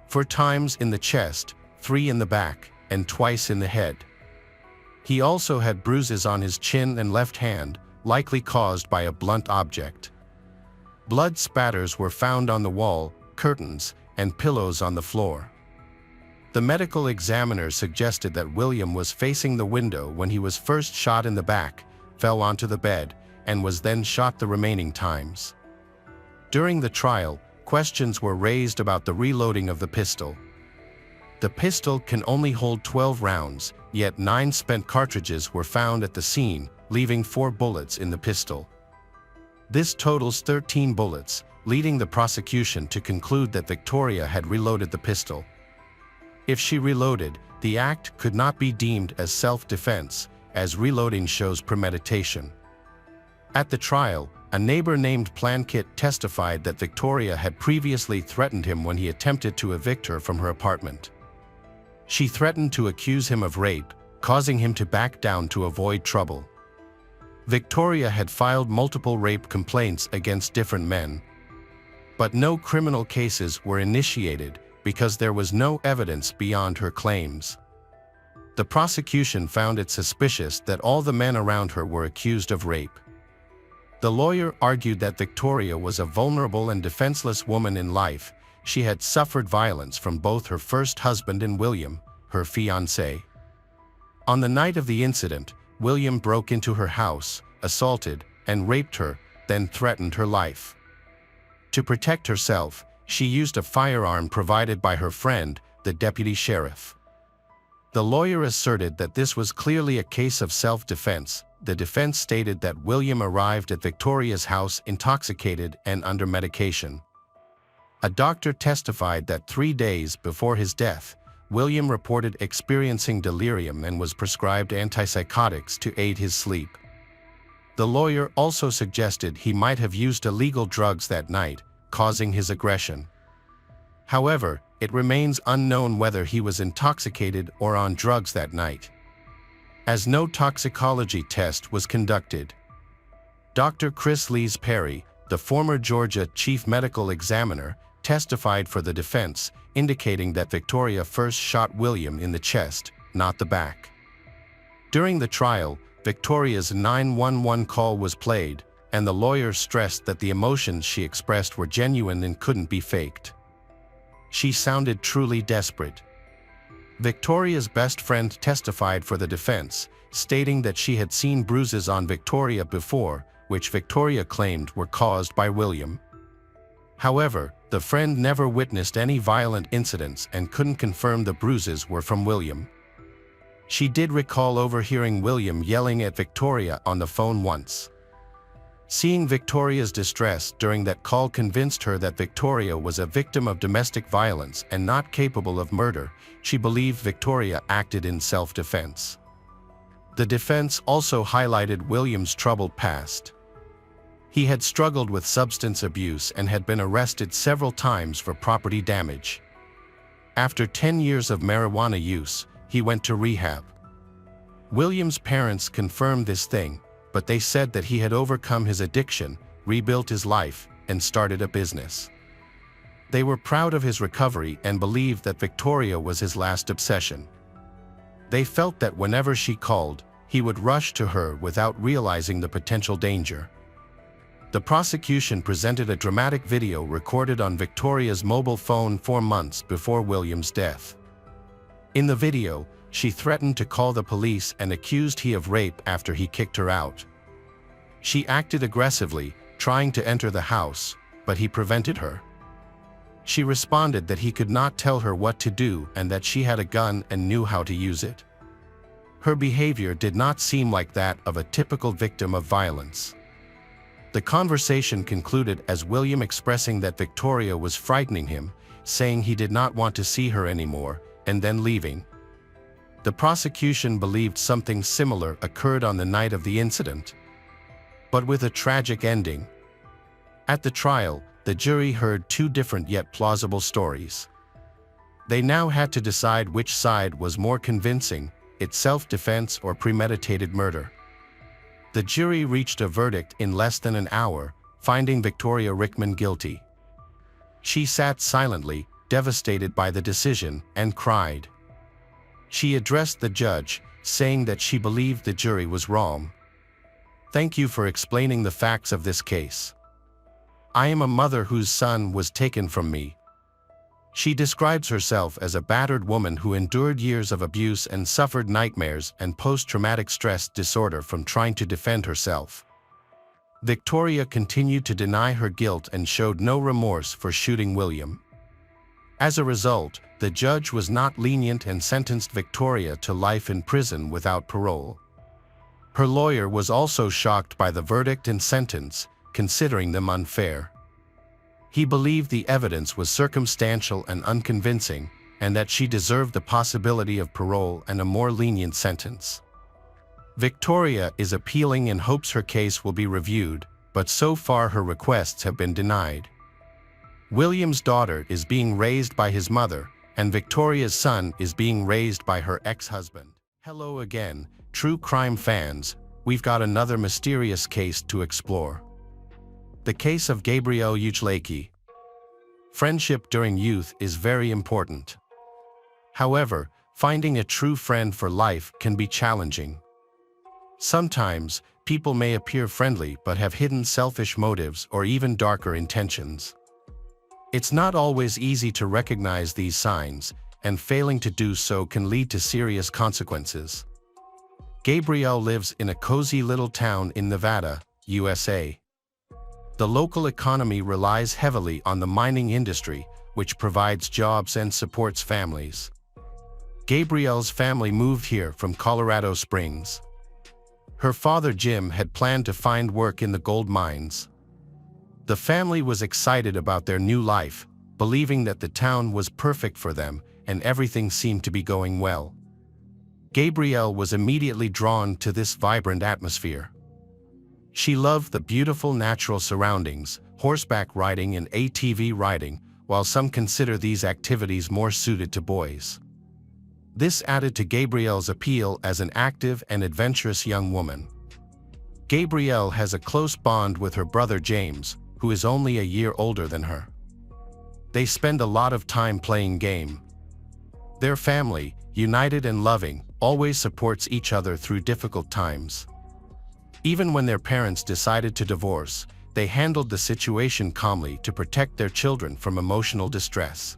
4 times in the chest, 3 in the back, and twice in the head. He also had bruises on his chin and left hand, likely caused by a blunt object. Blood spatters were found on the wall, curtains, and pillows on the floor. The medical examiner suggested that William was facing the window when he was first shot in the back, fell onto the bed, and was then shot the remaining times. During the trial, questions were raised about the reloading of the pistol. The pistol can only hold 12 rounds, yet 9 spent cartridges were found at the scene, leaving 4 bullets in the pistol. This totals 13 bullets, leading the prosecution to conclude that Victoria had reloaded the pistol. If she reloaded, the act could not be deemed as self-defense, as reloading shows premeditation. At the trial, a neighbor named Plankett testified that Victoria had previously threatened him when he attempted to evict her from her apartment. She threatened to accuse him of rape, causing him to back down to avoid trouble. Victoria had filed multiple rape complaints against different men, but no criminal cases were initiated because there was no evidence beyond her claims. The prosecution found it suspicious that all the men around her were accused of rape. The lawyer argued that Victoria was a vulnerable and defenseless woman in life. She had suffered violence from both her first husband and William, her fiancé. On the night of the incident, William broke into her house, assaulted, and raped her, then threatened her life. To protect herself, she used a firearm provided by her friend, the deputy sheriff. The lawyer asserted that this was clearly a case of self-defense. The defense stated that William arrived at Victoria's house intoxicated and under medication. A doctor testified that 3 days before his death, William reported experiencing delirium and was prescribed antipsychotics to aid his sleep. The lawyer also suggested he might have used illegal drugs that night, causing his aggression. However, it remains unknown whether he was intoxicated or on drugs that night, as no toxicology test was conducted. Dr. Chris Lees Perry, the former Georgia chief medical examiner, testified for the defense, indicating that Victoria first shot William in the chest, not the back. During the trial, Victoria's 911 call was played, and the lawyer stressed that the emotions she expressed were genuine and couldn't be faked. She sounded truly desperate. Victoria's best friend testified for the defense, stating that she had seen bruises on Victoria before, which Victoria claimed were caused by William. However, the friend never witnessed any violent incidents and couldn't confirm the bruises were from William. She did recall overhearing William yelling at Victoria on the phone once. Seeing Victoria's distress during that call convinced her that Victoria was a victim of domestic violence and not capable of murder. She believed Victoria acted in self-defense. The defense also highlighted William's troubled past. He had struggled with substance abuse and had been arrested several times for property damage. After 10 years of marijuana use, he went to rehab. William's parents confirmed this thing, but they said that he had overcome his addiction, rebuilt his life, and started a business. They were proud of his recovery and believed that Victoria was his last obsession. They felt that whenever she called, he would rush to her without realizing the potential danger. The prosecution presented a dramatic video recorded on Victoria's mobile phone 4 months before William's death. In the video, she threatened to call the police and accused him of rape after he kicked her out. She acted aggressively, trying to enter the house, but he prevented her. She responded that he could not tell her what to do and that she had a gun and knew how to use it. Her behavior did not seem like that of a typical victim of violence. The conversation concluded as William expressing that Victoria was frightening him, saying he did not want to see her anymore, and then leaving. The prosecution believed something similar occurred on the night of the incident, but with a tragic ending. At the trial, the jury heard 2 different yet plausible stories. They now had to decide which side was more convincing, its self-defense or premeditated murder. The jury reached a verdict in less than an hour, finding Victoria Rickman guilty. She sat silently, devastated by the decision, and cried. She addressed the judge, saying that she believed the jury was wrong. "Thank you for explaining the facts of this case. I am a mother whose son was taken from me." She describes herself as a battered woman who endured years of abuse and suffered nightmares and post-traumatic stress disorder from trying to defend herself. Victoria continued to deny her guilt and showed no remorse for shooting William. As a result, the judge was not lenient and sentenced Victoria to life in prison without parole. Her lawyer was also shocked by the verdict and sentence, considering them unfair. He believed the evidence was circumstantial and unconvincing, and that she deserved the possibility of parole and a more lenient sentence. Victoria is appealing and hopes her case will be reviewed, but so far her requests have been denied. William's daughter is being raised by his mother, and Victoria's son is being raised by her ex-husband. Hello again, true crime fans. We've got another mysterious case to explore. The case of Gabrielle Ujlaki. Friendship during youth is very important. However, finding a true friend for life can be challenging. Sometimes, people may appear friendly but have hidden selfish motives or even darker intentions. It's not always easy to recognize these signs, and failing to do so can lead to serious consequences. Gabrielle lives in a cozy little town in Nevada, USA. The local economy relies heavily on the mining industry, which provides jobs and supports families. Gabrielle's family moved here from Colorado Springs. Her father Jim had planned to find work in the gold mines. The family was excited about their new life, believing that the town was perfect for them and everything seemed to be going well. Gabrielle was immediately drawn to this vibrant atmosphere. She loved the beautiful natural surroundings, horseback riding and ATV riding, while some consider these activities more suited to boys. This added to Gabrielle's appeal as an active and adventurous young woman. Gabrielle has a close bond with her brother James, who is only a year older than her. They spend a lot of time playing game. Their family, united and loving, always supports each other through difficult times. Even when their parents decided to divorce, they handled the situation calmly to protect their children from emotional distress.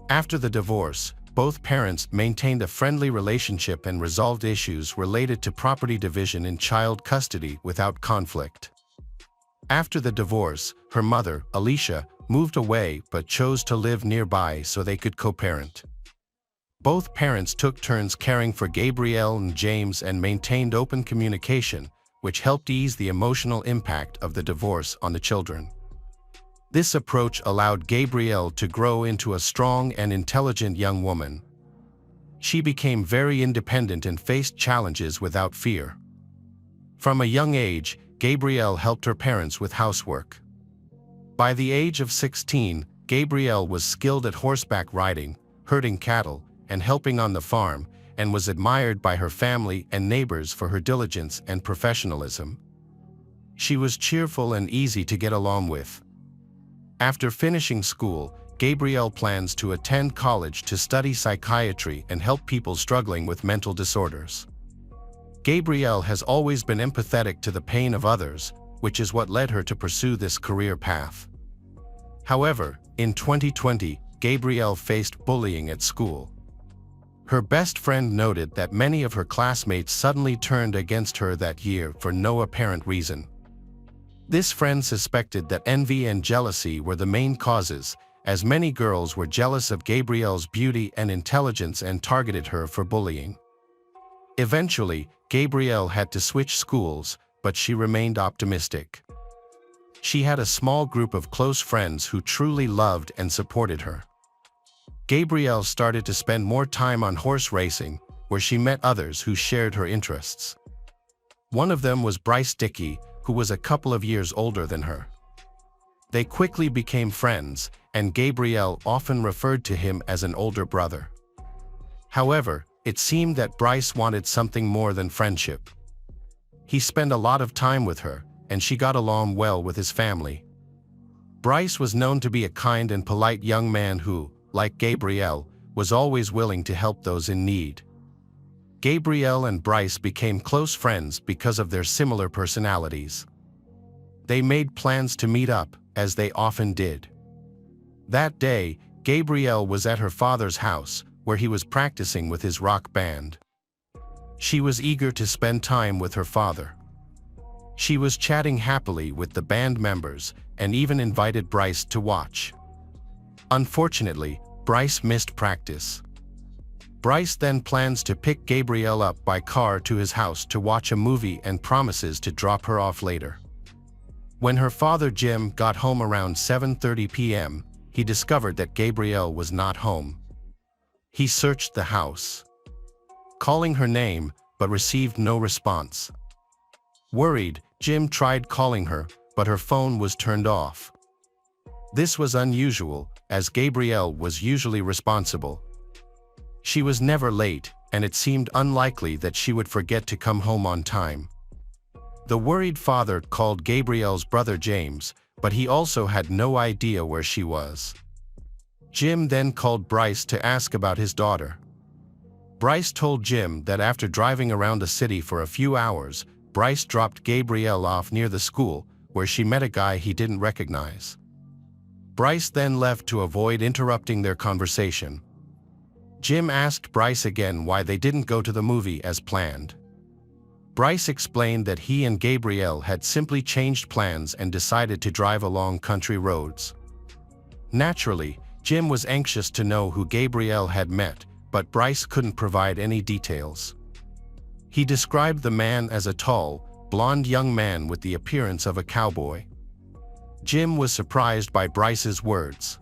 After the divorce, both parents maintained a friendly relationship and resolved issues related to property division and child custody without conflict. After the divorce, her mother, Alicia, moved away but chose to live nearby so they could co-parent. Both parents took turns caring for Gabrielle and James and maintained open communication, which helped ease the emotional impact of the divorce on the children. This approach allowed Gabrielle to grow into a strong and intelligent young woman. She became very independent and faced challenges without fear. From a young age, Gabrielle helped her parents with housework. By the age of 16, Gabrielle was skilled at horseback riding, herding cattle, and helping on the farm, and was admired by her family and neighbors for her diligence and professionalism. She was cheerful and easy to get along with. After finishing school, Gabrielle plans to attend college to study psychiatry and help people struggling with mental disorders. Gabrielle has always been empathetic to the pain of others, which is what led her to pursue this career path. However, in 2020, Gabrielle faced bullying at school. Her best friend noted that many of her classmates suddenly turned against her that year for no apparent reason. This friend suspected that envy and jealousy were the main causes, as many girls were jealous of Gabrielle's beauty and intelligence and targeted her for bullying. Eventually, Gabrielle had to switch schools, but she remained optimistic. She had a small group of close friends who truly loved and supported her. Gabrielle started to spend more time on horse racing, where she met others who shared her interests. One of them was Bryce Dickey, who was a couple of years older than her. They quickly became friends, and Gabrielle often referred to him as an older brother. However, it seemed that Bryce wanted something more than friendship. He spent a lot of time with her, and she got along well with his family. Bryce was known to be a kind and polite young man who, like Gabrielle, was always willing to help those in need. Gabrielle and Bryce became close friends because of their similar personalities. They made plans to meet up, as they often did. That day, Gabrielle was at her father's house, where he was practicing with his rock band. She was eager to spend time with her father. She was chatting happily with the band members and even invited Bryce to watch. Unfortunately, Bryce missed practice. Bryce then plans to pick Gabrielle up by car to his house to watch a movie and promises to drop her off later. When her father Jim got home around 7:30 p.m., he discovered that Gabrielle was not home. He searched the house, calling her name, but received no response. Worried, Jim tried calling her, but her phone was turned off. This was unusual, as Gabrielle was usually responsible. She was never late, and it seemed unlikely that she would forget to come home on time. The worried father called Gabrielle's brother James, but he also had no idea where she was. Jim then called Bryce to ask about his daughter. Bryce told Jim that after driving around the city for a few hours, Bryce dropped Gabrielle off near the school, where she met a guy he didn't recognize. Bryce then left to avoid interrupting their conversation. Jim asked Bryce again why they didn't go to the movie as planned. Bryce explained that he and Gabrielle had simply changed plans and decided to drive along country roads. Naturally, Jim was anxious to know who Gabrielle had met, but Bryce couldn't provide any details. He described the man as a tall, blond young man with the appearance of a cowboy. Jim was surprised by Bryce's words.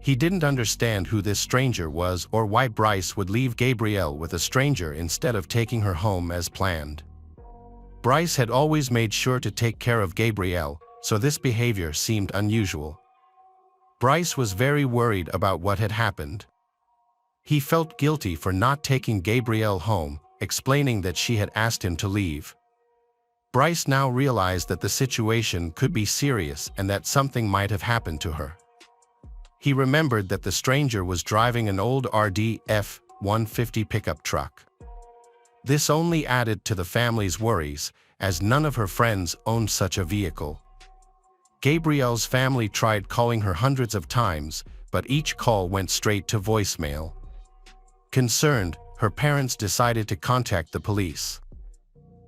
He didn't understand who this stranger was or why Bryce would leave Gabrielle with a stranger instead of taking her home as planned. Bryce had always made sure to take care of Gabrielle, so this behavior seemed unusual. Bryce was very worried about what had happened. He felt guilty for not taking Gabrielle home, explaining that she had asked him to leave. Bryce now realized that the situation could be serious and that something might have happened to her. He remembered that the stranger was driving an old RD F-150 pickup truck. This only added to the family's worries, as none of her friends owned such a vehicle. Gabrielle's family tried calling her hundreds of times, but each call went straight to voicemail. Concerned, her parents decided to contact the police.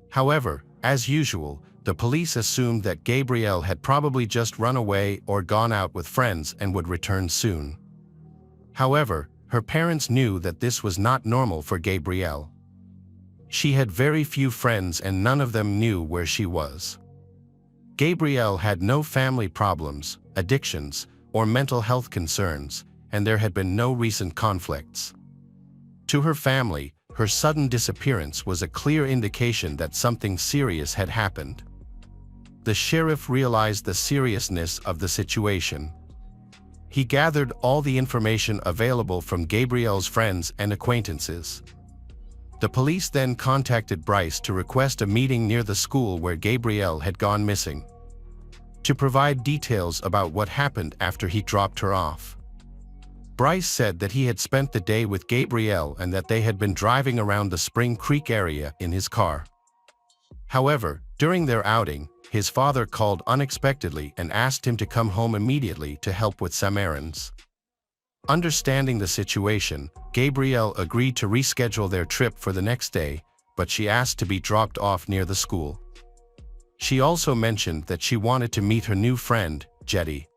However, as usual, the police assumed that Gabrielle had probably just run away or gone out with friends and would return soon. However, her parents knew that this was not normal for Gabrielle. She had very few friends and none of them knew where she was. Gabrielle had no family problems, addictions, or mental health concerns, and there had been no recent conflicts. To her family, her sudden disappearance was a clear indication that something serious had happened. The sheriff realized the seriousness of the situation. He gathered all the information available from Gabrielle's friends and acquaintances. The police then contacted Bryce to request a meeting near the school where Gabrielle had gone missing, to provide details about what happened after he dropped her off. Bryce said that he had spent the day with Gabrielle and that they had been driving around the Spring Creek area in his car. However, during their outing, his father called unexpectedly and asked him to come home immediately to help with some errands. Understanding the situation, Gabrielle agreed to reschedule their trip for the next day, but she asked to be dropped off near the school. She also mentioned that she wanted to meet her new friend, Jetty.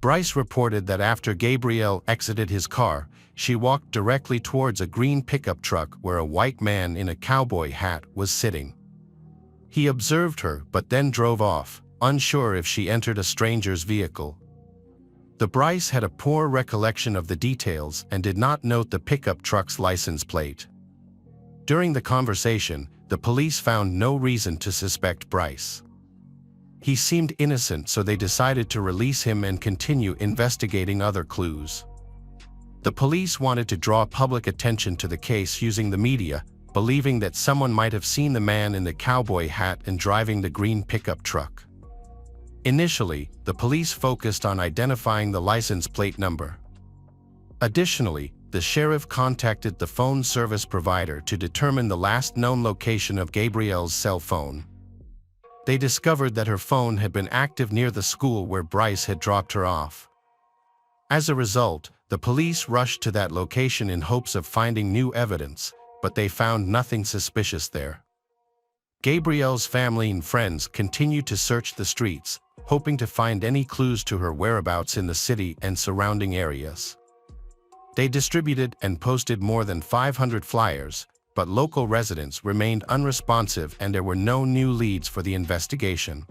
Bryce reported that after Gabrielle exited his car, she walked directly towards a green pickup truck where a white man in a cowboy hat was sitting. He observed her but then drove off, unsure if she entered a stranger's vehicle. The Bryce had a poor recollection of the details and did not note the pickup truck's license plate. During the conversation, the police found no reason to suspect Bryce. He seemed innocent, so they decided to release him and continue investigating other clues. The police wanted to draw public attention to the case using the media, believing that someone might have seen the man in the cowboy hat and driving the green pickup truck. Initially, the police focused on identifying the license plate number. Additionally, the sheriff contacted the phone service provider to determine the last known location of Gabrielle's cell phone. They discovered that her phone had been active near the school where Bryce had dropped her off. As a result, the police rushed to that location in hopes of finding new evidence, but they found nothing suspicious there. Gabrielle's family and friends continued to search the streets, hoping to find any clues to her whereabouts in the city and surrounding areas. They distributed and posted more than 500 flyers, but local residents remained unresponsive and there were no new leads for the investigation.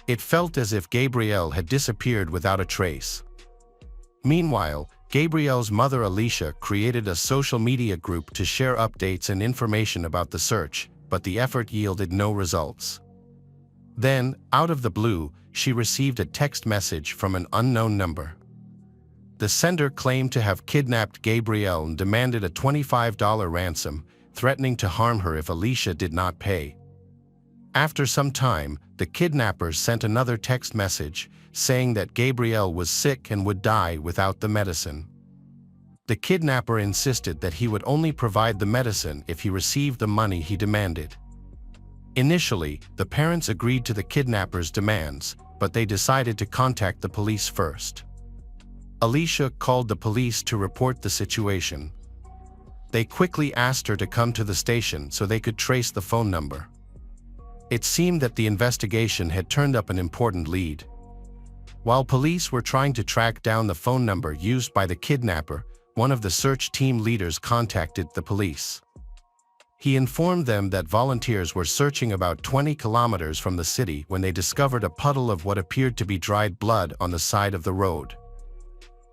It felt as if Gabrielle had disappeared without a trace. Meanwhile, Gabrielle's mother Alicia created a social media group to share updates and information about the search, but the effort yielded no results. Then, out of the blue, she received a text message from an unknown number. The sender claimed to have kidnapped Gabrielle and demanded a $25 ransom, threatening to harm her if Alicia did not pay. After some time, the kidnappers sent another text message, saying that Gabrielle was sick and would die without the medicine. The kidnapper insisted that he would only provide the medicine if he received the money he demanded. Initially, the parents agreed to the kidnapper's demands, but they decided to contact the police first. Alicia called the police to report the situation. They quickly asked her to come to the station so they could trace the phone number. It seemed that the investigation had turned up an important lead. While police were trying to track down the phone number used by the kidnapper, one of the search team leaders contacted the police. He informed them that volunteers were searching about 20 kilometers from the city when they discovered a puddle of what appeared to be dried blood on the side of the road.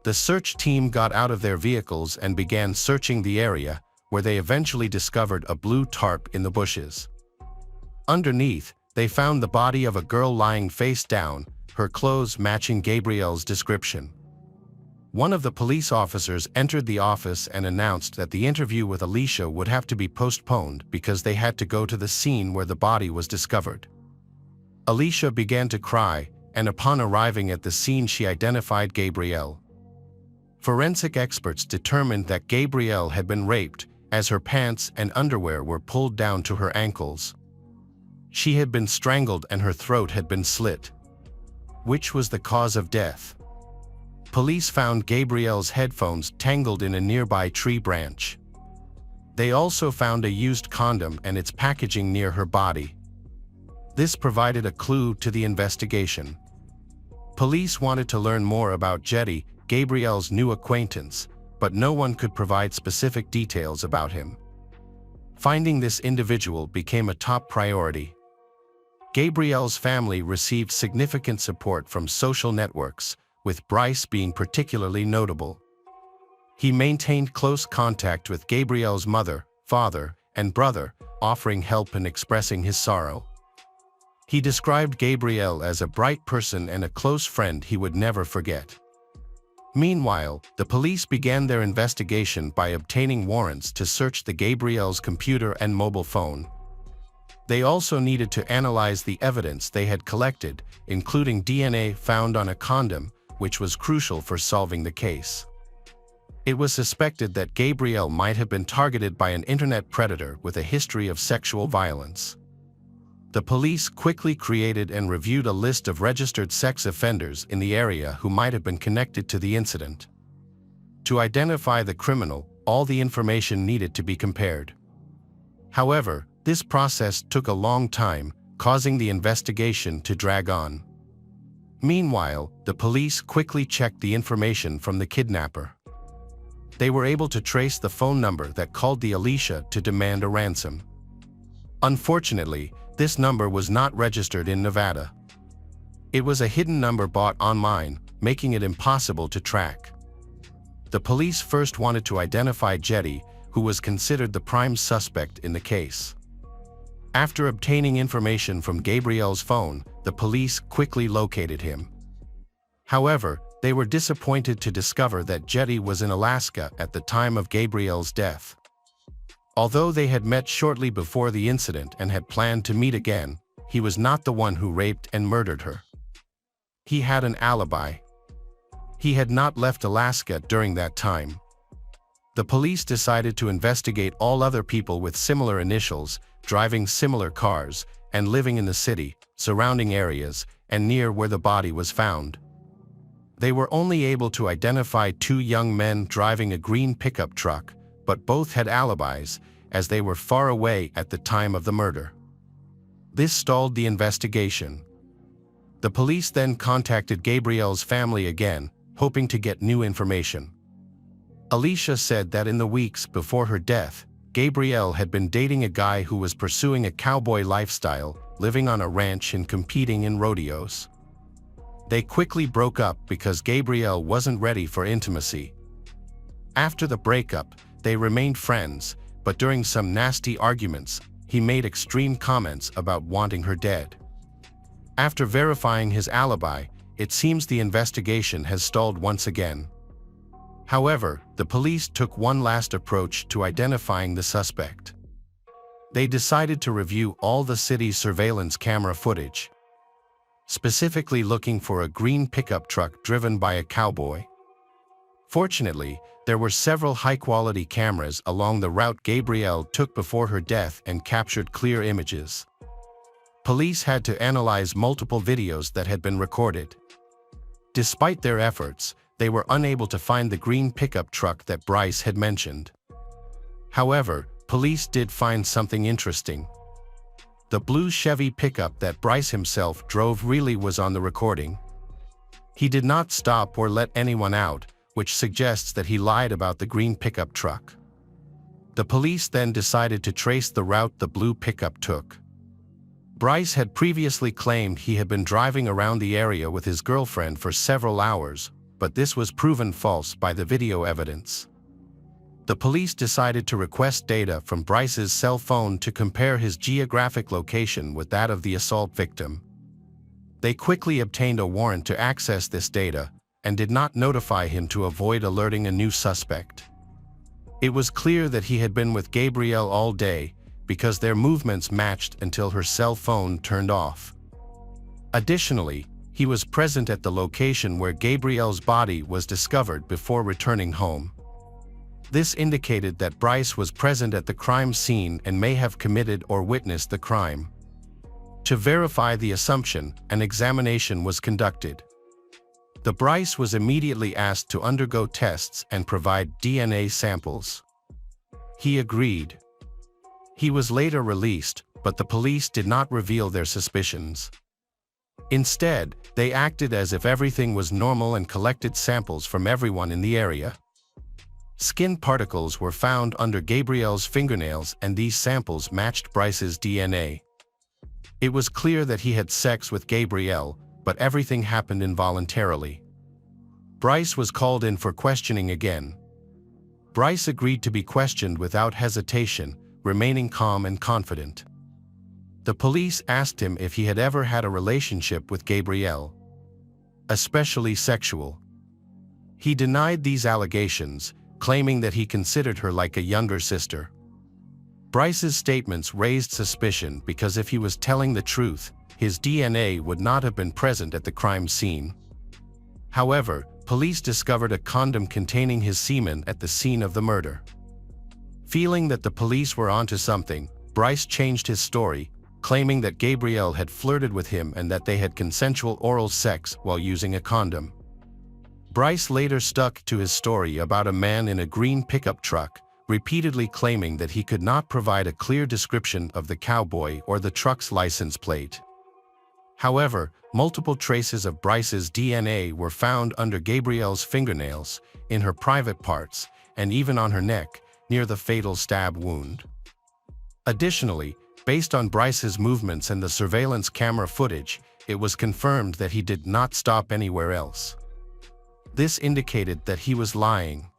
The search team got out of their vehicles and began searching the area, where they eventually discovered a blue tarp in the bushes. Underneath, they found the body of a girl lying face down, her clothes matching Gabrielle's description. One of the police officers entered the office and announced that the interview with Alicia would have to be postponed because they had to go to the scene where the body was discovered. Alicia began to cry, and upon arriving at the scene she identified Gabrielle. Forensic experts determined that Gabrielle had been raped, as her pants and underwear were pulled down to her ankles. She had been strangled and her throat had been slit. Which was the cause of death? Police found Gabrielle's headphones tangled in a nearby tree branch. They also found a used condom and its packaging near her body. This provided a clue to the investigation. Police wanted to learn more about Jetty, Gabrielle's new acquaintance, but no one could provide specific details about him. Finding this individual became a top priority. Gabrielle's family received significant support from social networks, with Bryce being particularly notable. He maintained close contact with Gabrielle's mother, father, and brother, offering help and expressing his sorrow. He described Gabrielle as a bright person and a close friend he would never forget. Meanwhile, the police began their investigation by obtaining warrants to search the Gabrielle's computer and mobile phone. They also needed to analyze the evidence they had collected, including DNA found on a condom, which was crucial for solving the case. It was suspected that Gabrielle might have been targeted by an internet predator with a history of sexual violence. The police quickly created and reviewed a list of registered sex offenders in the area who might have been connected to the incident. To identify the criminal, all the information needed to be compared. However, this process took a long time, causing the investigation to drag on. Meanwhile, the police quickly checked the information from the kidnapper. They were able to trace the phone number that called the Alicia to demand a ransom. Unfortunately, this number was not registered in Nevada. It was a hidden number bought online, making it impossible to track. The police first wanted to identify Jetty, who was considered the prime suspect in the case. After obtaining information from Gabrielle's phone, the police quickly located him. However, they were disappointed to discover that Jetty was in Alaska at the time of Gabrielle's death. Although they had met shortly before the incident and had planned to meet again, he was not the one who raped and murdered her. He had an alibi. He had not left Alaska during that time. The police decided to investigate all other people with similar initials, driving similar cars, and living in the city, surrounding areas, and near where the body was found. They were only able to identify two young men driving a green pickup truck, but both had alibis, as they were far away at the time of the murder. This stalled the investigation. The police then contacted Gabrielle's family again, hoping to get new information. Alicia said that in the weeks before her death, Gabrielle had been dating a guy who was pursuing a cowboy lifestyle, living on a ranch and competing in rodeos. They quickly broke up because Gabrielle wasn't ready for intimacy. After the breakup, they remained friends, but during some nasty arguments, he made extreme comments about wanting her dead. After verifying his alibi, it seems the investigation has stalled once again. However, the police took one last approach to identifying the suspect. They decided to review all the city's surveillance camera footage, specifically looking for a green pickup truck driven by a cowboy. Fortunately, there were several high-quality cameras along the route Gabrielle took before her death and captured clear images. Police had to analyze multiple videos that had been recorded. Despite their efforts, they were unable to find the green pickup truck that Bryce had mentioned. However, police did find something interesting. The blue Chevy pickup that Bryce himself drove really was on the recording. He did not stop or let anyone out, which suggests that he lied about the green pickup truck. The police then decided to trace the route the blue pickup took. Bryce had previously claimed he had been driving around the area with his girlfriend for several hours, but this was proven false by the video evidence. The police decided to request data from Bryce's cell phone to compare his geographic location with that of the assault victim. They quickly obtained a warrant to access this data and did not notify him to avoid alerting a new suspect. It was clear that he had been with Gabrielle all day because their movements matched until her cell phone turned off. Additionally, he was present at the location where Gabrielle's body was discovered before returning home. This indicated that Bryce was present at the crime scene and may have committed or witnessed the crime. To verify the assumption, an examination was conducted. The Bryce was immediately asked to undergo tests and provide DNA samples. He agreed. He was later released, but the police did not reveal their suspicions. Instead, they acted as if everything was normal and collected samples from everyone in the area. Skin particles were found under Gabrielle's fingernails, and these samples matched Bryce's DNA. It was clear that he had sex with Gabrielle, but everything happened involuntarily. Bryce was called in for questioning again. Bryce agreed to be questioned without hesitation, remaining calm and confident. The police asked him if he had ever had a relationship with Gabrielle, especially sexual. He denied these allegations, claiming that he considered her like a younger sister. Bryce's statements raised suspicion because if he was telling the truth, his DNA would not have been present at the crime scene. However, police discovered a condom containing his semen at the scene of the murder. Feeling that the police were onto something, Bryce changed his story, claiming that Gabrielle had flirted with him and that they had consensual oral sex while using a condom. Bryce later stuck to his story about a man in a green pickup truck, repeatedly claiming that he could not provide a clear description of the cowboy or the truck's license plate. However, multiple traces of Bryce's DNA were found under Gabrielle's fingernails, in her private parts, and even on her neck, near the fatal stab wound. Additionally, based on Bryce's movements and the surveillance camera footage, it was confirmed that he did not stop anywhere else. This indicated that he was lying.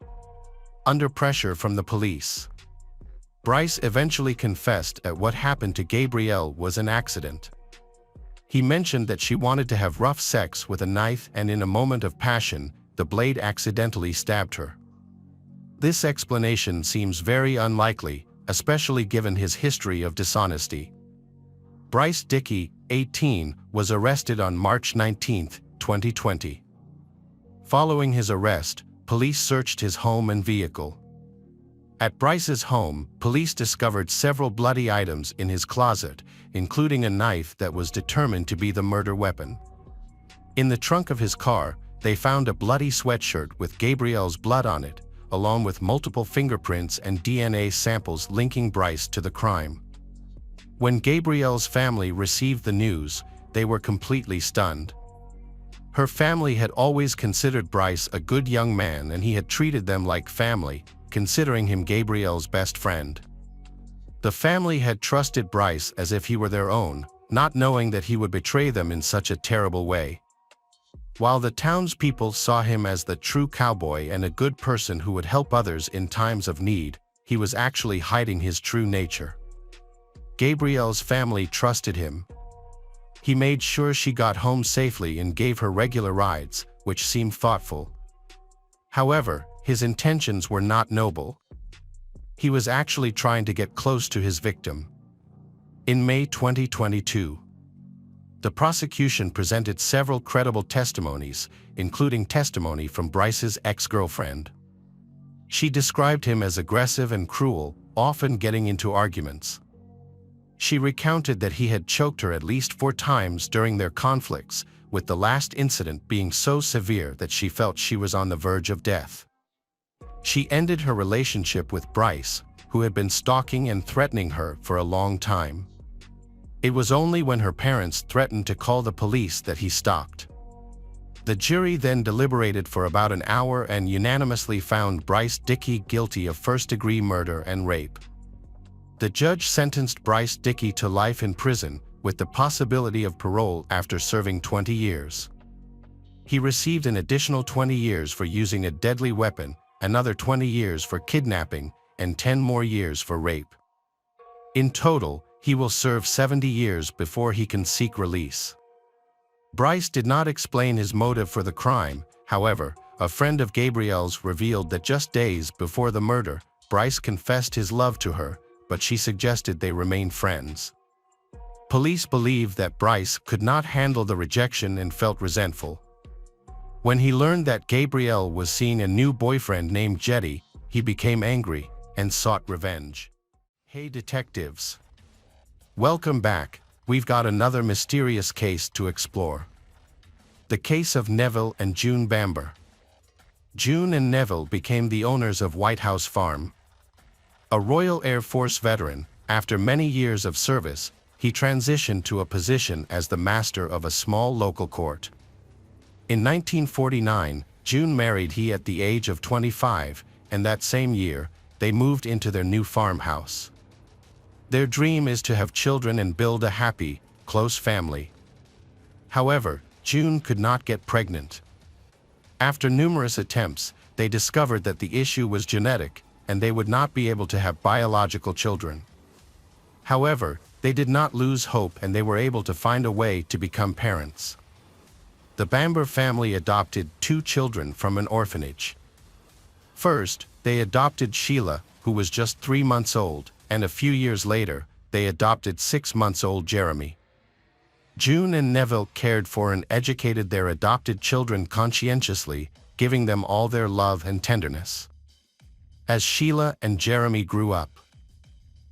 Under pressure from the police, Bryce eventually confessed that what happened to Gabrielle was an accident. He mentioned that she wanted to have rough sex with a knife, and in a moment of passion, the blade accidentally stabbed her. This explanation seems very unlikely, especially given his history of dishonesty. Bryce Dickey, 18, was arrested on March 19, 2020. Following his arrest, police searched his home and vehicle. At Bryce's home, police discovered several bloody items in his closet, including a knife that was determined to be the murder weapon. In the trunk of his car, they found a bloody sweatshirt with Gabrielle's blood on it, along with multiple fingerprints and DNA samples linking Bryce to the crime. When Gabrielle's family received the news, they were completely stunned. Her family had always considered Bryce a good young man, and he had treated them like family, considering him Gabrielle's best friend. The family had trusted Bryce as if he were their own, not knowing that he would betray them in such a terrible way. While the townspeople saw him as the true cowboy and a good person who would help others in times of need, he was actually hiding his true nature. Gabrielle's family trusted him. He made sure she got home safely and gave her regular rides, which seemed thoughtful. However, his intentions were not noble. He was actually trying to get close to his victim. In May 2022, the prosecution presented several credible testimonies, including testimony from Bryce's ex-girlfriend. She described him as aggressive and cruel, often getting into arguments. She recounted that he had choked her at least 4 times during their conflicts, with the last incident being so severe that she felt she was on the verge of death. She ended her relationship with Bryce, who had been stalking and threatening her for a long time. It was only when her parents threatened to call the police that he stopped. The jury then deliberated for about an hour and unanimously found Bryce Dickey guilty of first-degree murder and rape. The judge sentenced Bryce Dickey to life in prison, with the possibility of parole after serving 20 years. He received an additional 20 years for using a deadly weapon, another 20 years for kidnapping, and 10 more years for rape. In total, he will serve 70 years before he can seek release. Bryce did not explain his motive for the crime. However, a friend of Gabrielle's revealed that just days before the murder, Bryce confessed his love to her, but she suggested they remain friends. Police believe that Bryce could not handle the rejection and felt resentful. When he learned that Gabrielle was seeing a new boyfriend named Jetty, he became angry and sought revenge. Hey detectives! Welcome back. We've got another mysterious case to explore. The case of Neville and June Bamber. June and Neville became the owners of White House Farm. A Royal Air Force veteran, after many years of service, he transitioned to a position as the master of a small local court. In 1949, June married he at the age of 25, and that same year, they moved into their new farmhouse. Their dream is to have children and build a happy, close family. However, June could not get pregnant. After numerous attempts, they discovered that the issue was genetic, and they would not be able to have biological children. However, they did not lose hope and they were able to find a way to become parents. The Bamber family adopted 2 children from an orphanage. First, they adopted Sheila, who was just 3 months old, and a few years later, they adopted 6-month-old Jeremy. June and Neville cared for and educated their adopted children conscientiously, giving them all their love and tenderness. As Sheila and Jeremy grew up,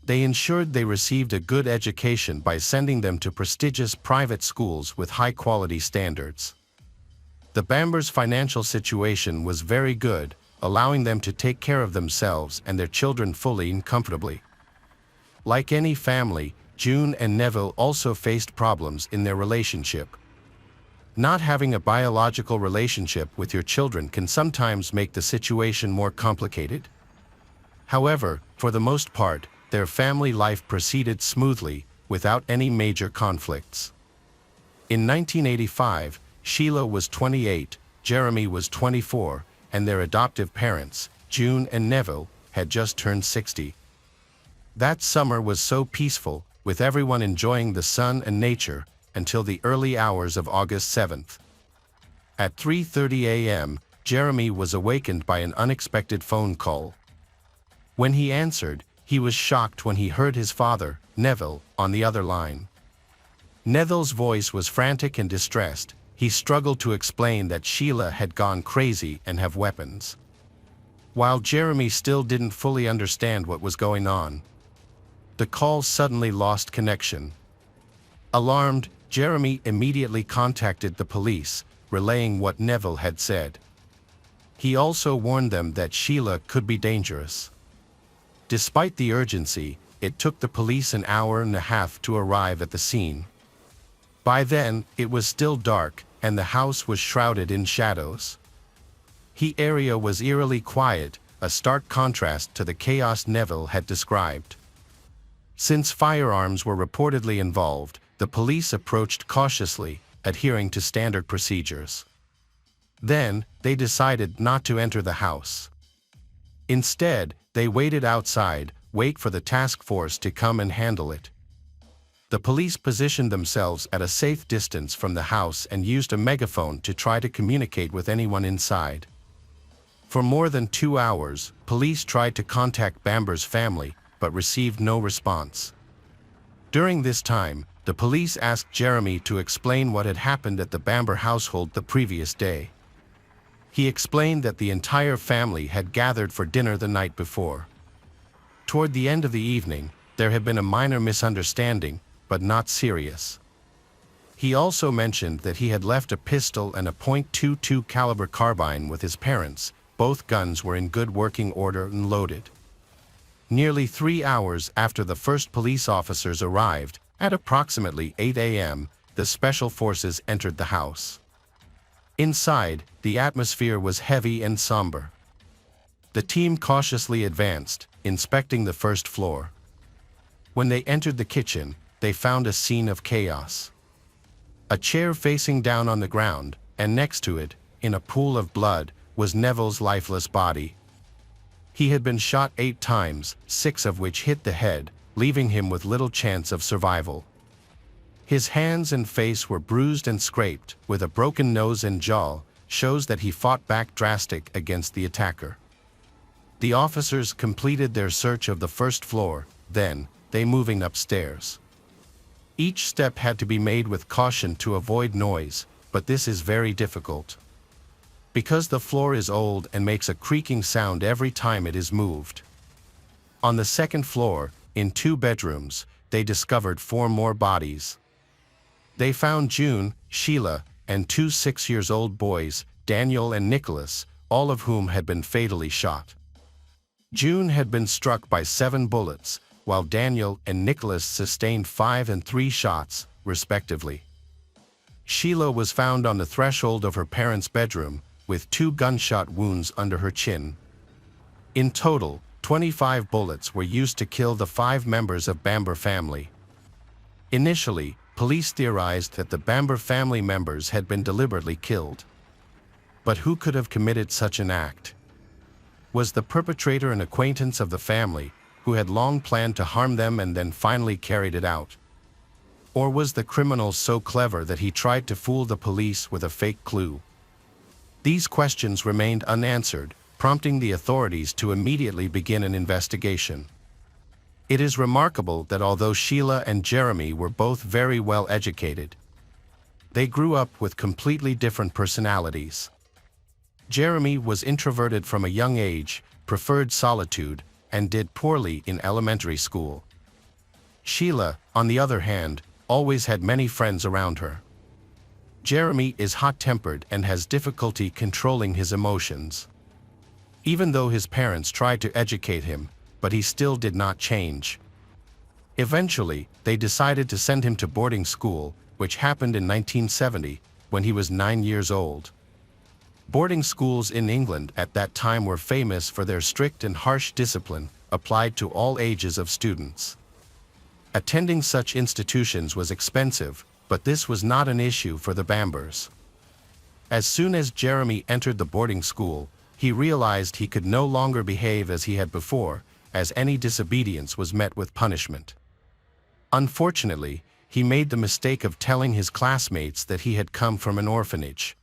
they ensured they received a good education by sending them to prestigious private schools with high-quality standards. The Bambers' financial situation was very good, allowing them to take care of themselves and their children fully and comfortably. Like any family, June and Neville also faced problems in their relationship. Not having a biological relationship with your children can sometimes make the situation more complicated. However, for the most part, their family life proceeded smoothly, without any major conflicts. In 1985, Sheila was 28, Jeremy was 24, and their adoptive parents, June and Neville, had just turned 60. That summer was so peaceful, with everyone enjoying the sun and nature, until the early hours of August 7th. At 3:30 a.m., Jeremy was awakened by an unexpected phone call. When he answered, he was shocked when he heard his father, Neville, on the other line. Neville's voice was frantic and distressed. He struggled to explain that Sheila had gone crazy and have weapons. While Jeremy still didn't fully understand what was going on, the call suddenly lost connection. Alarmed, Jeremy immediately contacted the police, relaying what Neville had said. He also warned them that Sheila could be dangerous. Despite the urgency, it took the police an hour and a half to arrive at the scene. By then, it was still dark, and the house was shrouded in shadows. The area was eerily quiet, a stark contrast to the chaos Neville had described. Since firearms were reportedly involved, the police approached cautiously, adhering to standard procedures. Then, they decided not to enter the house. Instead, they waited outside, wait for the task force to come and handle it. The police positioned themselves at a safe distance from the house and used a megaphone to try to communicate with anyone inside. For more than 2 hours, police tried to contact Bamber's family, but received no response. During this time, the police asked Jeremy to explain what had happened at the Bamber household the previous day. He explained that the entire family had gathered for dinner the night before. Toward the end of the evening, there had been a minor misunderstanding, but not serious. He also mentioned that he had left a pistol and a .22 caliber carbine with his parents. Both guns were in good working order and loaded. Nearly 3 hours after the first police officers arrived, at approximately 8 a.m., the special forces entered the house. Inside, the atmosphere was heavy and somber. The team cautiously advanced, inspecting the first floor. When they entered the kitchen, they found a scene of chaos. A chair facing down on the ground, and next to it, in a pool of blood, was Neville's lifeless body. He had been shot 8 times, 6 of which hit the head, leaving him with little chance of survival. His hands and face were bruised and scraped, with a broken nose and jaw, shows that he fought back drastic against the attacker. The officers completed their search of the first floor, then, they moving upstairs. Each step had to be made with caution to avoid noise, but this is very difficult. Because the floor is old and makes a creaking sound every time it is moved. On the second floor, in 2 bedrooms, they discovered 4 more bodies. They found June, Sheila, and 2 6-year-old boys, Daniel and Nicholas, all of whom had been fatally shot. June had been struck by 7 bullets, while Daniel and Nicholas sustained 5 and 3 shots, respectively. Sheila was found on the threshold of her parents' bedroom, with 2 gunshot wounds under her chin. In total, 25 bullets were used to kill the 5 members of Bamber family. Initially, police theorized that the Bamber family members had been deliberately killed. But who could have committed such an act? Was the perpetrator an acquaintance of the family, who had long planned to harm them and then finally carried it out? Or was the criminal so clever that he tried to fool the police with a fake clue? These questions remained unanswered, prompting the authorities to immediately begin an investigation. It is remarkable that although Sheila and Jeremy were both very well educated, they grew up with completely different personalities. Jeremy was introverted from a young age, preferred solitude, and did poorly in elementary school. Sheila, on the other hand, always had many friends around her. Jeremy is hot-tempered and has difficulty controlling his emotions. Even though his parents tried to educate him, but he still did not change. Eventually, they decided to send him to boarding school, which happened in 1970, when he was 9 years old. Boarding schools in England at that time were famous for their strict and harsh discipline, applied to all ages of students. Attending such institutions was expensive, but this was not an issue for the Bambers. As soon as Jeremy entered the boarding school, he realized he could no longer behave as he had before, as any disobedience was met with punishment. Unfortunately, he made the mistake of telling his classmates that he had come from an orphanage.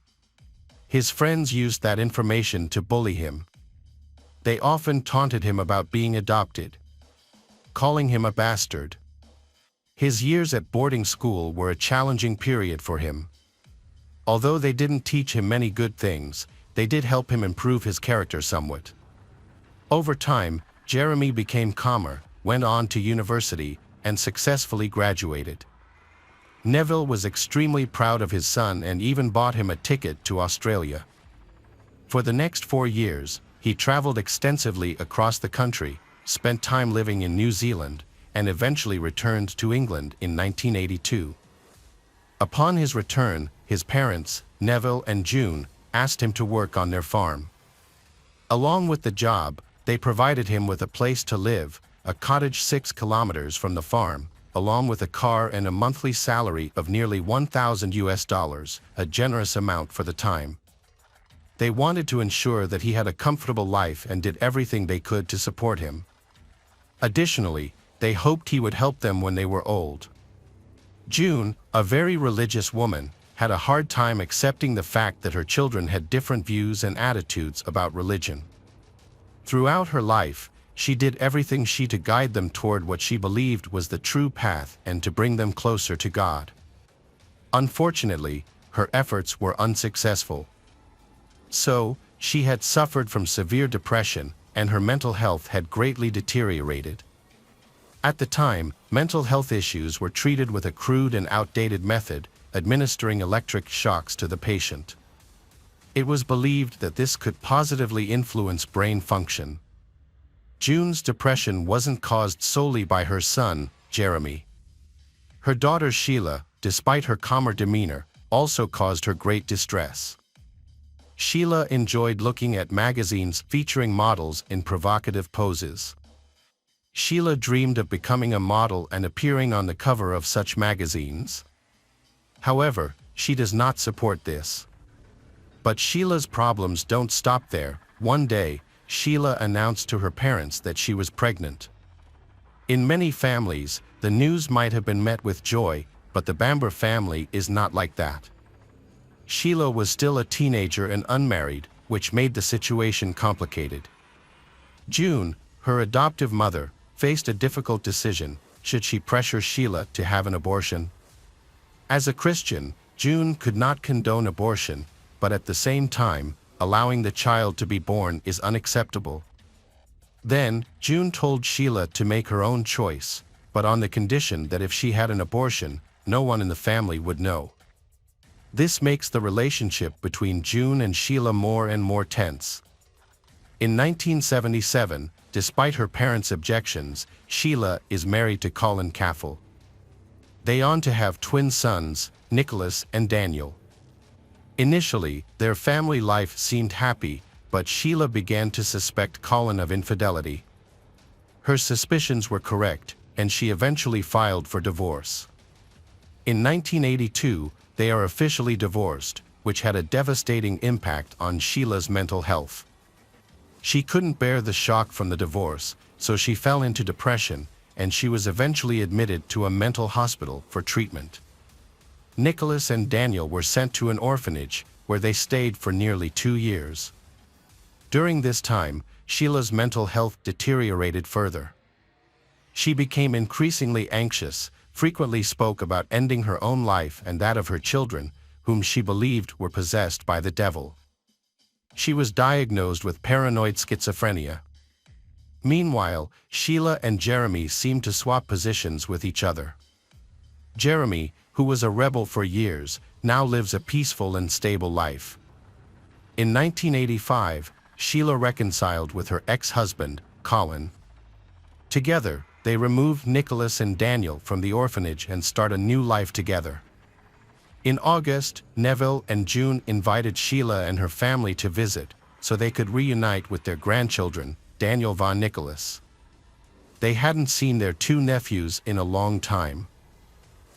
His friends used that information to bully him. They often taunted him about being adopted, calling him a bastard. His years at boarding school were a challenging period for him. Although they didn't teach him many good things, they did help him improve his character somewhat. Over time, Jeremy became calmer, went on to university, and successfully graduated. Neville was extremely proud of his son and even bought him a ticket to Australia. For the next 4 years, he traveled extensively across the country, spent time living in New Zealand, and eventually returned to England in 1982. Upon his return, his parents, Neville and June, asked him to work on their farm. Along with the job, they provided him with a place to live, a cottage 6 kilometers from the farm, along with a car and a monthly salary of nearly $1,000, a generous amount for the time. They wanted to ensure that he had a comfortable life and did everything they could to support him. Additionally, they hoped he would help them when they were old. June, a very religious woman, had a hard time accepting the fact that her children had different views and attitudes about religion. Throughout her life, she did everything to guide them toward what she believed was the true path and to bring them closer to God. Unfortunately, her efforts were unsuccessful. So, she had suffered from severe depression, and her mental health had greatly deteriorated. At the time, mental health issues were treated with a crude and outdated method, administering electric shocks to the patient. It was believed that this could positively influence brain function. June's depression wasn't caused solely by her son, Jeremy. Her daughter Sheila, despite her calmer demeanor, also caused her great distress. Sheila enjoyed looking at magazines featuring models in provocative poses. Sheila dreamed of becoming a model and appearing on the cover of such magazines. However, she does not support this. But Sheila's problems don't stop there. One day, Sheila announced to her parents that she was pregnant. In many families, the news might have been met with joy, but the Bamber family is not like that. Sheila was still a teenager and unmarried, which made the situation complicated. June, her adoptive mother, faced a difficult decision. Should she pressure Sheila to have an abortion? As a Christian, June could not condone abortion, but at the same time, allowing the child to be born is unacceptable. Then, June told Sheila to make her own choice, but on the condition that if she had an abortion, no one in the family would know. This makes the relationship between June and Sheila more and more tense. In 1977, despite her parents' objections, Sheila is married to Colin Caffell. They on to have twin sons, Nicholas and Daniel. Initially, their family life seemed happy, but Sheila began to suspect Colin of infidelity. Her suspicions were correct, and she eventually filed for divorce. In 1982, they are officially divorced, which had a devastating impact on Sheila's mental health. She couldn't bear the shock from the divorce, so she fell into depression, and she was eventually admitted to a mental hospital for treatment. Nicholas and Daniel were sent to an orphanage, where they stayed for nearly 2 years. During this time, Sheila's mental health deteriorated further. She became increasingly anxious, frequently spoke about ending her own life and that of her children, whom she believed were possessed by the devil. She was diagnosed with paranoid schizophrenia. Meanwhile, Sheila and Jeremy seemed to swap positions with each other. Jeremy, who was a rebel for years, now lives a peaceful and stable life. In 1985, Sheila reconciled with her ex-husband, Colin. Together, they removed Nicholas and Daniel from the orphanage and start a new life together. In August, Neville and June invited Sheila and her family to visit, so they could reunite with their grandchildren, Daniel von Nicholas. They hadn't seen their 2 nephews in a long time.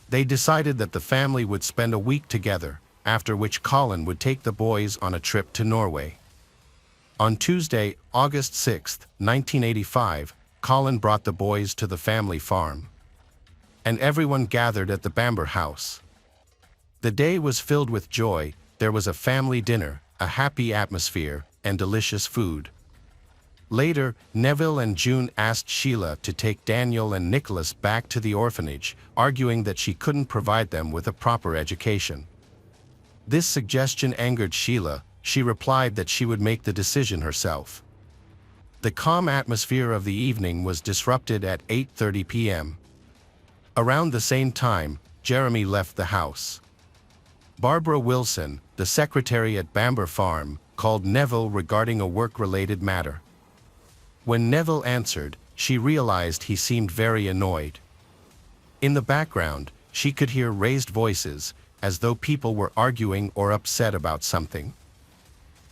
They decided that the family would spend a week together, after which Colin would take the boys on a trip to Norway. On Tuesday, August 6, 1985, Colin brought the boys to the family farm. And everyone gathered at the Bamber house. The day was filled with joy. There was a family dinner, a happy atmosphere, and delicious food. Later, Neville and June asked Sheila to take Daniel and Nicholas back to the orphanage, arguing that she couldn't provide them with a proper education. This suggestion angered Sheila. She replied that she would make the decision herself. The calm atmosphere of the evening was disrupted at 8:30 p.m. Around the same time, Jeremy left the house. Barbara Wilson, the secretary at Bamber Farm, called Neville regarding a work-related matter. When Neville answered, she realized he seemed very annoyed. In the background, she could hear raised voices, as though people were arguing or upset about something.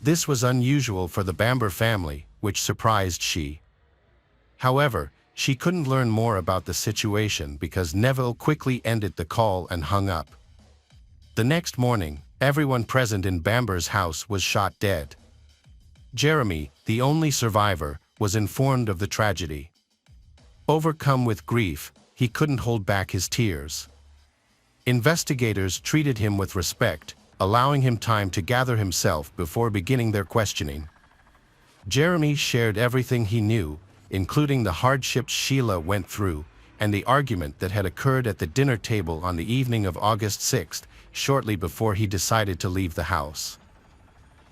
This was unusual for the Bamber family, which surprised she. However, she couldn't learn more about the situation because Neville quickly ended the call and hung up. The next morning, everyone present in Bamber's house was shot dead. Jeremy, the only survivor, was informed of the tragedy. Overcome with grief, he couldn't hold back his tears. Investigators treated him with respect, allowing him time to gather himself before beginning their questioning. Jeremy shared everything he knew, including the hardships Sheila went through, and the argument that had occurred at the dinner table on the evening of August 6, shortly before he decided to leave the house.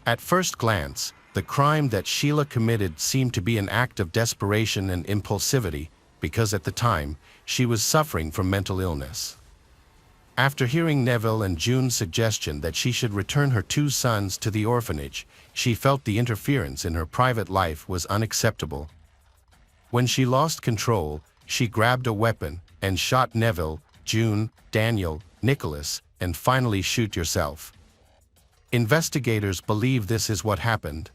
At first glance, the crime that Sheila committed seemed to be an act of desperation and impulsivity, because at the time, she was suffering from mental illness. After hearing Neville and June's suggestion that she should return her 2 sons to the orphanage, she felt the interference in her private life was unacceptable. When she lost control, she grabbed a weapon and shot Neville, June, Daniel, Nicholas, and finally shoot yourself. Investigators believe this is what happened.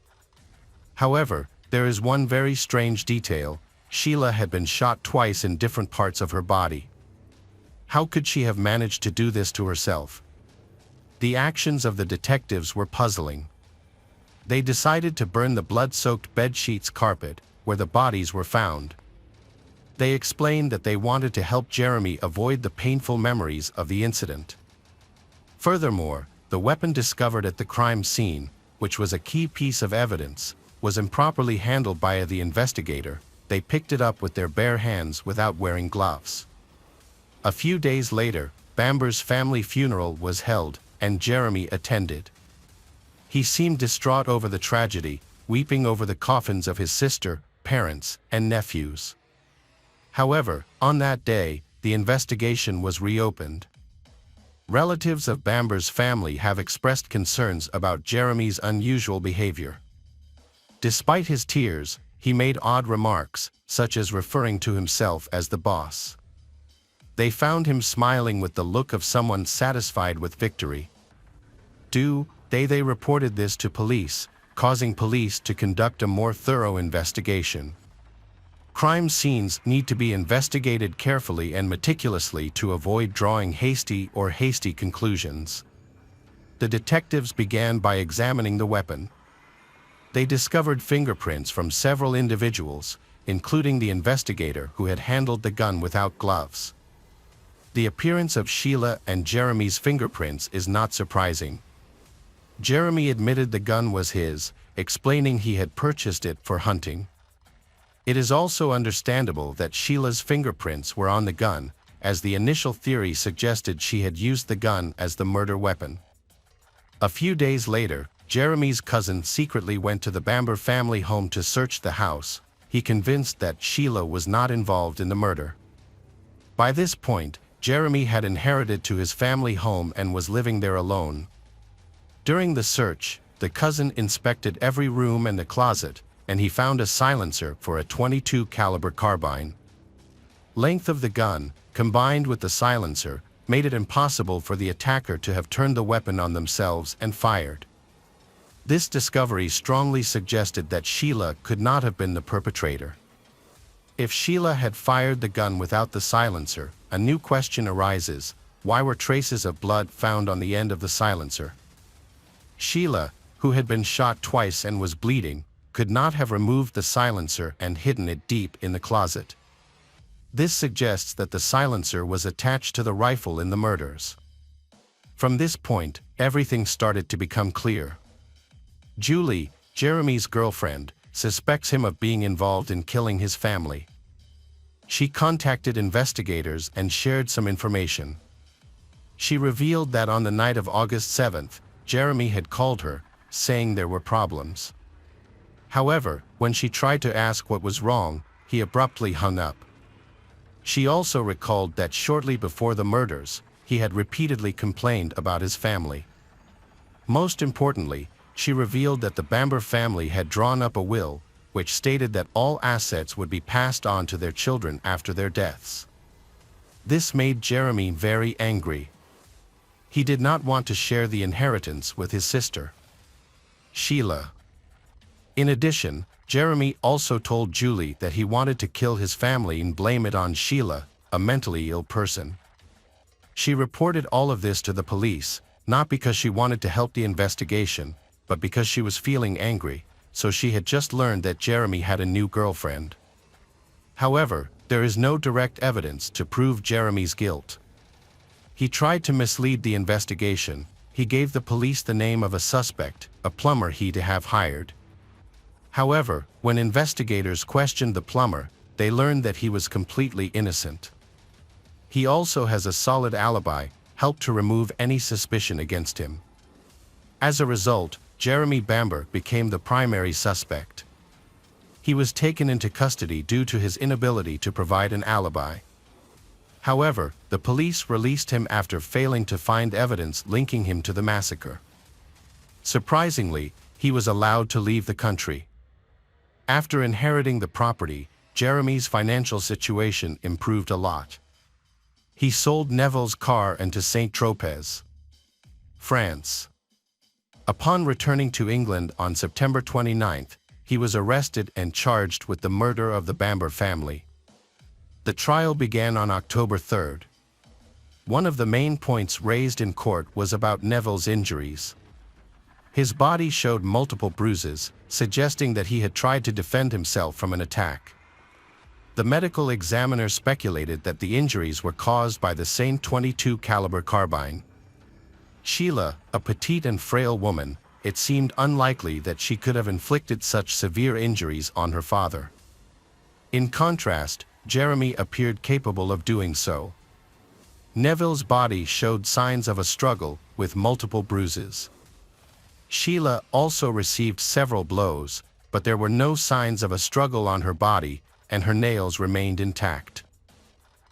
However, there is one very strange detail. Sheila had been shot twice in different parts of her body. How could she have managed to do this to herself? The actions of the detectives were puzzling. They decided to burn the blood-soaked bedsheets carpet where the bodies were found. They explained that they wanted to help Jeremy avoid the painful memories of the incident. Furthermore, the weapon discovered at the crime scene, which was a key piece of evidence, was improperly handled by the investigator. They picked it up with their bare hands without wearing gloves. A few days later, Bamber's family funeral was held, and Jeremy attended. He seemed distraught over the tragedy, weeping over the coffins of his sister, parents, and nephews. However, on that day, the investigation was reopened. Relatives of Bamber's family have expressed concerns about Jeremy's unusual behavior. Despite his tears, he made odd remarks, such as referring to himself as the boss. They found him smiling with the look of someone satisfied with victory. They reported this to police, causing police to conduct a more thorough investigation. Crime scenes need to be investigated carefully and meticulously to avoid drawing hasty conclusions. The detectives began by examining the weapon. They discovered fingerprints from several individuals, including the investigator who had handled the gun without gloves. The appearance of Sheila and Jeremy's fingerprints is not surprising. Jeremy admitted the gun was his, explaining he had purchased it for hunting. It is also understandable that Sheila's fingerprints were on the gun, as the initial theory suggested she had used the gun as the murder weapon. A few days later, Jeremy's cousin secretly went to the Bamber family home to search the house. He convinced that Sheila was not involved in the murder. By this point, Jeremy had inherited to his family home and was living there alone. During the search, the cousin inspected every room and the closet, and he found a silencer for a .22 caliber carbine. Length of the gun, combined with the silencer, made it impossible for the attacker to have turned the weapon on themselves and fired. This discovery strongly suggested that Sheila could not have been the perpetrator. If Sheila had fired the gun without the silencer, a new question arises: why were traces of blood found on the end of the silencer? Sheila, who had been shot twice and was bleeding, could not have removed the silencer and hidden it deep in the closet. This suggests that the silencer was attached to the rifle in the murders. From this point, everything started to become clear. Julie, Jeremy's girlfriend, suspects him of being involved in killing his family. She contacted investigators and shared some information. She revealed that on the night of August 7th, Jeremy had called her, saying there were problems. However, when she tried to ask what was wrong, he abruptly hung up. She also recalled that shortly before the murders, he had repeatedly complained about his family. Most importantly, she revealed that the Bamber family had drawn up a will, which stated that all assets would be passed on to their children after their deaths. This made Jeremy very angry. He did not want to share the inheritance with his sister, Sheila. In addition, Jeremy also told Julie that he wanted to kill his family and blame it on Sheila, a mentally ill person. She reported all of this to the police, not because she wanted to help the investigation, but because she was feeling angry, so she had just learned that Jeremy had a new girlfriend. However, there is no direct evidence to prove Jeremy's guilt. He tried to mislead the investigation. He gave the police the name of a suspect, a plumber he'd have hired. However, when investigators questioned the plumber, they learned that he was completely innocent. He also has a solid alibi, helped to remove any suspicion against him. As a result, Jeremy Bamber became the primary suspect. He was taken into custody due to his inability to provide an alibi. However, the police released him after failing to find evidence linking him to the massacre. Surprisingly, he was allowed to leave the country. After inheriting the property, Jeremy's financial situation improved a lot. He sold Neville's car and to Saint-Tropez, France. Upon returning to England on September 29th, he was arrested and charged with the murder of the Bamber family. The trial began on October 3rd. One of the main points raised in court was about Neville's injuries. His body showed multiple bruises, suggesting that he had tried to defend himself from an attack. The medical examiner speculated that the injuries were caused by the same .22 caliber carbine. Sheila, a petite and frail woman, it seemed unlikely that she could have inflicted such severe injuries on her father. In contrast, Jeremy appeared capable of doing so. Neville's body showed signs of a struggle, with multiple bruises. Sheila also received several blows, but there were no signs of a struggle on her body, and her nails remained intact.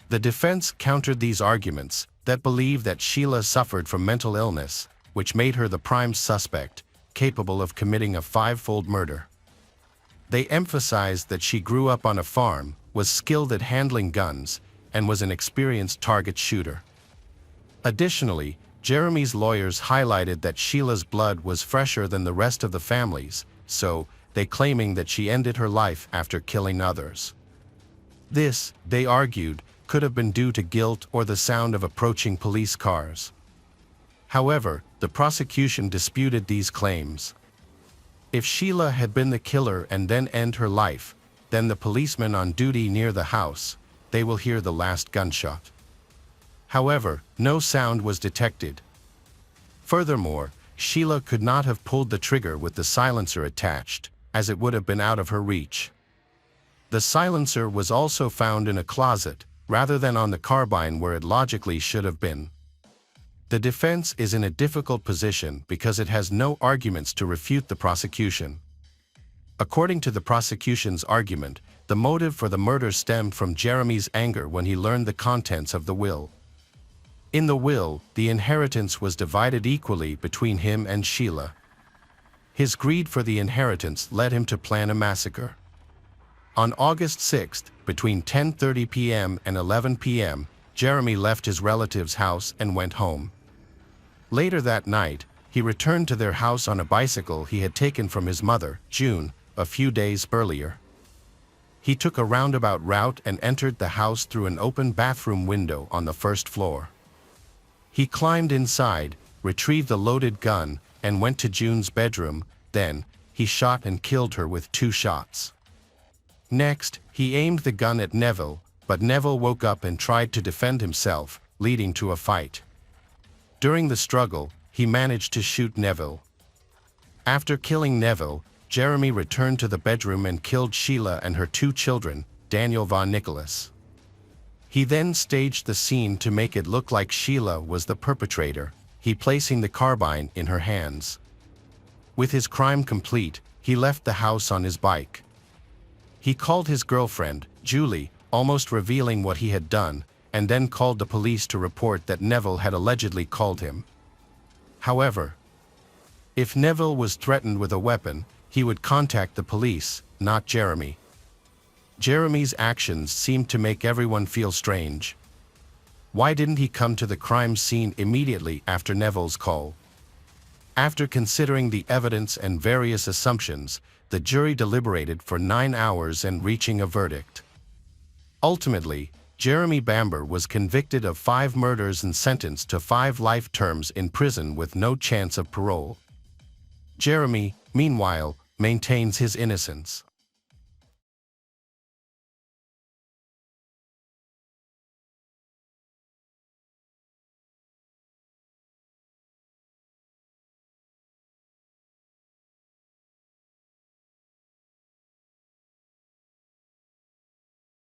The defense countered these arguments that believed that Sheila suffered from mental illness, which made her the prime suspect, capable of committing a five-fold murder. They emphasized that she grew up on a farm, was skilled at handling guns, and was an experienced target shooter. Additionally, Jeremy's lawyers highlighted that Sheila's blood was fresher than the rest of the family's, so they claiming that she ended her life after killing others. This, they argued, could have been due to guilt or the sound of approaching police cars. However, the prosecution disputed these claims. If Sheila had been the killer and then end her life, then the policeman on duty near the house, they will hear the last gunshot. However, no sound was detected. Furthermore, Sheila could not have pulled the trigger with the silencer attached, as it would have been out of her reach. The silencer was also found in a closet, rather than on the carbine where it logically should have been. The defense is in a difficult position because it has no arguments to refute the prosecution. According to the prosecution's argument, the motive for the murder stemmed from Jeremy's anger when he learned the contents of the will. In the will, the inheritance was divided equally between him and Sheila. His greed for the inheritance led him to plan a massacre. On August 6th, between 10:30 p.m. and 11 p.m., Jeremy left his relative's house and went home. Later that night, he returned to their house on a bicycle he had taken from his mother, June, a few days earlier. He took a roundabout route and entered the house through an open bathroom window on the first floor. He climbed inside, retrieved the loaded gun, and went to June's bedroom. Then, he shot and killed her with 2 shots. Next, he aimed the gun at Neville, but Neville woke up and tried to defend himself, leading to a fight. During the struggle, he managed to shoot Neville. After killing Neville, Jeremy returned to the bedroom and killed Sheila and her 2 children, Daniel von Nicholas. He then staged the scene to make it look like Sheila was the perpetrator, he placing the carbine in her hands. With his crime complete, he left the house on his bike. He called his girlfriend, Julie, almost revealing what he had done, and then called the police to report that Neville had allegedly called him. However, if Neville was threatened with a weapon, he would contact the police, not Jeremy. Jeremy's actions seemed to make everyone feel strange. Why didn't he come to the crime scene immediately after Neville's call? After considering the evidence and various assumptions, the jury deliberated for 9 hours and reaching a verdict. Ultimately, Jeremy Bamber was convicted of 5 murders and sentenced to 5 life terms in prison with no chance of parole. Jeremy, meanwhile, maintains his innocence.